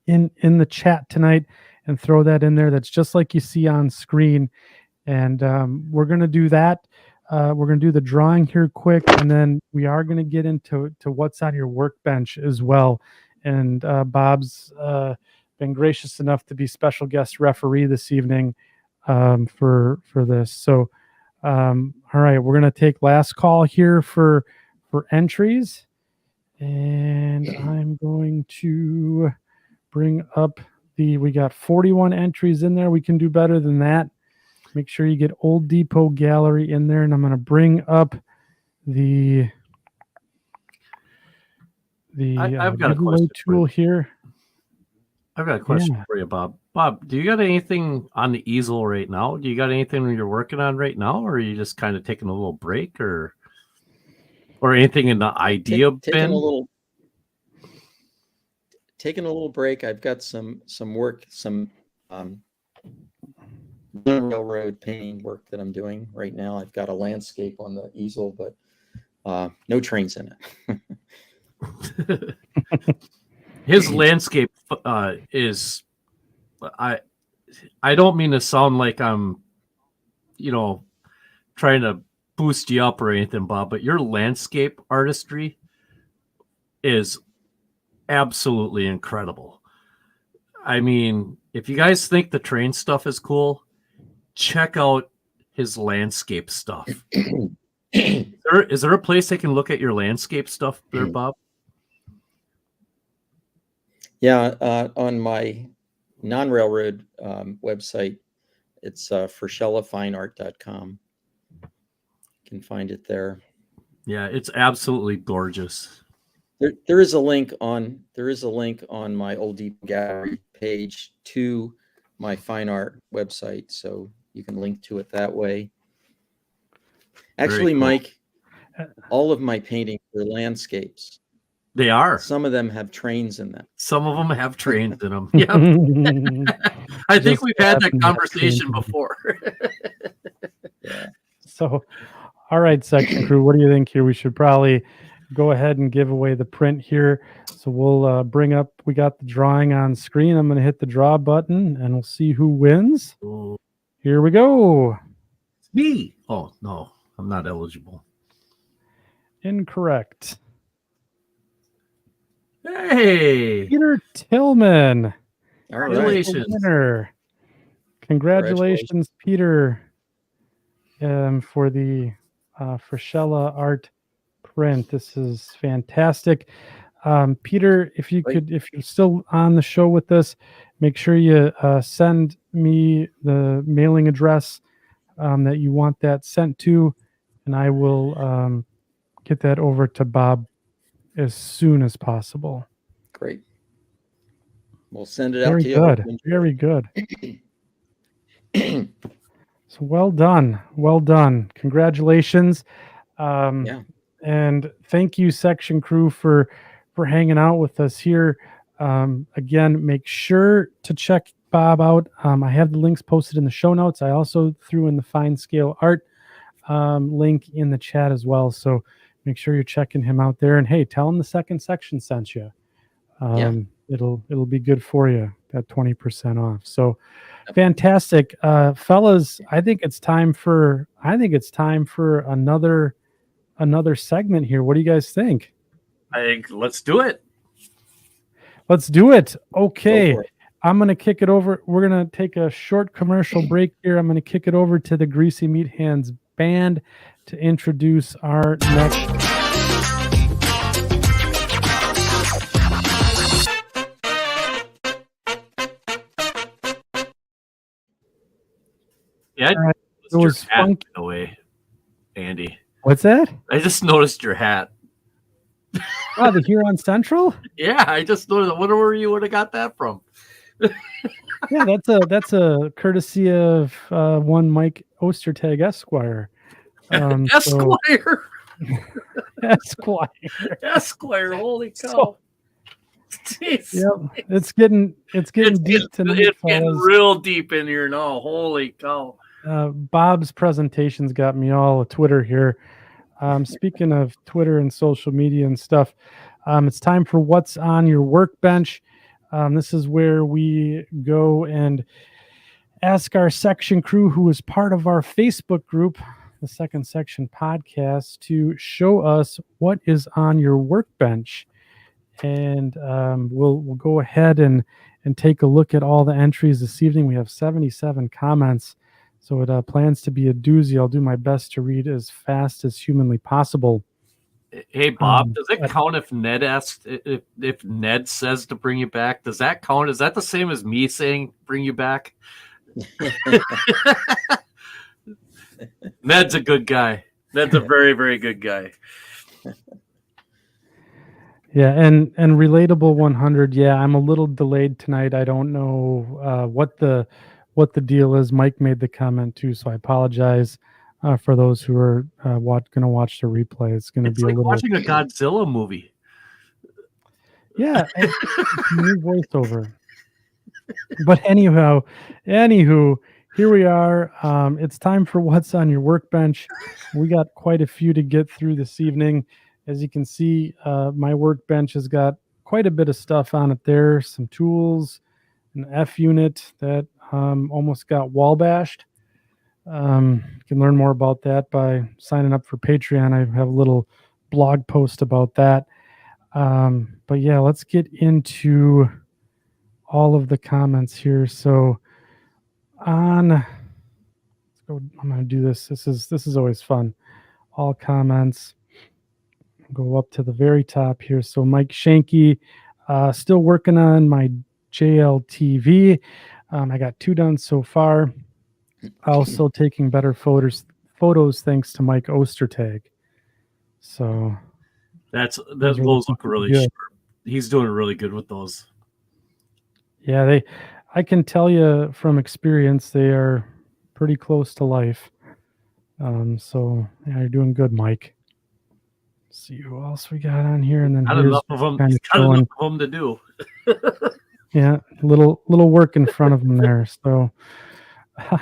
in the chat tonight and throw that in there. That's just like you see on screen. And we're going to do that. We're going to do the drawing here quick, and then we are going to get into what's on your workbench as well. And Bob's been gracious enough to be special guest referee this evening for this. So, all right, we're going to take last call here for entries, and I'm going to bring up we got 41 entries in there. We can do better than that. Make sure you get Old Depot Gallery in there, and I'm going to bring up the I've got a giveaway question tool here. I've got a question for you, Bob. Bob, do you got anything on the easel right now? Do you got anything you're working on right now, or are you just kind of taking a little break, or anything in the idea bin? Taking a little break. I've got some work, some railroad painting work that I'm doing right now. I've got a landscape on the easel, but no trains in it. His landscape is, I don't mean to sound like I'm, trying to boost you up or anything, Bob, but your landscape artistry is absolutely incredible. I mean, if you guys think the train stuff is cool, check out his landscape stuff. Is there a place they can look at your landscape stuff there, Bob? Yeah, on my non-railroad website, it's FrascellaFineArt.com. You can find it there. Yeah, it's absolutely gorgeous. There is a link on my Old Depot Gallery page to my fine art website, so you can link to it that way. Actually, cool. Mike, all of my paintings are landscapes. They are. Some of them have trains in them. Some of them have trains in them. Yeah. I think we've had that conversation before. Yeah. So, all right, section crew, what do you think here? We should probably go ahead and give away the print here. So we'll bring up, we got the drawing on screen. I'm going to hit the draw button and we'll see who wins. Here we go. Me. Oh, no, I'm not eligible. Incorrect. Hey, Peter Tillman. Congratulations. Winner. Congratulations, Peter, for the Frascella art print. This is fantastic. Peter, if you could, if you're still on the show with us, make sure you send me the mailing address that you want that sent to, and I will get that over to Bob as soon as possible. Great. We'll send it out Very to you. good. Very good. So well done. Well done. Congratulations. Yeah. And thank you, section crew, for hanging out with us here. Again, make sure to check Bob out. I have the links posted in the show notes. I also threw in the fine scale art link in the chat as well. So make sure you're checking him out there. And hey, tell him the second section sent you. It'll be good for you. That 20% off. So fantastic, fellas. I think it's time for another segment here. What do you guys think? I think let's do it. Let's do it. Okay. I'm going to kick it over. We're going to take a short commercial break here. I'm going to kick it over to the Greasy Meat Hands band to introduce our next. Yeah, All right. It was funky. Away, Andy. What's that? I just noticed your hat. Oh, the Huron Central? Yeah, I just noticed. I wonder where you would have got that from. Yeah, that's a courtesy of one Mike Ostertag Esquire. Esquire. Esquire. Holy cow! Yep, it's getting deep tonight. It's getting real deep in here now. Holy cow! Bob's presentations got me all a Twitter here. Speaking of Twitter and social media and stuff, it's time for What's on Your Workbench. This is where we go and ask our section crew, who is part of our Facebook group, the Second Section Podcast, to show us what is on your workbench. And we'll go ahead and take a look at all the entries this evening. We have 77 comments, so it plans to be a doozy. I'll do my best to read as fast as humanly possible. Hey Bob, does it count if Ned asks if Ned says to bring you back? Does that count? Is that the same as me saying bring you back? Ned's a good guy. Ned's a very, very good guy. Yeah, and Relatable 100. Yeah, I'm a little delayed tonight. I don't know what the deal is. Mike made the comment too, so I apologize for those who are going to watch the replay. It's going to be like a little watching a Godzilla movie. Yeah, new voiceover. But anywho, here we are. It's time for What's on Your Workbench. We got quite a few to get through this evening. As you can see, my workbench has got quite a bit of stuff on it there. Some tools, an F unit that almost got wall bashed. You can learn more about that by signing up for Patreon. I have a little blog post about that. But yeah, let's get into all of the comments here. So let's go. I'm going to do this. This is always fun. All comments. Go up to the very top here. So Mike Shanky, still working on my JLTV. I got 2 done so far. Also taking better photos thanks to Mike Ostertag. So those look really sharp. He's doing really good with those. Yeah, I can tell you from experience they are pretty close to life. So yeah, you're doing good, Mike. Let's see who else we got on here, and then not enough of them. Got enough of them to do. Yeah, little work in front of them there. So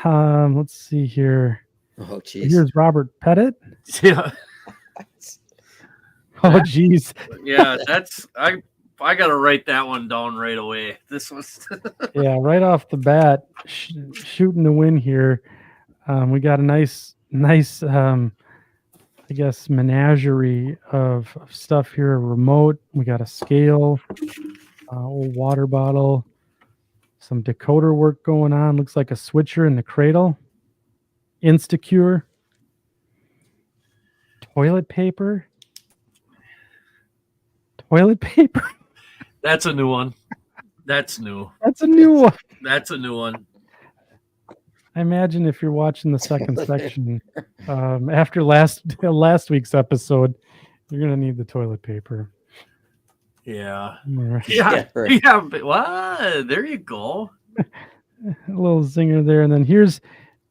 let's see here. Oh, geez. Here's Robert Pettit. Yeah. Oh, geez. Yeah, I got to write that one down right away. This was. Yeah, right off the bat, shooting the win here. We got a nice. I guess menagerie of stuff here. A remote. We got a scale, old water bottle, some decoder work going on. Looks like a switcher in the cradle. Instacure. Toilet paper? Toilet paper? That's a new one. That's new. That's a new one. That's a new one. I imagine if you're watching the second section after last week's episode, you're gonna need the toilet paper. Yeah. Right. Yeah. right. Yeah. But, well, there you go. A little zinger there, and then here's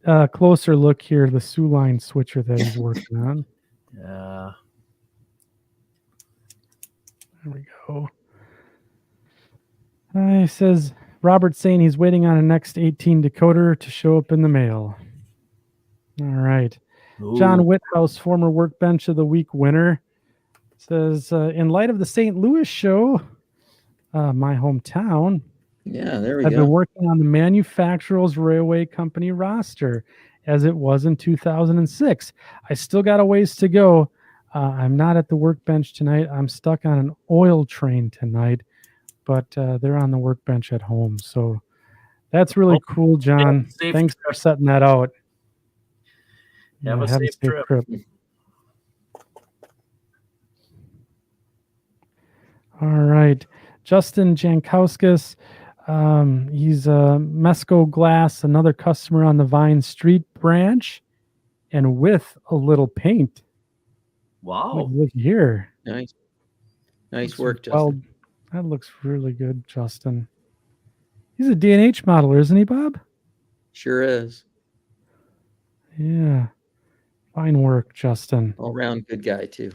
a closer look here, the Sioux line switcher that he's working on. Yeah. There we go. He says Robert's saying he's waiting on a next 18 decoder to show up in the mail. All right. Ooh. John Whithouse, former Workbench of the Week winner, says, in light of the St. Louis show, my hometown, Yeah, there we I've go. been working on the Manufacturers Railway Company roster as it was in 2006. I still got a ways to go. I'm not at the Workbench tonight. I'm stuck on an oil train tonight, but they're on the Workbench at home. So that's really cool, John. safe Thanks trip. for setting that out. Have a safe trip. All right. Justin Jankowskis. He's Mesco Glass, another customer on the Vine Street branch, and with a little paint. Wow. Look here. Nice Looks work, well, Justin. that looks really good, Justin. He's a D&H modeler, isn't he, Bob? Sure is. Yeah. Fine work, Justin. All around good guy too.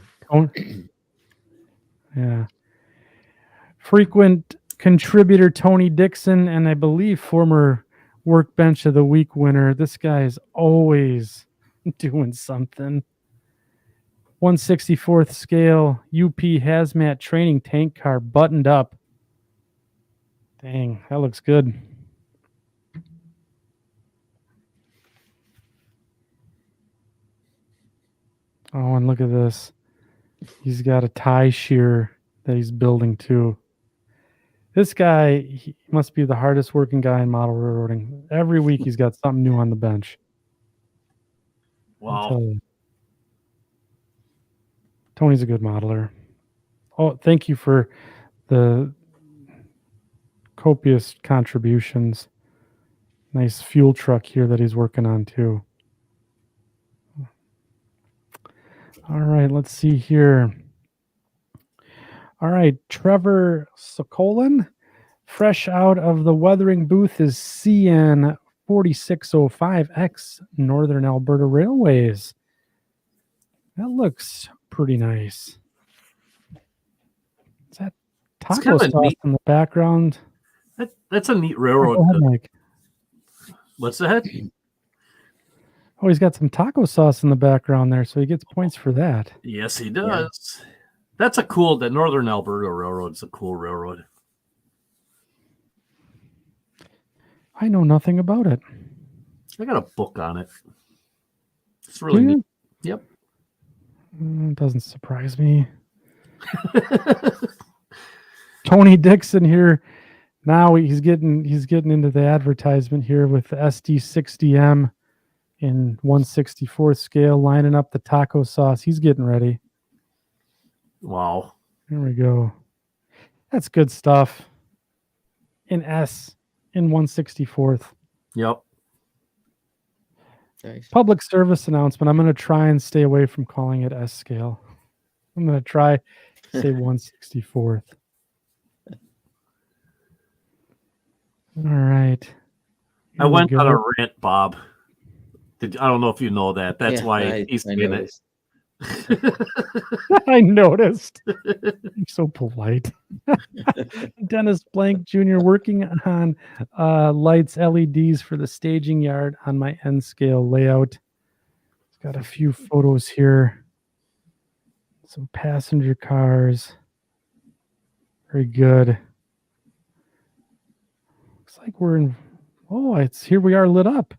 Yeah. Frequent contributor Tony Dixon, and I believe former Workbench of the Week winner. This guy is always doing something. 1/64th scale UP hazmat training tank car buttoned up. Dang, that looks good. Oh, and look at this. He's got a tie shear that he's building too. This guy, he must be the hardest working guy in model railroading. Every week he's got something new on the bench. I'll tell Wow. you. Tony's a good modeler. Oh, thank you for the copious contributions. Nice fuel truck here that he's working on too. All right, let's see here. All right, Trevor Sokolin, fresh out of the weathering booth is CN 4605X Northern Alberta Railways. That looks pretty nice. Is that taco kinda sauce neat. in the background? That's a neat railroad. Go ahead, Mike. What's that? Oh, he's got some taco sauce in the background there, so he gets points for that. Yes, he does. That's a cool. The Northern Alberta Railroad's a cool railroad. I know nothing about it. I got a book on it. It's really Do you? neat. Yep. Doesn't surprise me. Tony Dixon here. Now he's getting into the advertisement here with the SD60M in 1/64th scale, lining up the taco sauce. He's getting ready. Wow. There we go. That's good stuff. In S in 1/64th. Yep. Nice. Public service announcement. I'm going to try and stay away from calling it S scale. I'm going to try to say 1/64th. All right. I went on a rant, Bob. I don't know if you know that. That's Yeah, why he's I saying noticed. I noticed. You're so polite. Dennis Blank Jr. working on lights, LEDs for the staging yard on my N scale layout. Got a few photos here. Some passenger cars. Very good. Looks like we're in. Oh, it's here. We are lit up.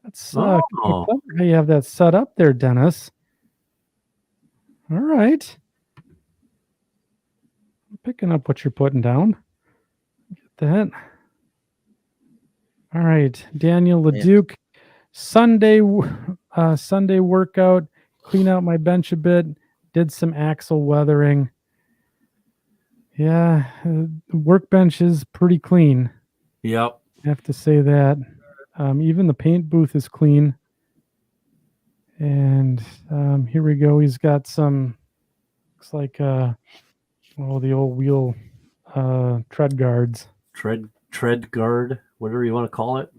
That's clever how you have that set up there, Dennis. All right. I'm picking up what you're putting down. Get that. All right. Daniel LeDuc. Sunday workout. clean out my bench a bit, did some axle weathering. Yeah, the workbench is pretty clean. Yep. I have to say that. Even the paint booth is clean. And here we go. He's got some, looks like, the old wheel tread guards. Tread guard, whatever you want to call it.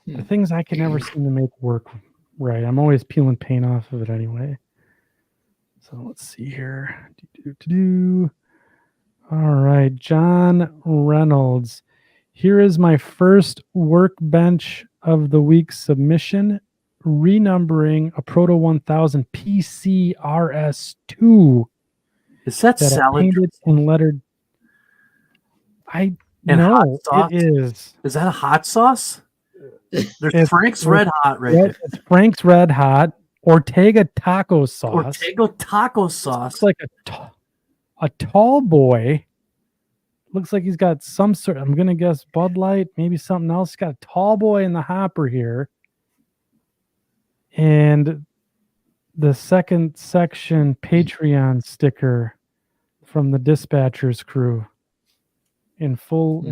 The things I can never seem to make work right. I'm always peeling paint off of it anyway. So let's see here. All right, John Reynolds. Here is my first workbench of the week submission, renumbering a Proto 1000 PCRS2. Is that I salad painted and lettered. and No, hot sauce? it is. Is that a hot sauce? There's It's- Frank's Red Hot right there. It's Frank's Red Hot, Ortega taco sauce. Ortega taco sauce. Looks like a tall boy. Looks like he's got some sort. I'm gonna guess Bud Light, maybe something else. He's got a tall boy in the hopper here, and the second section Patreon sticker from the dispatcher's crew in full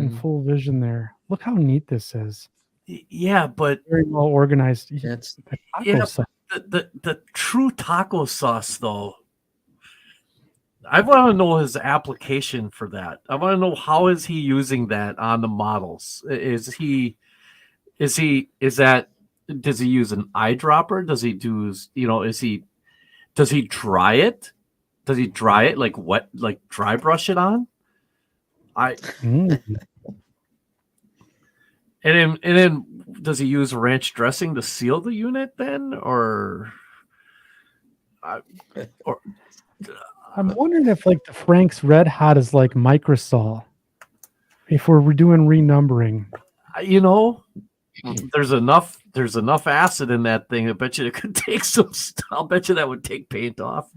vision there. Look how neat this is. Yeah, but Very well organized. That's The taco Yeah, sauce. the true taco sauce though. I want to know his application for that. I want to know how is he using that on the models? Does he use an eyedropper? Does he dry it? Does he dry it like wet, like dry brush it on? Mm. And then does he use ranch dressing to seal the unit then, or I'm wondering if like the Frank's Red Hot is like Microsol. If we're doing renumbering, there's enough acid in that thing. I bet you it could take some. I'll bet you that would take paint off.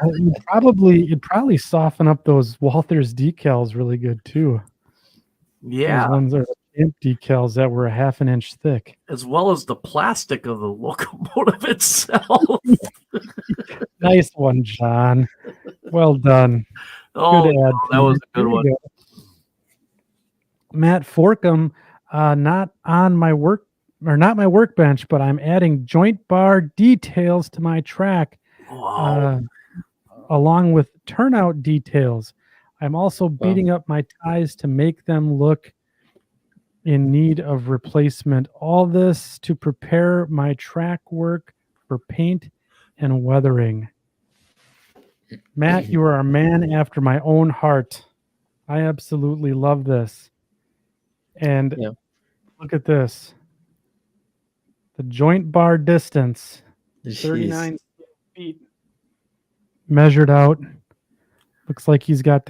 it'd probably soften up those Walther's decals really good too. Yeah, Those ones are camp decals that were a half an inch thick. as well as the plastic of the locomotive itself. Nice one, John. Well done. Oh, Good ad. that was a Here good we one. go. Matt Forkham, not my workbench, but I'm adding joint bar details to my track, Wow. along with turnout details. I'm also beating up my ties to make them look in need of replacement. All this to prepare my track work for paint and weathering. Matt, you are a man after my own heart. I absolutely love this. And Yeah. look at this. The joint bar distance, Jeez. 39 feet measured out. Looks like he's got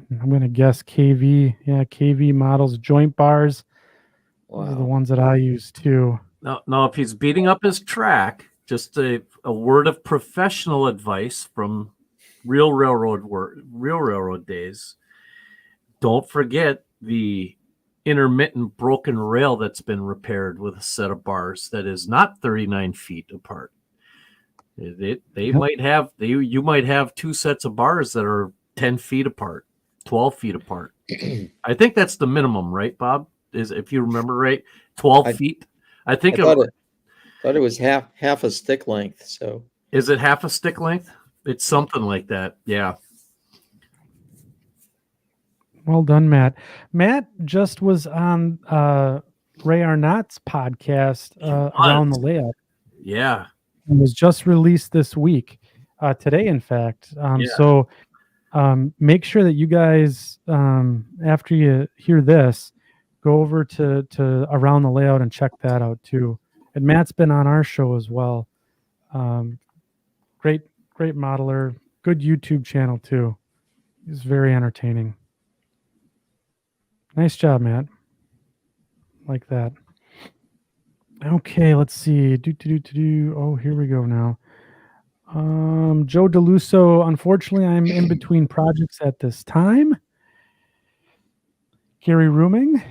I'm going to guess KV. Yeah, KV models, joint bars. Those are the Wow. ones that I use too. Now, if he's beating up his track, just a word of professional advice from real railroad days. Don't forget the intermittent broken rail that's been repaired with a set of bars that is not 39 feet apart. You might have two sets of bars that are 10 feet apart, 12 feet apart. I think that's the minimum, right, Bob? Is, if you remember right, 12 feet. I think thought it was half a stick length. So is it half a stick length? It's something like that. Yeah. Well done, Matt. Matt just was on Ray Arnott's podcast around the layout. Yeah. It was just released this week, today, in fact. So make sure that you guys, after you hear this, go over to Around the Layout and check that out too. And Matt's been on our show as well. Great modeler, good YouTube channel too. He's very entertaining. Nice job, Matt. Like that. Okay, let's see. Oh, here we go now. Joe DeLusso, unfortunately, I'm in between projects at this time. Gary Rumming,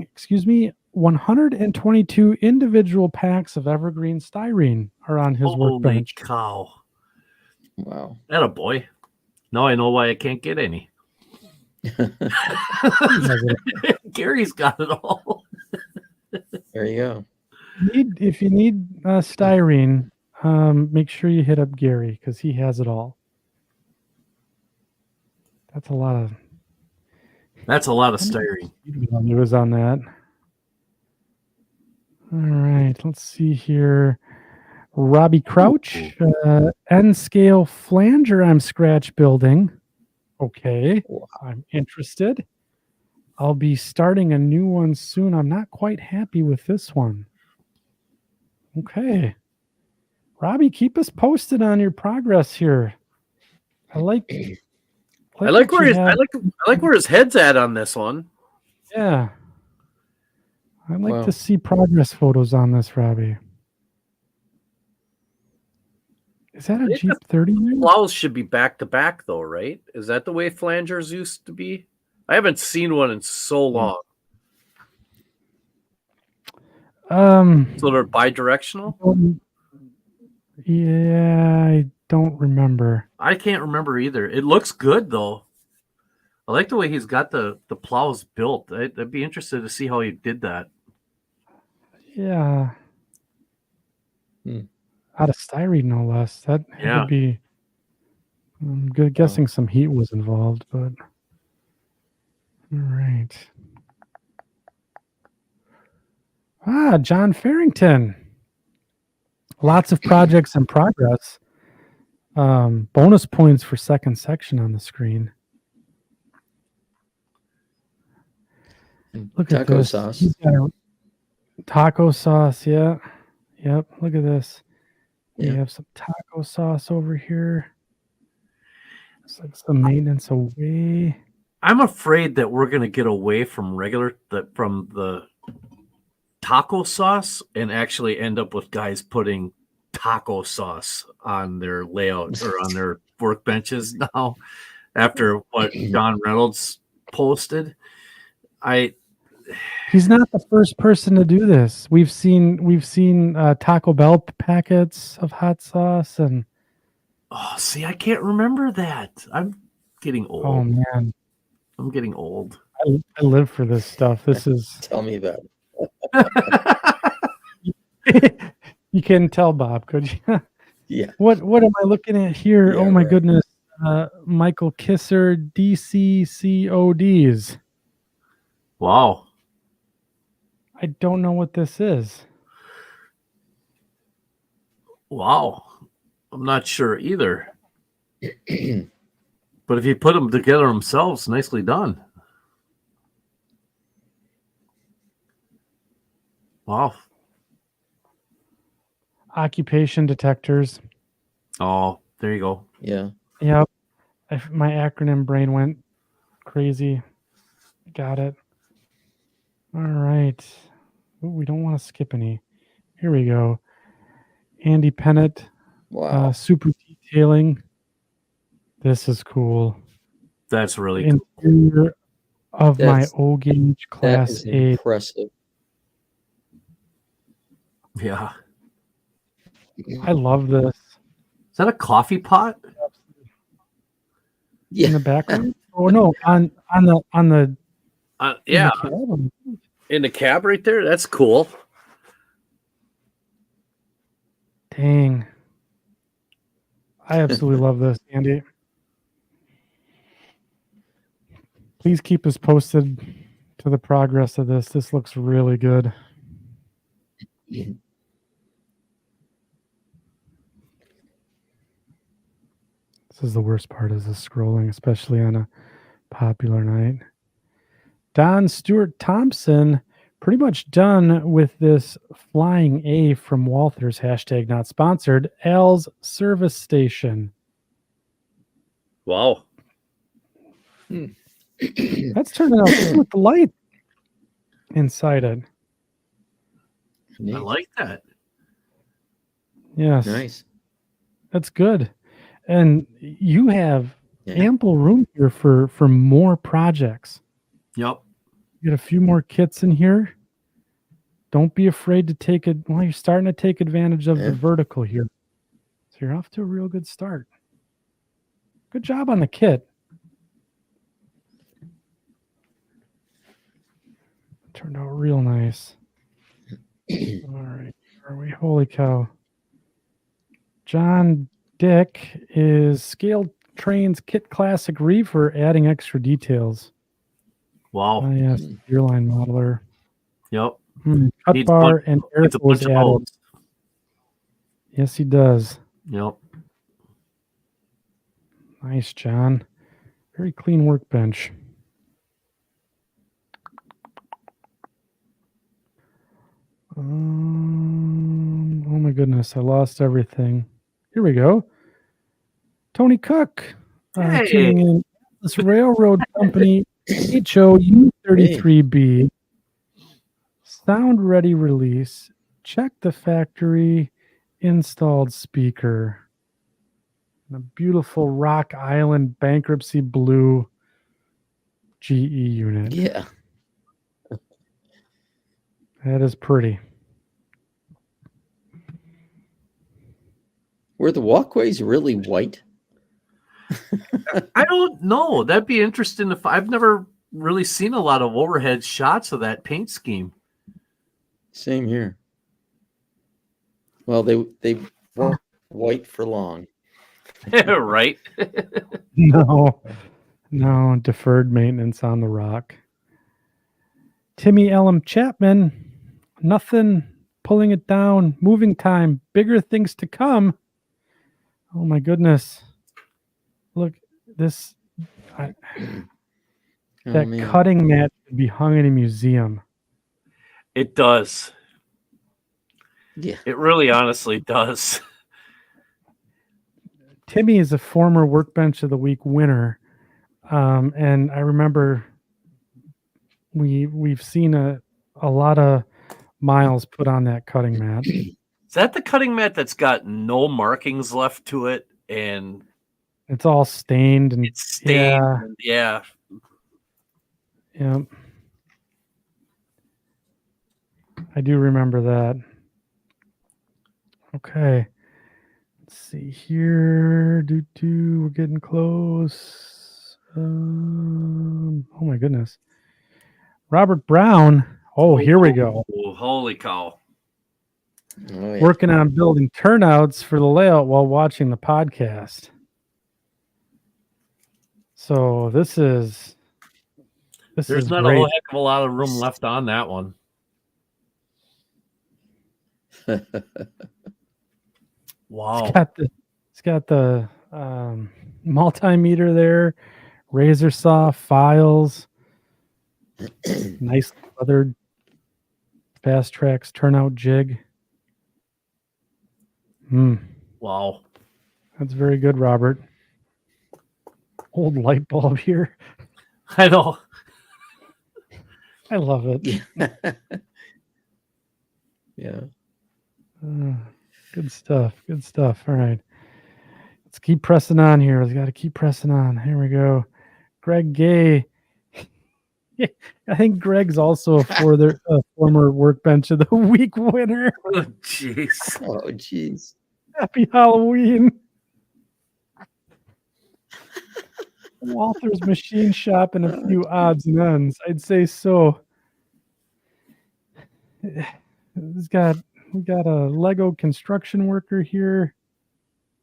excuse me. 122 individual packs of evergreen styrene are on his Holy workbench. cow. Wow. Atta boy. Now I know why I can't get any. Gary's got it all. There you go. If you need styrene, make sure you hit up Gary because he has it all. That's a lot of styrene. He was on that. All right, let's see here. Robbie Crouch, N-scale flanger I'm scratch building. Okay, I'm interested. I'll be starting a new one soon. I'm not quite happy with this one. Okay. Robbie, keep us posted on your progress here. I like where his head's at on this one. Yeah. I'd like to see progress photos on this, Robbie. Is that a Jeep 30? Plows should be back to back, though, right? Is that the way flangers used to be? I haven't seen one in so long. So they're bidirectional? Yeah, I don't remember. I can't remember either. It looks good, though. I like the way he's got the plows built. I'd be interested to see how he did that. Yeah. Out of styrene, no less. That would be. I'm good guessing some heat was involved, but. All right. John Farrington. Lots of projects in progress. Bonus points for second section on the screen. Look at taco this. sauce. He's got a taco sauce, yeah. Yep, look at this. We have some taco sauce over here. It's like some maintenance away. I'm afraid that we're going to get away from from the taco sauce and actually end up with guys putting taco sauce on their layout or on their workbenches now after what John Reynolds posted. He's not the first person to do this. We've seen Taco Bell packets of hot sauce and. Oh, see, I can't remember that. I'm getting old. Oh man, I'm getting old. I live for this stuff. This is. Tell me about it. You couldn't tell, Bob, could you? Yeah. What am I looking at here? Yeah, oh my right. goodness, Michael Kisser DCCODs. Wow. I don't know what this is. Wow. I'm not sure either. But if you put them together themselves, nicely done. Wow. Occupation detectors. Oh, there you go. Yeah. Yep. My acronym brain went crazy. Got it. All right. Ooh, we don't want to skip any. Here we go. Andy Pennant. Wow. Super detailing. This is cool. That's really cool. Interior of my O-gauge Class That is 8. impressive. Yeah. I love this. Is that a coffee pot? Yeah. In the background? Oh no, on the yeah. cab. In the cab right there? That's cool. Dang. I absolutely love this, Andy. Please keep us posted to the progress of this. This looks really good. Yeah. This is the worst part, is the scrolling, especially on a popular night. Don Stewart Thompson, pretty much done with this Flying A from Walther's, hashtag not sponsored, Al's service station. Wow. That's turning out good with the light inside it. Neat. I like that. Yes. Nice. That's good. And you have ample room here for more projects. Yep. You got a few more kits in here. Don't be afraid to take it. Well, you're starting to take advantage of the vertical here. So you're off to a real good start. Good job on the kit. Turned out real nice. All right. Are we? Holy cow. John Dick is Scaled Trains Kit Classic Reefer, adding extra details. Wow. Oh, yes. Airline modeler. Yep. Cut Needs bar and air Needs a bunch was of added. modes. Yes, he does. Yep. Nice, John. Very clean workbench. Oh my goodness, I lost everything. Here we go. Tony Cook tuning in. This railroad company HOU33B sound ready release. Check the factory installed speaker. And a beautiful Rock Island bankruptcy blue GE unit. Yeah. That is pretty. Were the walkways really white? I don't know. That'd be interesting. If I've never really seen a lot of overhead shots of that paint scheme. Same here. Well, they weren't white for long. Right. No, deferred maintenance on the Rock. Timmy Ellum Chapman, nothing pulling it down. Moving time, bigger things to come. Oh my goodness. Look, this cutting mat should be hung in a museum. It does. Yeah. It really honestly does. Timmy is a former Workbench of the Week winner. And I remember we've seen a lot of miles put on that cutting mat. Is that the cutting mat that's got no markings left to it and it's all stained and it's stained? Yeah. Yeah. I do remember that. Okay. Let's see here. We're getting close. Oh my goodness. Robert Brown. Oh, here we go. Oh, holy cow. Oh, yeah. Working on building turnouts for the layout while watching the podcast. So this is There's not great. a whole heck of a lot of room left on that one. Wow. It's got the multimeter there, razor saw, files, nice leathered fast tracks turnout jig. Wow. That's very good, Robert. Old light bulb here. I know. I love it. Yeah. Good stuff. Good stuff. All right. Let's keep pressing on here. We've got to keep pressing on. Here we go. Greg Gay. I think Greg's also a former Workbench of the Week winner. Oh, jeez. Oh, jeez. Happy Halloween. Walther's Machine Shop and a few odds and ends. I'd say so. We got a Lego construction worker here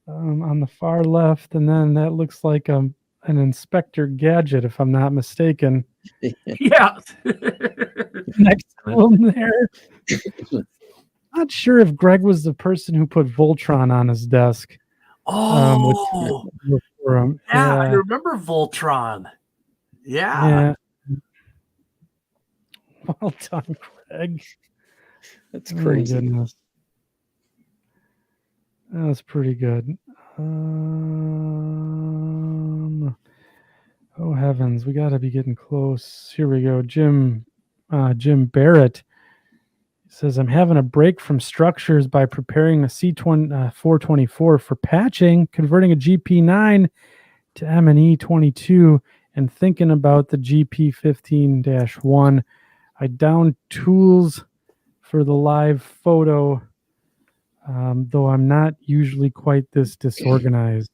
on the far left, and then that looks like an Inspector Gadget, if I'm not mistaken. Yeah. Next to him there. Not sure if Greg was the person who put Voltron on his desk. Oh, for him. yeah, I remember Voltron. Yeah. Well done, Greg. That's crazy. Oh, goodness. That was pretty good. Oh heavens, we got to be getting close. Here we go. Jim Barrett says, I'm having a break from structures by preparing a C424 for patching, converting a GP9 to M&E 22, and thinking about the GP15-1. I downed tools for the live photo, though I'm not usually quite this disorganized.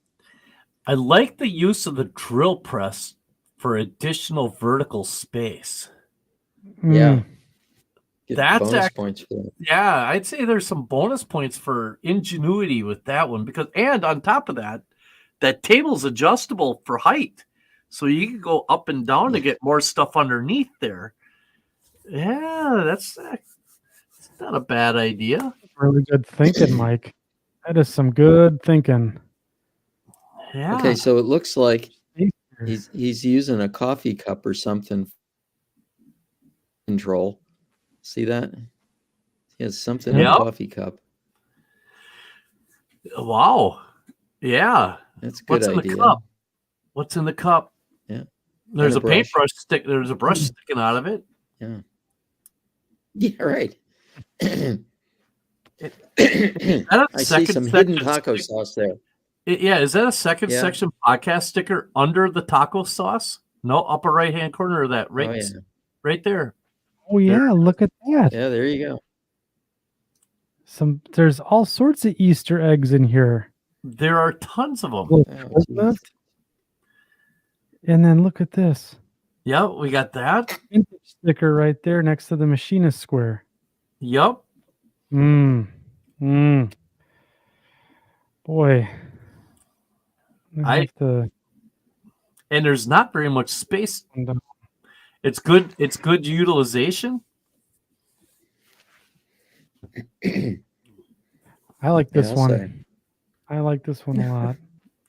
I like the use of the drill press for additional vertical space. Yeah. Get That's bonus actually, points for that. yeah, I'd say there's some bonus points for ingenuity with that one because, and on top of that, that table's adjustable for height. So you can go up and down to get more stuff underneath there. Yeah, that's not a bad idea. Really good thinking, Mike. That is some good thinking. Yeah. Okay, so it looks like he's using a coffee cup or something. Control. See that? He has something in a coffee cup. Wow. Yeah. That's a good idea. What's in the cup? What's in the cup? Yeah. There's And a paintbrush stick. There's a brush sticking out of it. Yeah. Yeah, right. I see some hidden taco sauce there. Yeah, is that a second section podcast sticker under the taco sauce? No, upper right-hand corner of that, right, right there. Oh yeah, look at that. Yeah, there you go. There's all sorts of Easter eggs in here. There are tons of them. And then look at this. Yeah, we got that sticker right there next to the machinist square. Yep. Boy. And there's not very much space. It's good. It's good utilization. I like this one. I like this one a lot.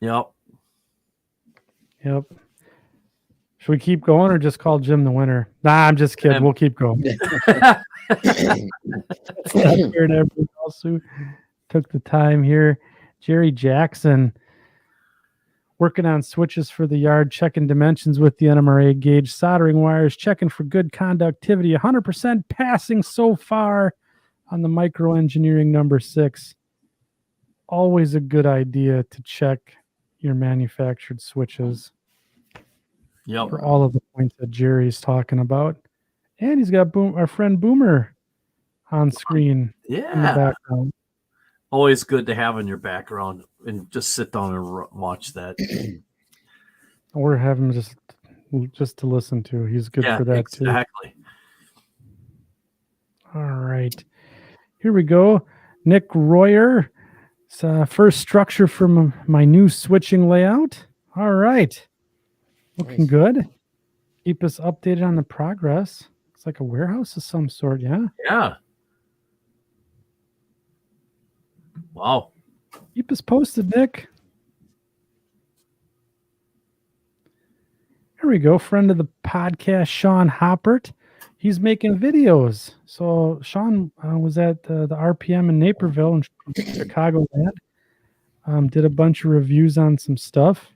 Yep. Should we keep going or just call Jim the winner? Nah, I'm just kidding. We'll keep going. Everyone else who took the time here. Jerry Jackson working on switches for the yard, checking dimensions with the NMRA gauge, soldering wires, checking for good conductivity, 100% passing so far on the micro engineering number 6. Always a good idea to check your manufactured switches. Yep. For all of the points that Jerry's talking about. And he's got our friend Boomer on screen in the background. Always good to have in your background and just sit down and watch that. Or have him just to listen to. He's good for that too. Exactly. All right. Here we go. Nick Royer. It's first structure from my new switching layout. All right. Looking good. Keep us updated on the progress. Looks like a warehouse of some sort, yeah? Yeah. Wow. Keep us posted, Nick. Here we go. Friend of the podcast, Sean Hoppert. He's making videos. So Sean was at the RPM in Naperville in Chicago. Did a bunch of reviews on some stuff.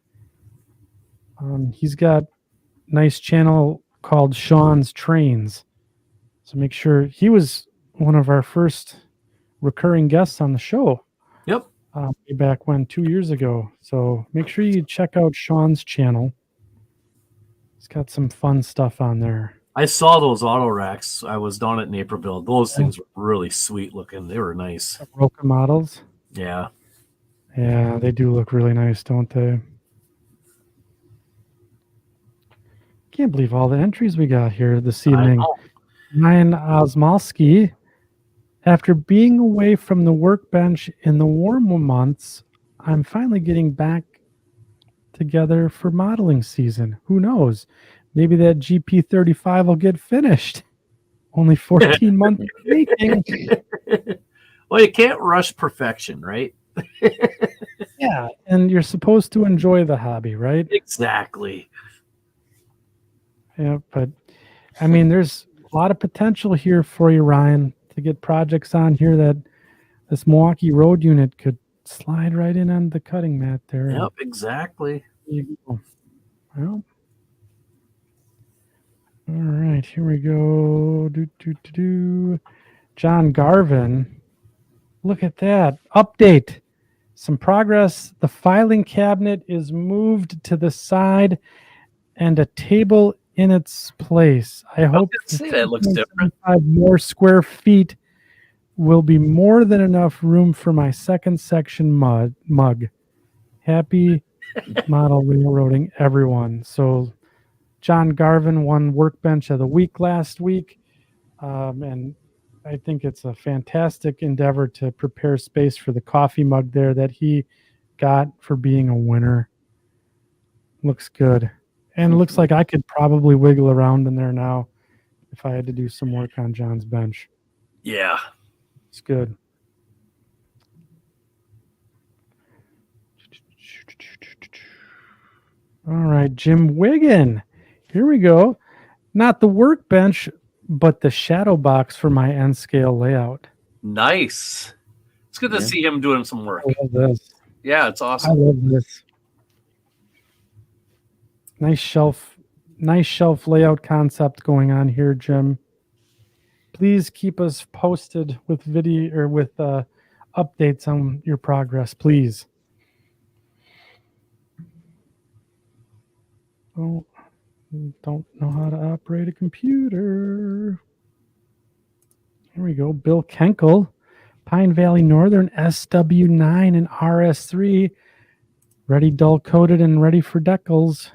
He's got a nice channel called Sean's Trains. So make sure he was one of our first recurring guests on the show. Yep. Way back when, 2 years ago. So make sure you check out Sean's channel. He's got some fun stuff on there. I saw those auto racks. I was down at Naperville. Those things were really sweet looking. They were nice. Roca models. Yeah. Yeah, they do look really nice, don't they? Can't believe all the entries we got here this evening. Ryan Osmalski, after being away from the workbench in the warm months, I'm finally getting back together for modeling season. Who knows? Maybe that GP35 will get finished. Only 14 months making. Well, you can't rush perfection, right? Yeah, and you're supposed to enjoy the hobby, right? Exactly. Yeah, but I mean, there's a lot of potential here for you, Ryan, to get projects on here that this Milwaukee Road unit could slide right in on the cutting mat there. Yep, exactly. There you go. Well, all right, here we go. John Garvin. Look at that. Update. Some progress. The filing cabinet is moved to the side and a table in its place. I hope that looks different. 5 more square feet will be more than enough room for my second section mug. Happy model railroading, everyone. So John Garvin won Workbench of the Week last week. And I think it's a fantastic endeavor to prepare space for the coffee mug there that he got for being a winner. Looks good. And it looks like I could probably wiggle around in there now if I had to do some work on John's bench. Yeah. It's good. All right, Jim Wiggin. Here we go. Not the Workbench, but the shadow box for my N scale layout. Nice. It's good to see him doing some work. I love this. Yeah, it's I awesome. love this. Nice shelf layout concept going on here, Jim. Please keep us posted with video or with updates on your progress, please. Oh, don't know how to operate a computer. Here we go. Bill Kenkel, Pine Valley Northern SW9 and RS3. Ready dull coated and ready for decals.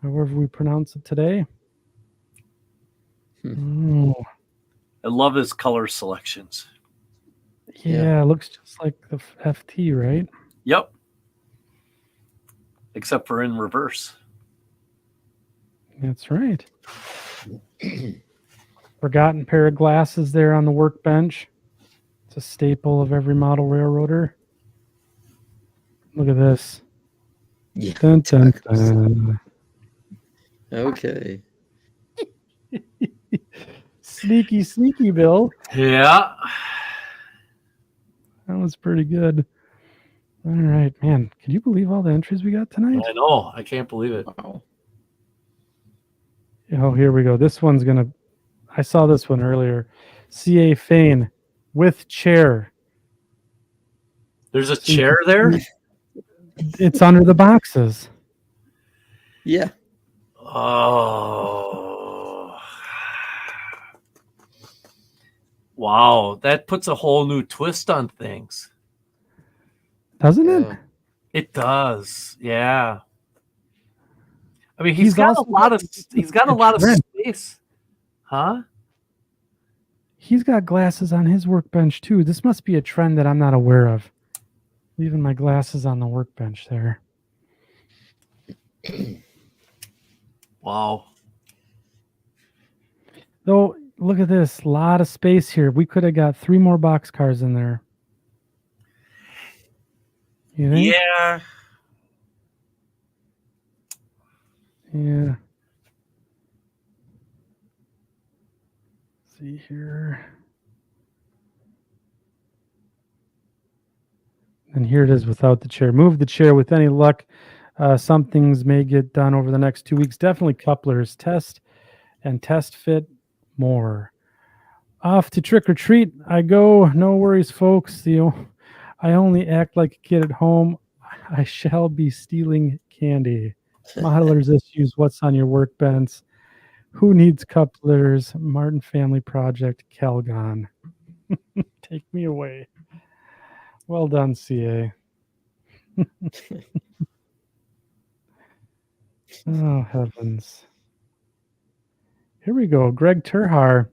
However we pronounce it today. Oh. I love his color selections. Yeah, it looks just like the FT, right? Yep. Except for in reverse. That's right. Forgotten pair of glasses there on the Workbench. It's a staple of every model railroader. Look at this. Yeah. Dun, dun, dun. Okay. Sneaky, Bill. Yeah. That was pretty good. All right, man. Can you believe all the entries we got tonight? I know. I can't believe it. Wow. Oh, here we go. This one's going to... I saw this one earlier. C.A. Fain with chair. There's a chair there? It's under the boxes. Yeah. Oh. Wow. That puts a whole new twist on things. Doesn't it? Yeah. It does. Yeah. I mean, he's got a also lot of trend. space. Huh? He's got glasses on his Workbench too. This must be a trend that I'm not aware of. Leaving my glasses on the Workbench there. Wow. Though, look at this. A lot of space here. We could have got 3 more boxcars in there. You think? Yeah. Yeah. See here. And here it is without the chair. Move the chair with any luck. Some things may get done over the next 2 weeks. Definitely couplers. Test and test fit more. Off to trick or treat I go. No worries, folks. I only act like a kid at home. I shall be stealing candy. Modelers issues. What's on your Workbench? Who needs couplers? Martin Family Project. Calgon. Take me away. Well done, CA. Oh, heavens. Here we go. Greg Terhar.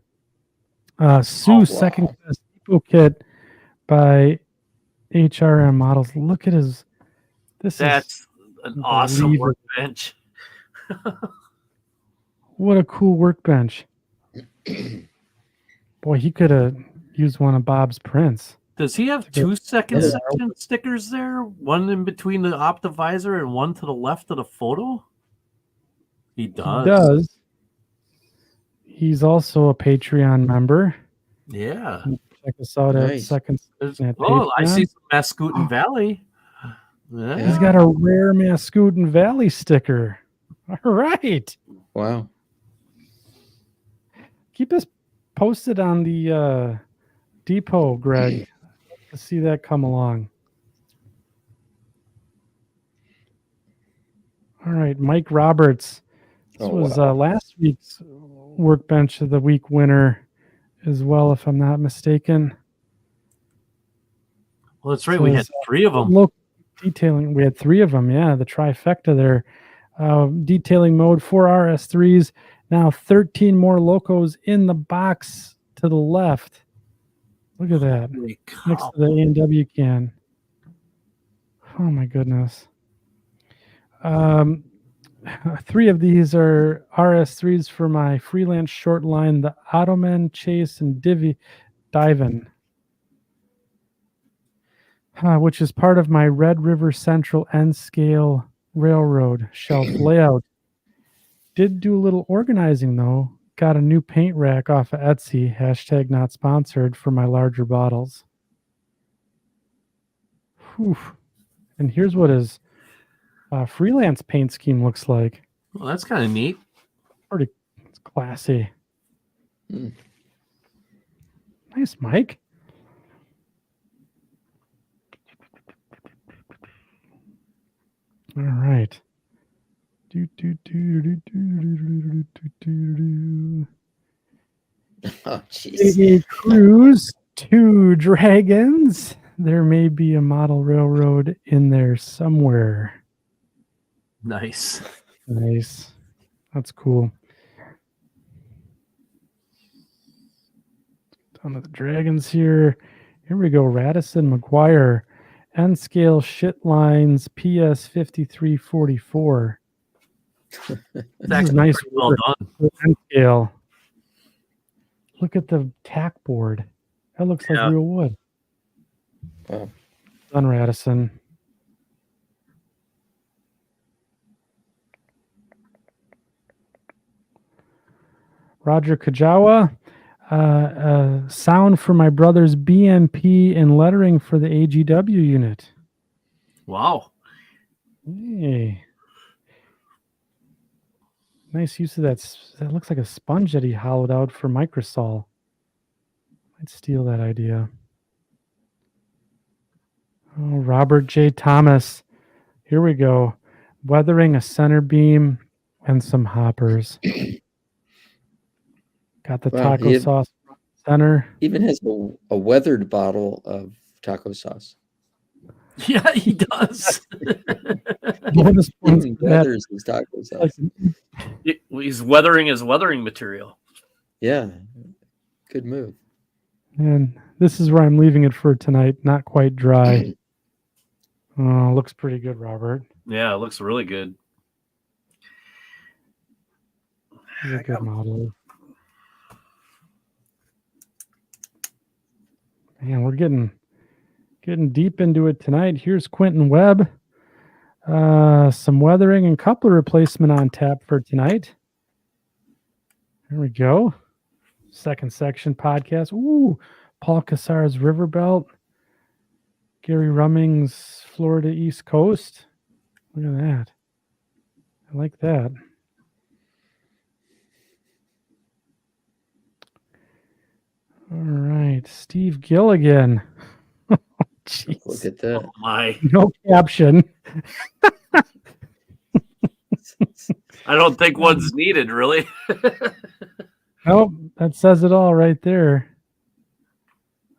Sue second class depot kit by HRM Models. Look at his. That's an awesome Workbench. What a cool Workbench. Boy, he could have used one of Bob's prints. Does he have 2 second section stickers there? One in between the Optivisor and one to the left of the photo? He does. He does. He's also a Patreon member. Yeah. Check us out at second. I see some Mascoutin Valley. Yeah. He's got a rare Mascoutin Valley sticker. All right. Wow. Keep us posted on the depot, Greg. To see that come along. All right, Mike Roberts. This was last week's Workbench of the Week winner. as well, if I'm not mistaken. Well, that's right. We had 3 of them. Local detailing. We had 3 of them. Yeah, the trifecta there. Detailing mode, 4 RS3s. Now 13 more locos in the box to the left. Look at that. Next to the A&W can. Oh my goodness. 3 of these are RS3s for my freelance short line, the Ottoman, Chase, and Divin, which is part of my Red River Central N-scale railroad shelf layout. Did do a little organizing, though. Got a new paint rack off of Etsy, hashtag not sponsored, for my larger bottles. Whew. And here's what his freelance paint scheme looks like. Well, that's kind of neat. Pretty classy. Nice, Mike. All right. Oh, jeez. A cruise, 2 dragons. There may be a model railroad in there somewhere. Nice. Nice. That's cool. Down to the dragons here. Here we go. Radisson McGuire. N-scale shit lines PS 5344. This is nice. Well done. N-scale. Look at the tack board. That looks like real wood. Wow. Done, Radisson. Roger Kajawa. Sound for my brother's BMP and lettering for the AGW unit. Wow. Hey. Nice use of that. That looks like a sponge that he hollowed out for Microsol. I'd steal that idea. Oh, Robert J. Thomas. Here we go. Weathering a center beam and some hoppers. Got the taco sauce center. Even has a weathered bottle of taco sauce. Yeah, he does. Even weathers his taco sauce. He's weathering his weathering material. Yeah, good move. And this is where I'm leaving it for tonight. Not quite dry. Oh, looks pretty good, Robert. Yeah, it looks really good. He's a good model. Man, we're getting deep into it tonight. Here's Quentin Webb. Some weathering and coupler replacement on tap for tonight. There we go. Second section podcast. Ooh, Paul Cassar's Riverbelt. Gary Rumming's Florida East Coast. Look at that. I like that. All right. Steve Gilligan. Jeez. Look at that. Oh my. No caption. I don't think one's needed, really. Nope, that says it all right there.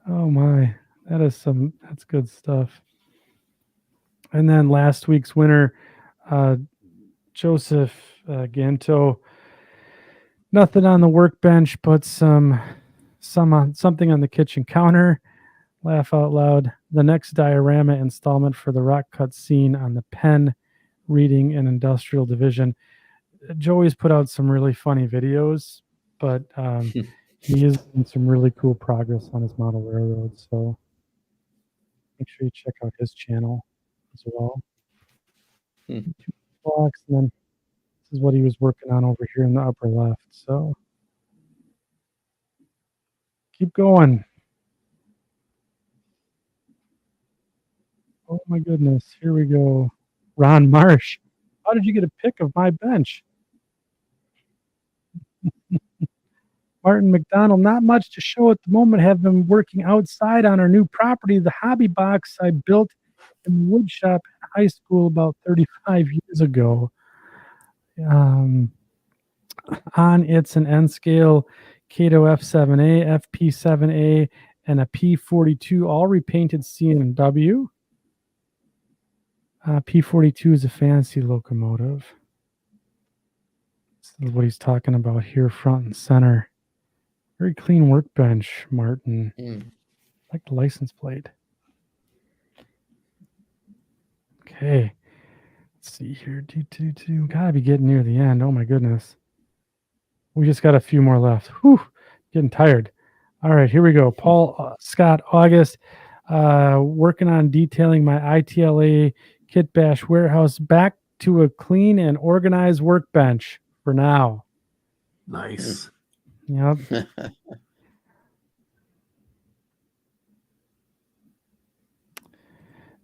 Oh my, that's good stuff. And then last week's winner, Joseph Ganto. Nothing on the workbench, but something on the kitchen counter. Laugh out loud. The next diorama installment for the rock cut scene on the Penn Reading and Industrial Division. Joey's put out some really funny videos, but he is doing some really cool progress on his model railroad. So make sure you check out his channel as well. 2 blocks, and then this is what he was working on over here in the upper left. So keep going. Oh my goodness, here we go. Ron Marsh. How did you get a pic of my bench? Martin McDonald, not much to show at the moment. Have been working outside on our new property, the hobby box I built in the wood shop in high school about 35 years ago. On it's an N-scale Cato F7A, FP7A, and a P42, all repainted C&W. P42 is a fancy locomotive. This is what he's talking about here, front and center. Very clean workbench, Martin. Like the license plate. Okay. Let's see here. Gotta be getting near the end. Oh my goodness. We just got a few more left. Whew. Getting tired. All right, here we go. Paul Scott August, working on detailing my ITLA Kit Bash warehouse back to a clean and organized workbench for now. Nice. Yep.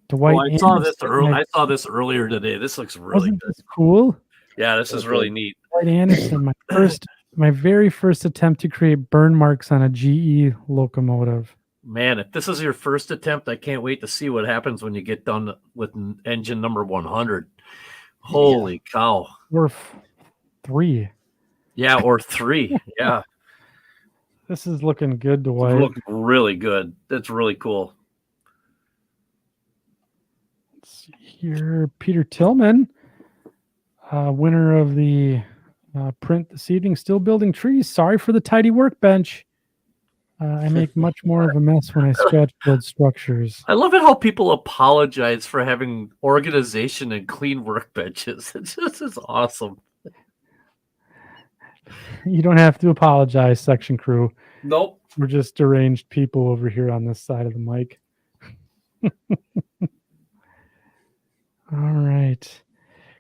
Dwight I saw this Anderson, I saw this earlier today. This looks really wasn't good. this cool? Yeah, this is really neat. Dwight Anderson, my very first attempt to create burn marks on a GE locomotive. Man, if this is your first attempt, I can't wait to see what happens when you get done with engine number 100. Holy cow. Or 3. Yeah, or 3. Yeah. This is looking good, Dwight. It looks really good. That's really cool. Let's see here. Peter Tillman, winner of the print this evening, still building trees. Sorry for the tidy workbench. I make much more of a mess when I scratch build structures. I love it how people apologize for having organization and clean workbenches. It's just awesome. You don't have to apologize, section crew. Nope. We're just deranged people over here on this side of the mic. All right.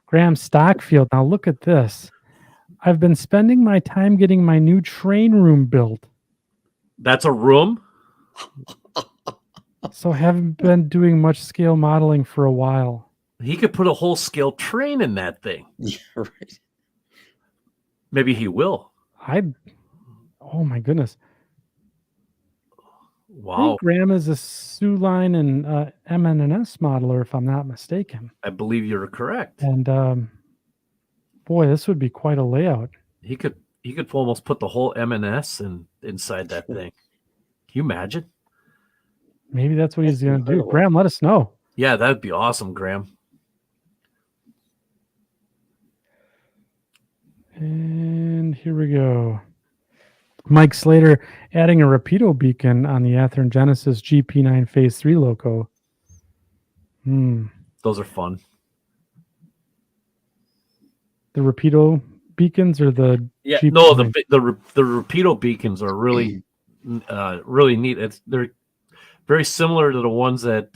Graham Stockfield. Now look at this. I've been spending my time getting my new train room built. That's a room? So haven't been doing much scale modeling for a while. He could put a whole scale train in that thing. Yeah, right. Maybe he will. Oh my goodness. I Wow. think Graham is a Sioux Line and MNS modeler, if I'm not mistaken. I believe you're correct. And boy, this would be quite a layout. He could almost put the whole M&S inside that thing. Can you imagine? Maybe that's what he's going to do. incredible. Graham, let us know. Yeah, that'd be awesome, Graham. And here we go. Mike Slater adding a Rapido beacon on the Athearn Genesis GP9 Phase 3 loco. Those are fun. The Rapido beacons or the Yeah, GP9? no, the Rapido beacons are really really neat. They're very similar to the ones that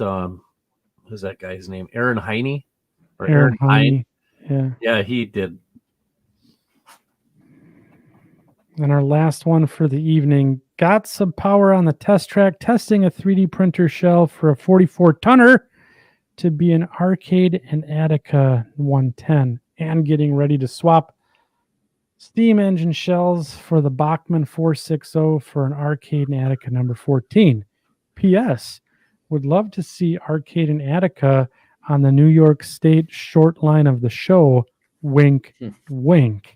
who's that guy's name? Aaron Heine or Aaron Hine? Yeah, he did. And our last one for the evening, got some power on the test track, testing a 3D printer shell for a 44-tonner to be an Arcade and Attica 110, and getting ready to swap steam engine shells for the Bachmann 460 for an Arcade and Attica number 14. P.S. Would love to see Arcade and Attica on the New York State short line of the show. Wink, wink.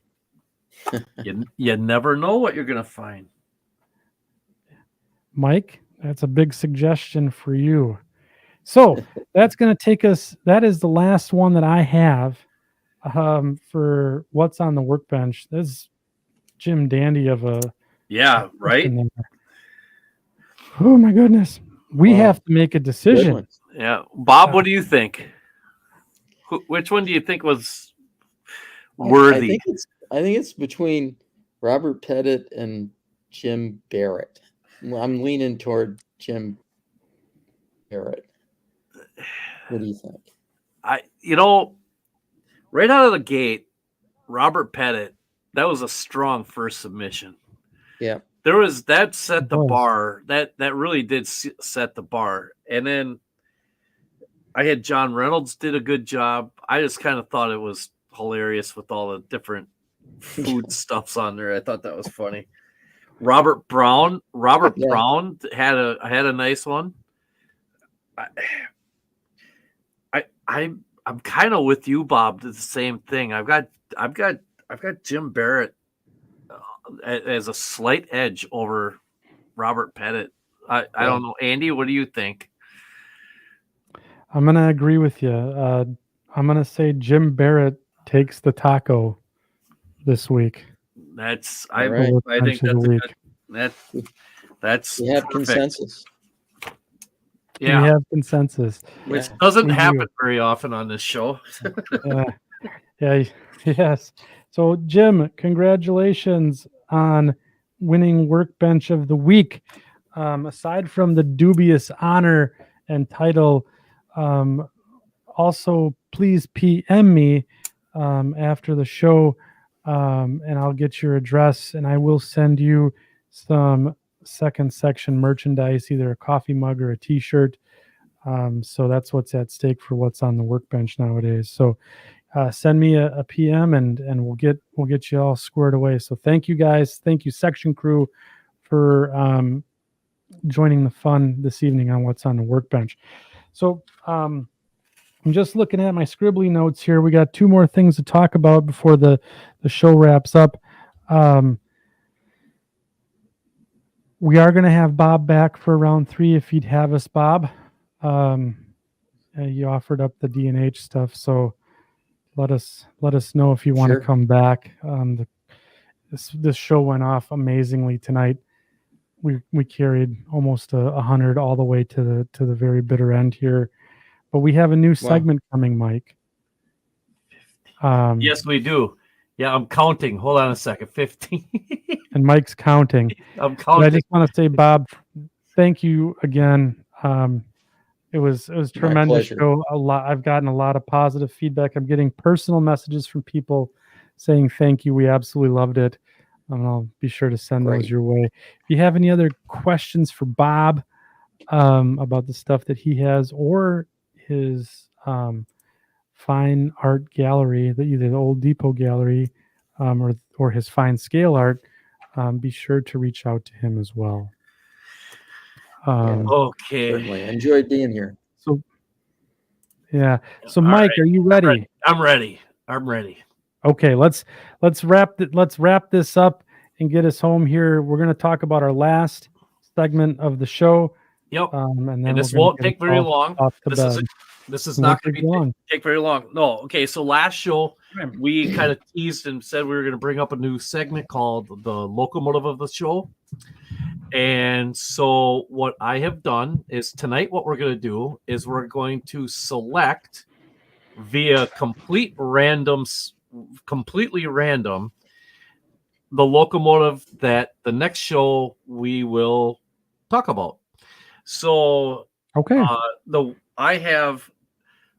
You never know what you're going to find. Mike, that's a big suggestion for you. So that's going to take us, that is the last one that I have for what's on the workbench. This is Jim Dandy of a... Yeah, right? Oh my goodness. We have to make a decision. Yeah. Bob, what do you think? Which one do you think was worthy? I think it's between Robert Pettit and Jim Barrett. I'm leaning toward Jim Barrett. What do you think? Right out of the gate, Robert Pettit, that was a strong first submission. Yeah. That set the bar. That really did set the bar. And then I had John Reynolds did a good job. I just kind of thought it was hilarious with all the different food stuffs on there. I thought that was funny. Robert Brown had a nice one. I'm kind of with you, Bob. The same thing. I've got Jim Barrett as a slight edge over Robert Pettit. I don't know. Andy, what do you think? I'm going to agree with you. I'm going to say Jim Barrett takes the taco this week. I right. think that's a good, that's We have perfect. consensus. Yeah. We have consensus. Which Yeah. doesn't We do. happen very often on this show. Yeah. Yes. So, Jim, congratulations on winning Workbench of the Week. Aside from the dubious honor and title, also please PM me after the show, and I'll get your address, and I will send you some second section merchandise, either a coffee mug or a T-shirt. So that's what's at stake for what's on the Workbench nowadays. So send me a PM, and we'll get you all squared away. So thank you guys, thank you section crew for joining the fun this evening on what's on the Workbench. So I'm just looking at my scribbly notes here. We got two more things to talk about before the show wraps up. We are going to have Bob back for round 3 if he'd have us, Bob. You offered up the D&H stuff, so let us know if you want to come back. This show went off amazingly tonight. We carried almost 100 all the way to the very bitter end here, but we have a new segment coming, Mike. Yes, we do. Yeah, I'm counting. Hold on a second. 15. And Mike's counting. I'm counting. But I just want to say, Bob, thank you again. It was tremendous show. I've gotten a lot of positive feedback. I'm getting personal messages from people saying thank you. We absolutely loved it. And I'll be sure to send those your way. If you have any other questions for Bob about the stuff that he has or his fine art gallery, either the Old Depot Gallery or his fine scale art, be sure to reach out to him as well. Okay. Certainly. Enjoyed being here. So Mike, are you ready? I'm ready. Okay, let's wrap this up and get us home here. We're going to talk about our last segment of the show. Yep. And this won't take very long. This is not going to take very long. No. Okay. So last show we kind of teased and said we were going to bring up a new segment called the locomotive of the show. And so what I have done is tonight, what we're going to do is we're going to select via completely random, the locomotive that the next show we will talk about. So, okay. I have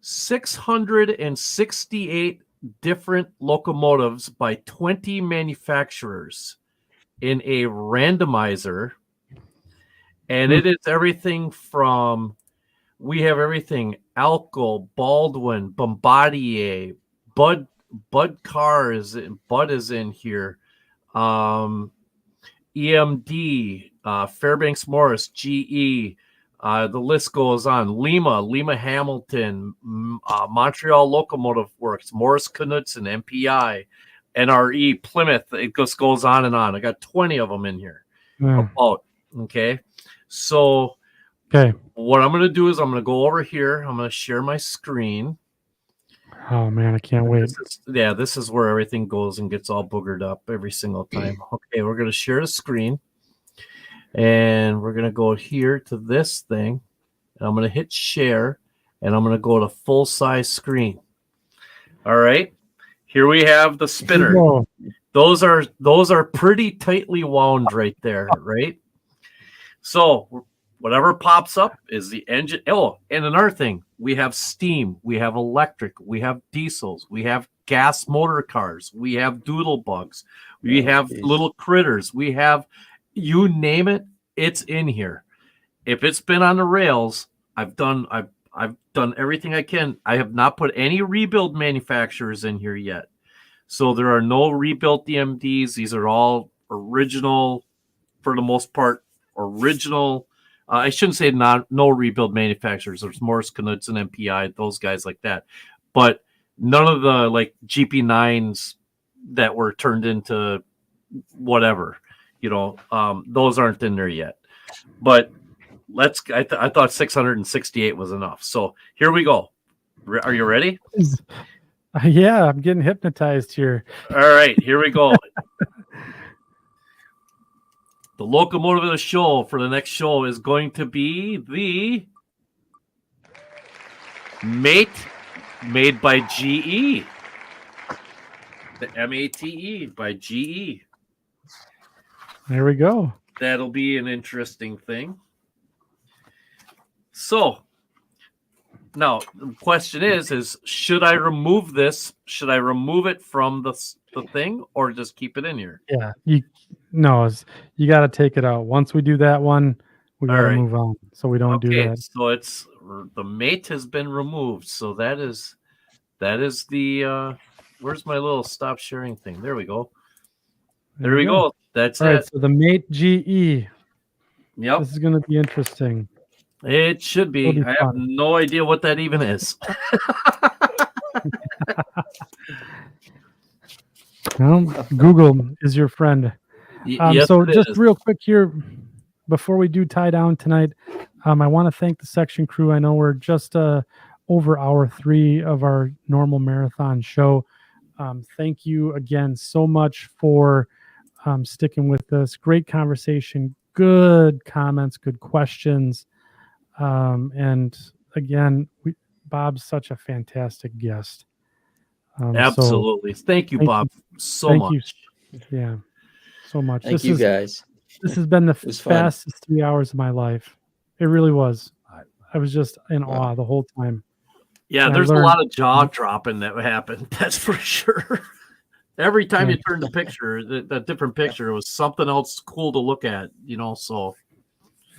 668 different locomotives by 20 manufacturers in a randomizer. And it is everything from, we have everything, Alco, Baldwin, Bombardier, Bud is in here, EMD, Fairbanks Morris, GE, the list goes on, Lima Hamilton, Montreal Locomotive Works, Morris Knudsen, MPI, NRE, Plymouth. It just goes on and on. I got 20 of them in here. Okay. So what I'm going to do is I'm going to go over here. I'm going to share my screen. Oh man, I can't wait. This is where everything goes and gets all boogered up every single time. Okay, we're going to share the screen. And we're going to go here to this thing. And I'm going to hit share. And I'm going to go to full size screen. All right. Here we have the spinner. Those are pretty tightly wound right there, right? So whatever pops up is the engine. Oh, and another thing, we have steam, we have electric, we have diesels, we have gas motor cars, we have doodle bugs, we have little critters, we have, you name it, it's in here. If it's been on the rails, I've done everything I can. I have not put any rebuild manufacturers in here yet. So there are no rebuilt DMDs. These are all original, for the most part, original. I shouldn't say no rebuild manufacturers. There's Morris Knudsen, MPI, those guys like that. But none of the like GP9s that were turned into whatever, those aren't in there yet. But I thought 668 was enough. So here we go. Are you ready? Yeah, I'm getting hypnotized here. All right, here we go. The locomotive of the show for the next show is going to be the Mate made by GE. The MATE by GE. There we go. That'll be an interesting thing. So now the question is should I remove this? Should I remove it from the thing or just keep it in here? Yeah, you got to take it out. Once we do that one, we got to move on. So we don't do that. So it's the Mate has been removed. So that is the where's my little stop sharing thing? There we go. There we go. That's all it. Right, so the Mate GE. Yep. This is going to be interesting. It should be. I have no idea what that even is. Well, Google is your friend. Yes, so just is. real quick here, before we do tie down tonight, I want to thank the section crew. I know we're just over hour 3 of our normal marathon show. Thank you again so much for sticking with us. Great conversation, good comments, good questions. And again, Bob's such a fantastic guest. Absolutely. Thank you, Bob, so much. Yeah, so much. Thank you, guys. This has been the fastest 3 hours of my life. It really was. I was just in awe the whole time. Yeah, there's a lot of jaw dropping that happened. That's for sure. Every time you turned the picture, that different picture, it was something else cool to look at, so.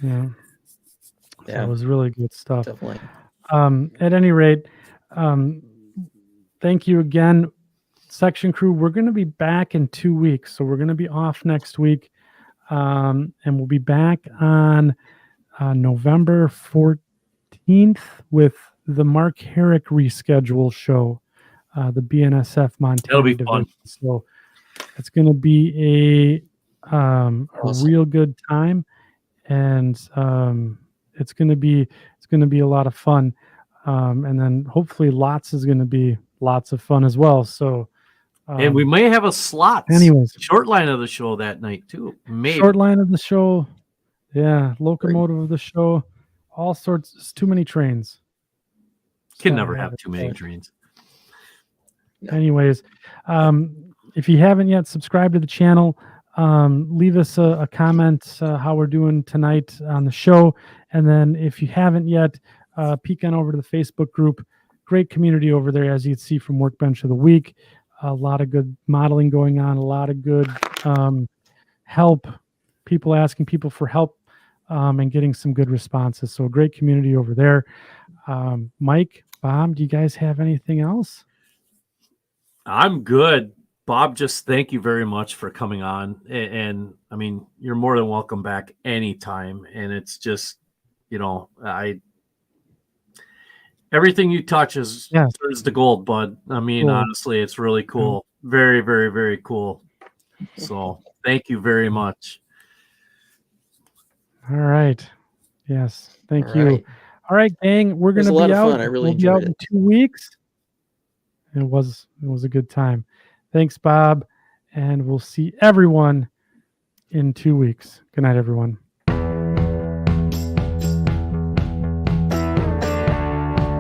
Yeah. Yeah, it was really good stuff. Definitely. At any rate, thank you again, section crew. We're going to be back in 2 weeks, so we're going to be off next week, and we'll be back on November 14th with the Mark Herrick reschedule show, the BNSF Montana That'll be division. fun. So it's going to be a real good time, and it's going to be a lot of fun, and then hopefully lots is going to be lots of fun as well. So, and we may have a slot. Anyways, short line of the show that night too. Maybe short line of the show, yeah, locomotive of the show, all sorts. It's too many trains. Can never have too many trains. Anyways, if you haven't yet subscribed to the channel, leave us a comment how we're doing tonight on the show. And then if you haven't yet, peek on over to the Facebook group. Great community over there, as you can see from Workbench of the Week. A lot of good modeling going on, a lot of good help, people asking people for help, and getting some good responses. So a great community over there. Mike, Bob, do you guys have anything else? I'm good. Bob, just thank you very much for coming on. And I mean, you're more than welcome back anytime. And it's just, everything you touch turns to gold, bud. I mean, honestly, it's really cool. Very, very, very cool. So thank you very much. All right. Yes. Thank you. All right, gang. We're going to be out. I really we'll be out in 2 weeks. It was a good time. Thanks, Bob. And we'll see everyone in 2 weeks. Good night, everyone.